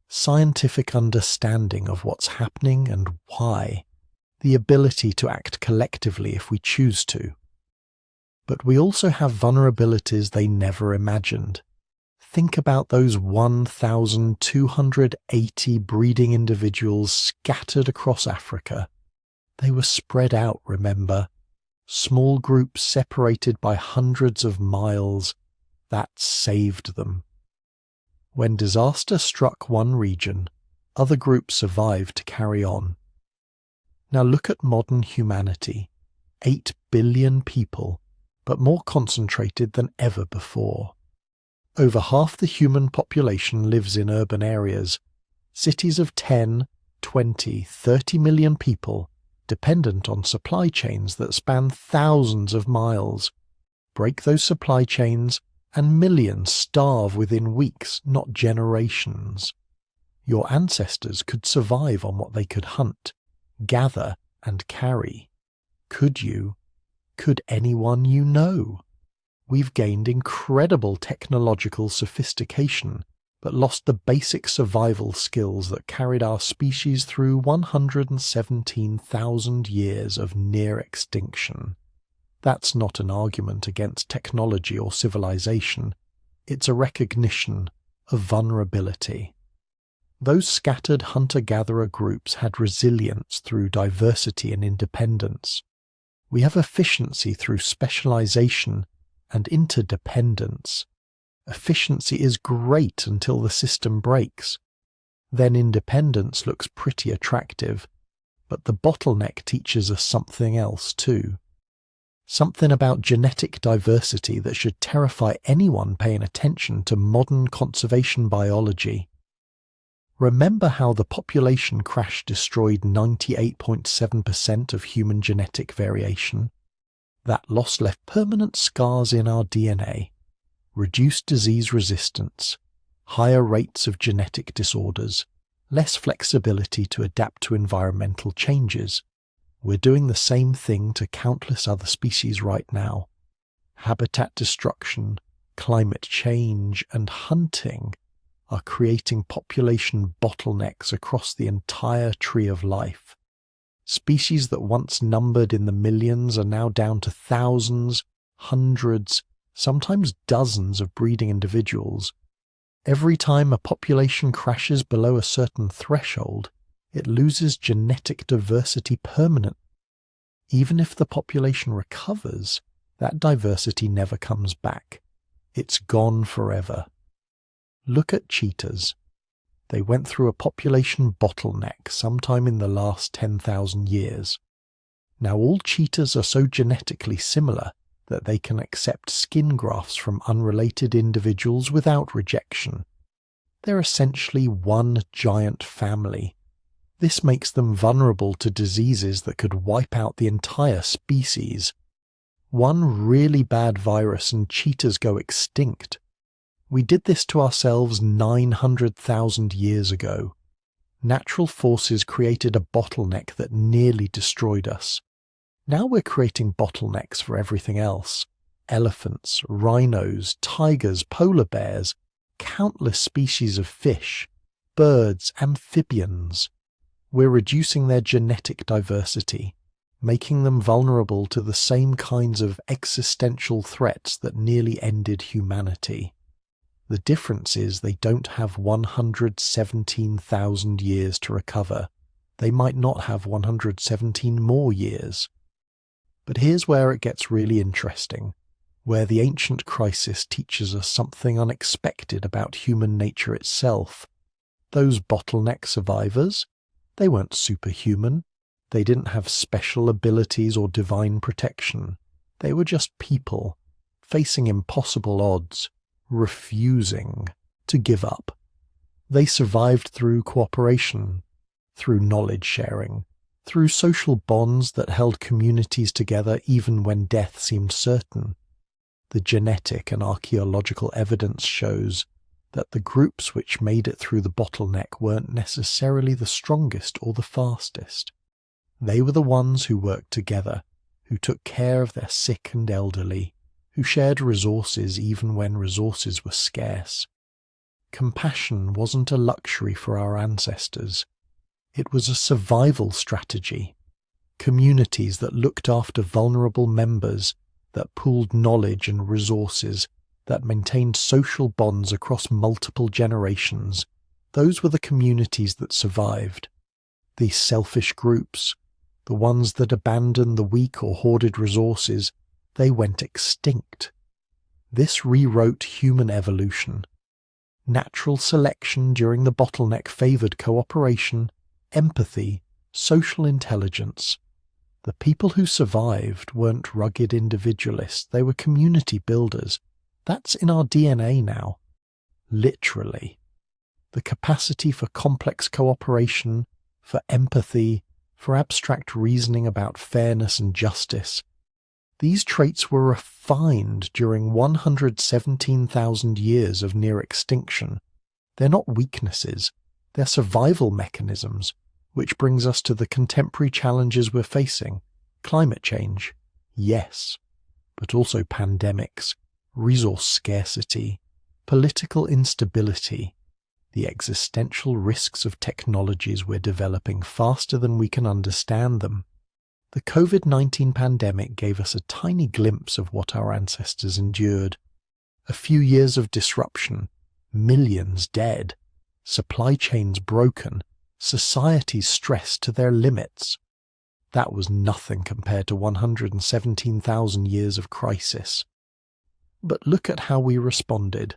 scientific understanding of what's happening and why, the ability to act collectively if we choose to. But we also have vulnerabilities they never imagined. Think about those 1,280 breeding individuals scattered across Africa. They were spread out, remember? Small groups separated by hundreds of miles. That saved them. When disaster struck one region, other groups survived to carry on. Now look at modern humanity. 8 billion people, but more concentrated than ever before. Over half the human population lives in urban areas, cities of 10, 20, 30 million people, dependent on supply chains that span thousands of miles. Break those supply chains, and millions starve within weeks, not generations. Your ancestors could survive on what they could hunt, gather, and carry. Could you? Could anyone you know? We've gained incredible technological sophistication, but lost the basic survival skills that carried our species through 117,000 years of near extinction. That's not an argument against technology or civilization. It's a recognition of vulnerability. Those scattered hunter-gatherer groups had resilience through diversity and independence. We have efficiency through specialization and interdependence. Efficiency is great until the system breaks. Then independence looks pretty attractive, but the bottleneck teaches us something else too. Something about genetic diversity that should terrify anyone paying attention to modern conservation biology. Remember how the population crash destroyed 98.7% of human genetic variation? That loss left permanent scars in our DNA, reduced disease resistance, higher rates of genetic disorders, less flexibility to adapt to environmental changes. We're doing the same thing to countless other species right now. Habitat destruction, climate change, and hunting are creating population bottlenecks across the entire tree of life. Species that once numbered in the millions are now down to thousands, hundreds, sometimes dozens of breeding individuals. Every time a population crashes below a certain threshold, it loses genetic diversity permanently. Even if the population recovers, that diversity never comes back. It's gone forever. Look at cheetahs. They went through a population bottleneck sometime in the last 10,000 years. Now all cheetahs are so genetically similar that they can accept skin grafts from unrelated individuals without rejection. They're essentially one giant family. This makes them vulnerable to diseases that could wipe out the entire species. One really bad virus and cheetahs go extinct. We did this to ourselves 900,000 years ago. Natural forces created a bottleneck that nearly destroyed us. Now we're creating bottlenecks for everything else. Elephants, rhinos, tigers, polar bears, countless species of fish, birds, amphibians. We're reducing their genetic diversity, making them vulnerable to the same kinds of existential threats that nearly ended humanity. The difference is they don't have 117,000 years to recover. They might not have 117 more years. But here's where it gets really interesting, where the ancient crisis teaches us something unexpected about human nature itself. Those bottleneck survivors, they weren't superhuman. They didn't have special abilities or divine protection. They were just people, facing impossible odds, refusing to give up. They survived through cooperation, through knowledge sharing, through social bonds that held communities together even when death seemed certain. The genetic and archaeological evidence shows that the groups which made it through the bottleneck weren't necessarily the strongest or the fastest. They were the ones who worked together, who took care of their sick and elderly, who shared resources even when resources were scarce. Compassion wasn't a luxury for our ancestors. It was a survival strategy. Communities that looked after vulnerable members, that pooled knowledge and resources, that maintained social bonds across multiple generations, those were the communities that survived. These selfish groups, the ones that abandoned the weak or hoarded resources, they went extinct. This rewrote human evolution. Natural selection during the bottleneck favored cooperation, empathy, social intelligence. The people who survived weren't rugged individualists, they were community builders. That's in our DNA now. Literally. The capacity for complex cooperation, for empathy, for abstract reasoning about fairness and justice. These traits were refined during 117,000 years of near extinction. They're not weaknesses, they're survival mechanisms, which brings us to the contemporary challenges we're facing. Climate change, yes, but also pandemics, resource scarcity, political instability, the existential risks of technologies we're developing faster than we can understand them. The COVID-19 pandemic gave us a tiny glimpse of what our ancestors endured. A few years of disruption, millions dead, supply chains broken, societies stressed to their limits. That was nothing compared to 117,000 years of crisis. But look at how we responded.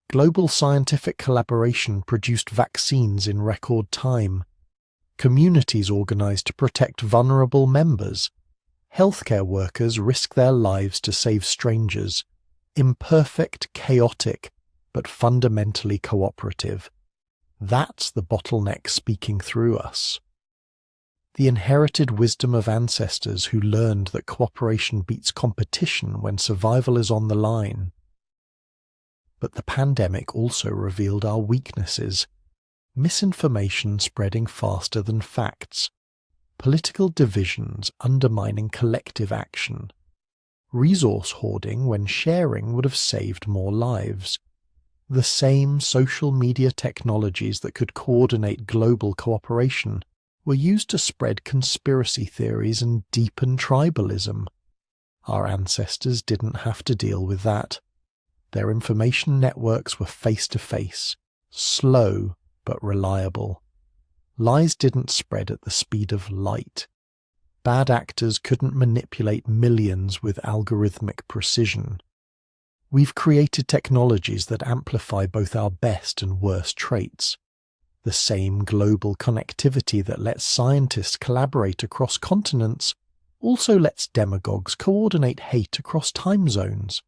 Global scientific collaboration produced vaccines in record time. Communities organized to protect vulnerable members. Healthcare workers risk their lives to save strangers. Imperfect, chaotic, but fundamentally cooperative. That's the bottleneck speaking through us. The inherited wisdom of ancestors who learned that cooperation beats competition when survival is on the line. But the pandemic also revealed our weaknesses. Misinformation spreading faster than facts. Political divisions undermining collective action. Resource hoarding when sharing would have saved more lives. The same social media technologies that could coordinate global cooperation were used to spread conspiracy theories and deepen tribalism. Our ancestors didn't have to deal with that. Their information networks were face-to-face, slow but reliable. Lies didn't spread at the speed of light. Bad actors couldn't manipulate millions with algorithmic precision. We've created technologies that amplify both our best and worst traits. The same global connectivity that lets scientists collaborate across continents also lets demagogues coordinate hate across time zones.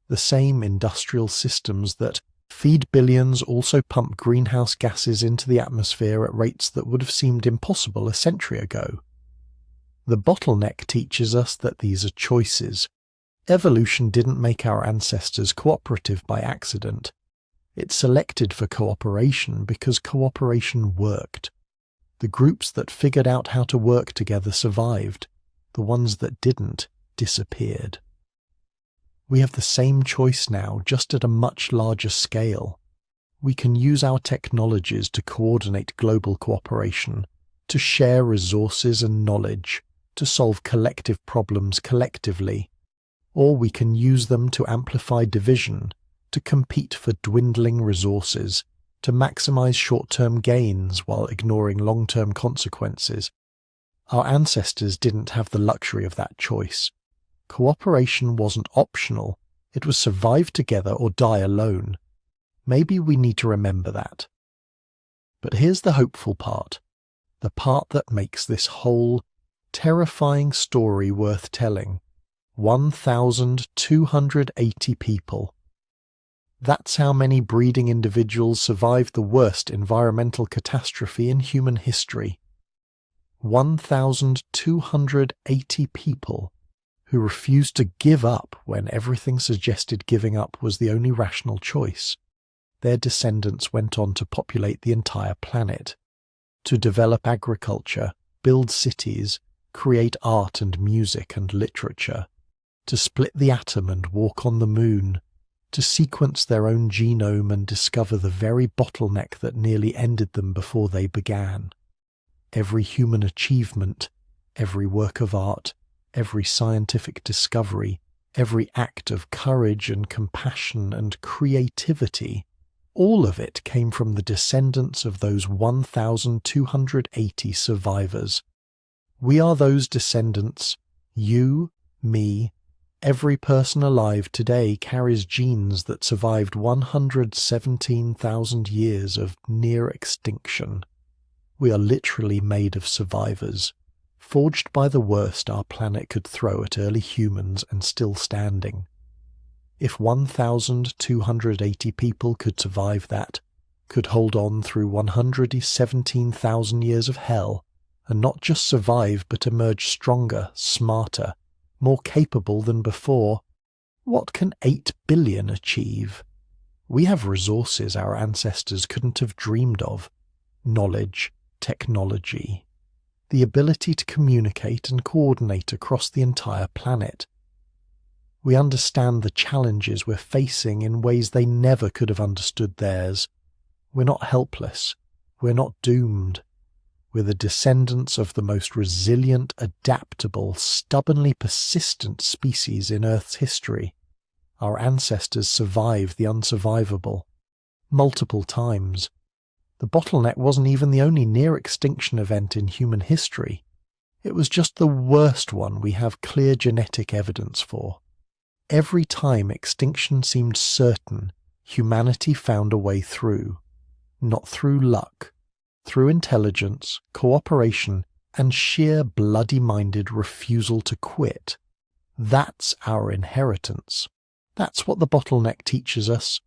The same industrial systems that feed billions also pump greenhouse gases into the atmosphere at rates that would have seemed impossible a century ago. The bottleneck teaches us that these are choices. Evolution didn't make our ancestors cooperative by accident. It selected for cooperation because cooperation worked. The groups that figured out how to work together survived. The ones that didn't disappeared. We have the same choice now, just at a much larger scale. We can use our technologies to coordinate global cooperation, to share resources and knowledge, to solve collective problems collectively. Or we can use them to amplify division, to compete for dwindling resources, to maximize short-term gains while ignoring long-term consequences. Our ancestors didn't have the luxury of that choice. Cooperation wasn't optional, it was survive together or die alone. Maybe we need to remember that. But here's the hopeful part, the part that makes this whole terrifying story worth telling. 1,280 people. That's how many breeding individuals survived the worst environmental catastrophe in human history. 1,280 people who refused to give up when everything suggested giving up was the only rational choice. Their descendants went on to populate the entire planet, to develop agriculture, build cities, create art and music and literature, to split the atom and walk on the moon, to sequence their own genome and discover the very bottleneck that nearly ended them before they began. Every human achievement, every work of art, every scientific discovery, every act of courage and compassion and creativity, all of it came from the descendants of those 1,280 survivors. We are those descendants. You, me, every person alive today carries genes that survived 117,000 years of near extinction. We are literally made of survivors, forged by the worst our planet could throw at early humans and still standing. If 1,280 people could survive that, could hold on through 117,000 years of hell, and not just survive but emerge stronger, smarter, more capable than before, what can 8 billion achieve? We have resources our ancestors couldn't have dreamed of. Knowledge, technology, the ability to communicate and coordinate across the entire planet. We understand the challenges we're facing in ways they never could have understood theirs. We're not helpless. We're not doomed. We're the descendants of the most resilient, adaptable, stubbornly persistent species in Earth's history. Our ancestors survived the unsurvivable. Multiple times. The bottleneck wasn't even the only near-extinction event in human history. It was just the worst one we have clear genetic evidence for. Every time extinction seemed certain, humanity found a way through. Not through luck. Through intelligence, cooperation, and sheer bloody-minded refusal to quit. That's our inheritance. That's what the bottleneck teaches us.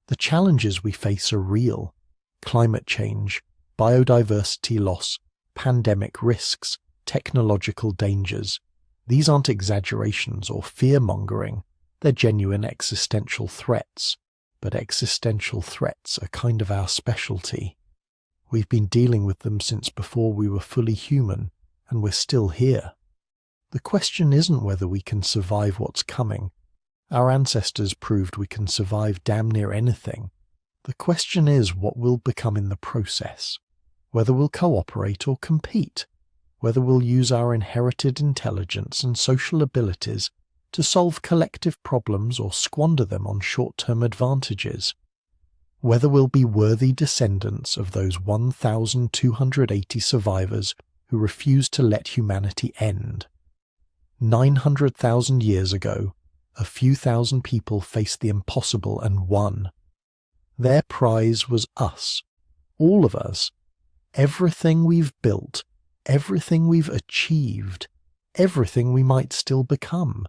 The challenges we face are real. Climate change, biodiversity loss, pandemic risks, technological dangers. These aren't exaggerations or fear-mongering. They're genuine existential threats. But existential threats are kind of our specialty. We've been dealing with them since before we were fully human, and we're still here. The question isn't whether we can survive what's coming. Our ancestors proved we can survive damn near anything. The question is what we'll become in the process. Whether we'll cooperate or compete. Whether we'll use our inherited intelligence and social abilities to solve collective problems or squander them on short-term advantages. Whether we'll be worthy descendants of those 1,280 survivors who refused to let humanity end. 900,000 years ago, a few thousand people faced the impossible and won. Their prize was us, all of us, everything we've built, everything we've achieved, everything we might still become.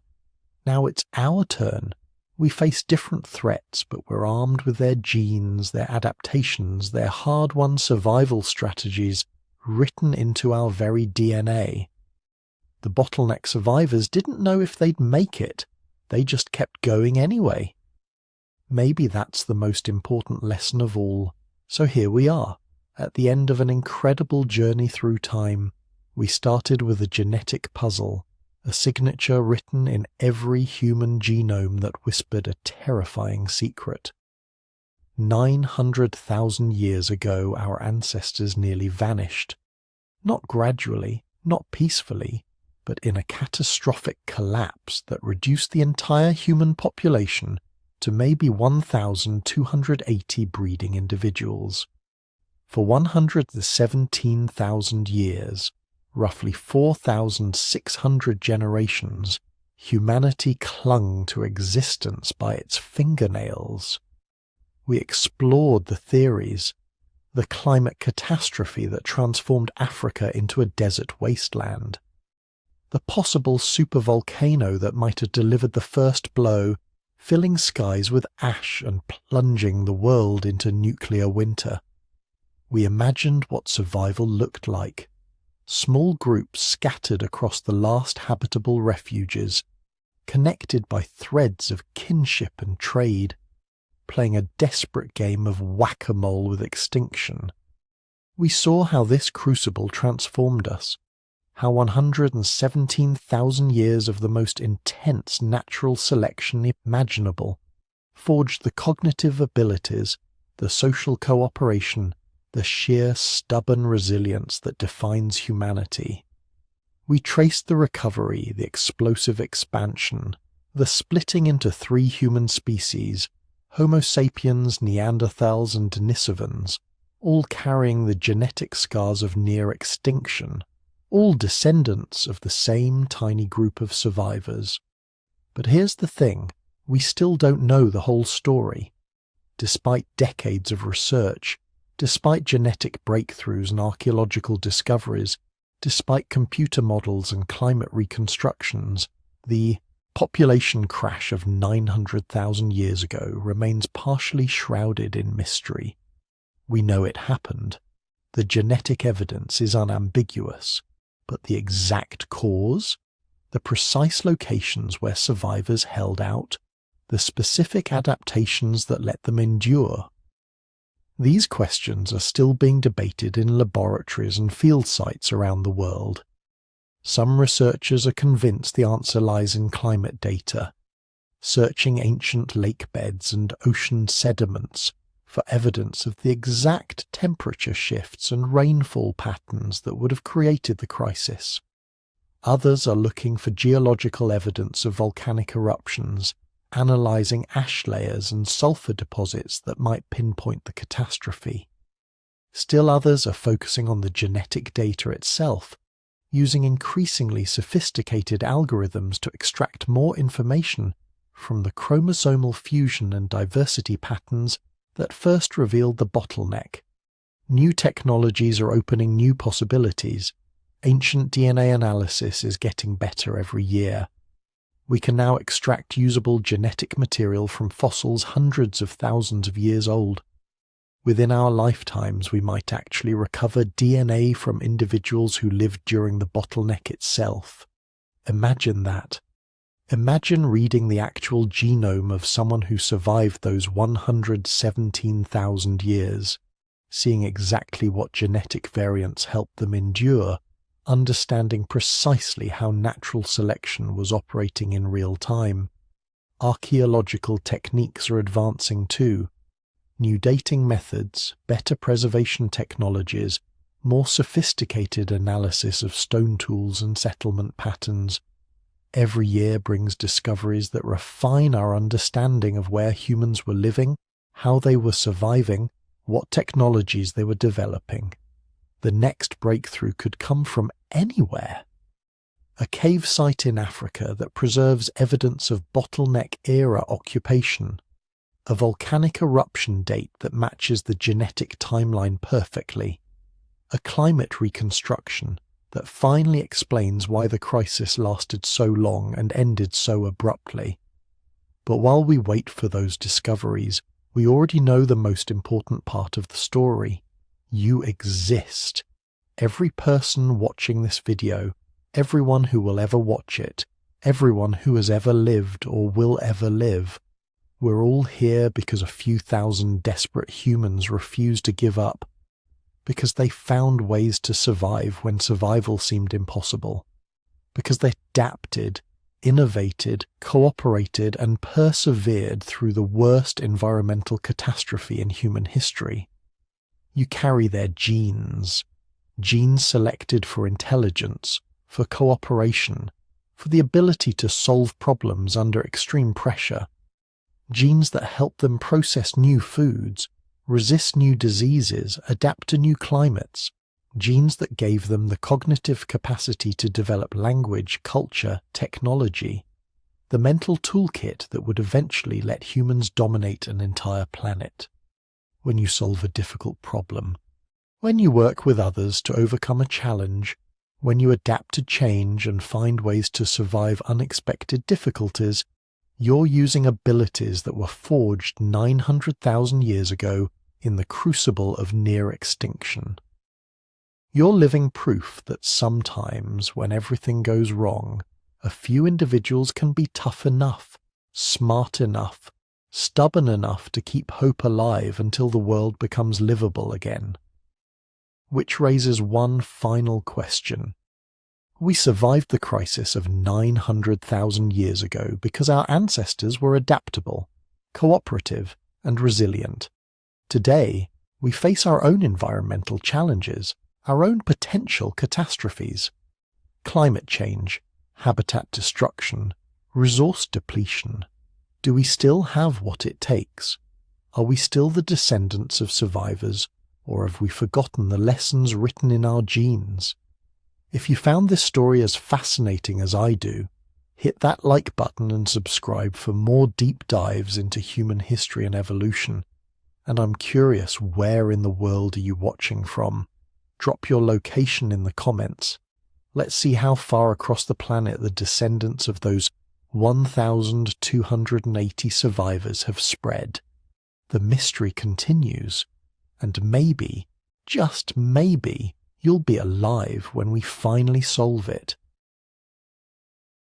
Now it's our turn. We face different threats, but we're armed with their genes, their adaptations, their hard-won survival strategies written into our very DNA. The bottleneck survivors didn't know if they'd make it. They just kept going anyway. Maybe that's the most important lesson of all. So here we are, at the end of an incredible journey through time. We started with a genetic puzzle, a signature written in every human genome that whispered a terrifying secret. 900,000 years ago, our ancestors nearly vanished. Not gradually, not peacefully, but in a catastrophic collapse that reduced the entire human population to maybe 1,280 breeding individuals. For 117,000 years, roughly 4,600 generations, humanity clung to existence by its fingernails. We explored the theories, the climate catastrophe that transformed Africa into a desert wasteland, the possible supervolcano that might have delivered the first blow, filling skies with ash and plunging the world into nuclear winter. We imagined what survival looked like. Small groups scattered across the last habitable refuges, connected by threads of kinship and trade, playing a desperate game of whack-a-mole with extinction. We saw how this crucible transformed us, how 117,000 years of the most intense natural selection imaginable forged the cognitive abilities, the social cooperation, the sheer stubborn resilience that defines humanity. We traced the recovery, the explosive expansion, the splitting into 3 human species, Homo sapiens, Neanderthals and Denisovans, all carrying the genetic scars of near extinction, all descendants of the same tiny group of survivors. But here's the thing, we still don't know the whole story. Despite decades of research, despite genetic breakthroughs and archaeological discoveries, despite computer models and climate reconstructions, the population crash of 900,000 years ago remains partially shrouded in mystery. We know it happened. The genetic evidence is unambiguous. But the exact cause? The precise locations where survivors held out? The specific adaptations that let them endure? These questions are still being debated in laboratories and field sites around the world. Some researchers are convinced the answer lies in climate data, searching ancient lake beds and ocean sediments for evidence of the exact temperature shifts and rainfall patterns that would have created the crisis. Others are looking for geological evidence of volcanic eruptions, analysing ash layers and sulfur deposits that might pinpoint the catastrophe. Still others are focusing on the genetic data itself, using increasingly sophisticated algorithms to extract more information from the chromosomal fusion and diversity patterns that first revealed the bottleneck. New technologies are opening new possibilities. Ancient DNA analysis is getting better every year. We can now extract usable genetic material from fossils hundreds of thousands of years old. Within our lifetimes, we might actually recover DNA from individuals who lived during the bottleneck itself. Imagine that. Imagine reading the actual genome of someone who survived those 117,000 years, seeing exactly what genetic variants helped them endure, understanding precisely how natural selection was operating in real time. Archaeological techniques are advancing too. New dating methods, better preservation technologies, more sophisticated analysis of stone tools and settlement patterns. Every year brings discoveries that refine our understanding of where humans were living, how they were surviving, what technologies they were developing. The next breakthrough could come from anywhere. A cave site in Africa that preserves evidence of bottleneck-era occupation. A volcanic eruption date that matches the genetic timeline perfectly. A climate reconstruction that finally explains why the crisis lasted so long and ended so abruptly. But while we wait for those discoveries, we already know the most important part of the story. You exist. Every person watching this video, everyone who will ever watch it, everyone who has ever lived or will ever live, we're all here because a few thousand desperate humans refused to give up, because they found ways to survive when survival seemed impossible, because they adapted, innovated, cooperated, and persevered through the worst environmental catastrophe in human history. You carry their genes selected for intelligence, for cooperation, for the ability to solve problems under extreme pressure. Genes that help them process new foods, resist new diseases, adapt to new climates. Genes that gave them the cognitive capacity to develop language, culture, technology. The mental toolkit that would eventually let humans dominate an entire planet. When you solve a difficult problem, when you work with others to overcome a challenge, when you adapt to change and find ways to survive unexpected difficulties, you're using abilities that were forged 900,000 years ago in the crucible of near extinction. You're living proof that sometimes, when everything goes wrong, a few individuals can be tough enough, smart enough, stubborn enough to keep hope alive until the world becomes livable again. Which raises one final question. We survived the crisis of 900,000 years ago because our ancestors were adaptable, cooperative, and resilient. Today, we face our own environmental challenges, our own potential catastrophes. Climate change, habitat destruction, resource depletion. Do we still have what it takes? Are we still the descendants of survivors, or have we forgotten the lessons written in our genes? If you found this story as fascinating as I do, hit that like button and subscribe for more deep dives into human history and evolution. And I'm curious, where in the world are you watching from? Drop your location in the comments. Let's see how far across the planet the descendants of those 1,280 survivors have spread. The mystery continues, and maybe, just maybe, you'll be alive when we finally solve it.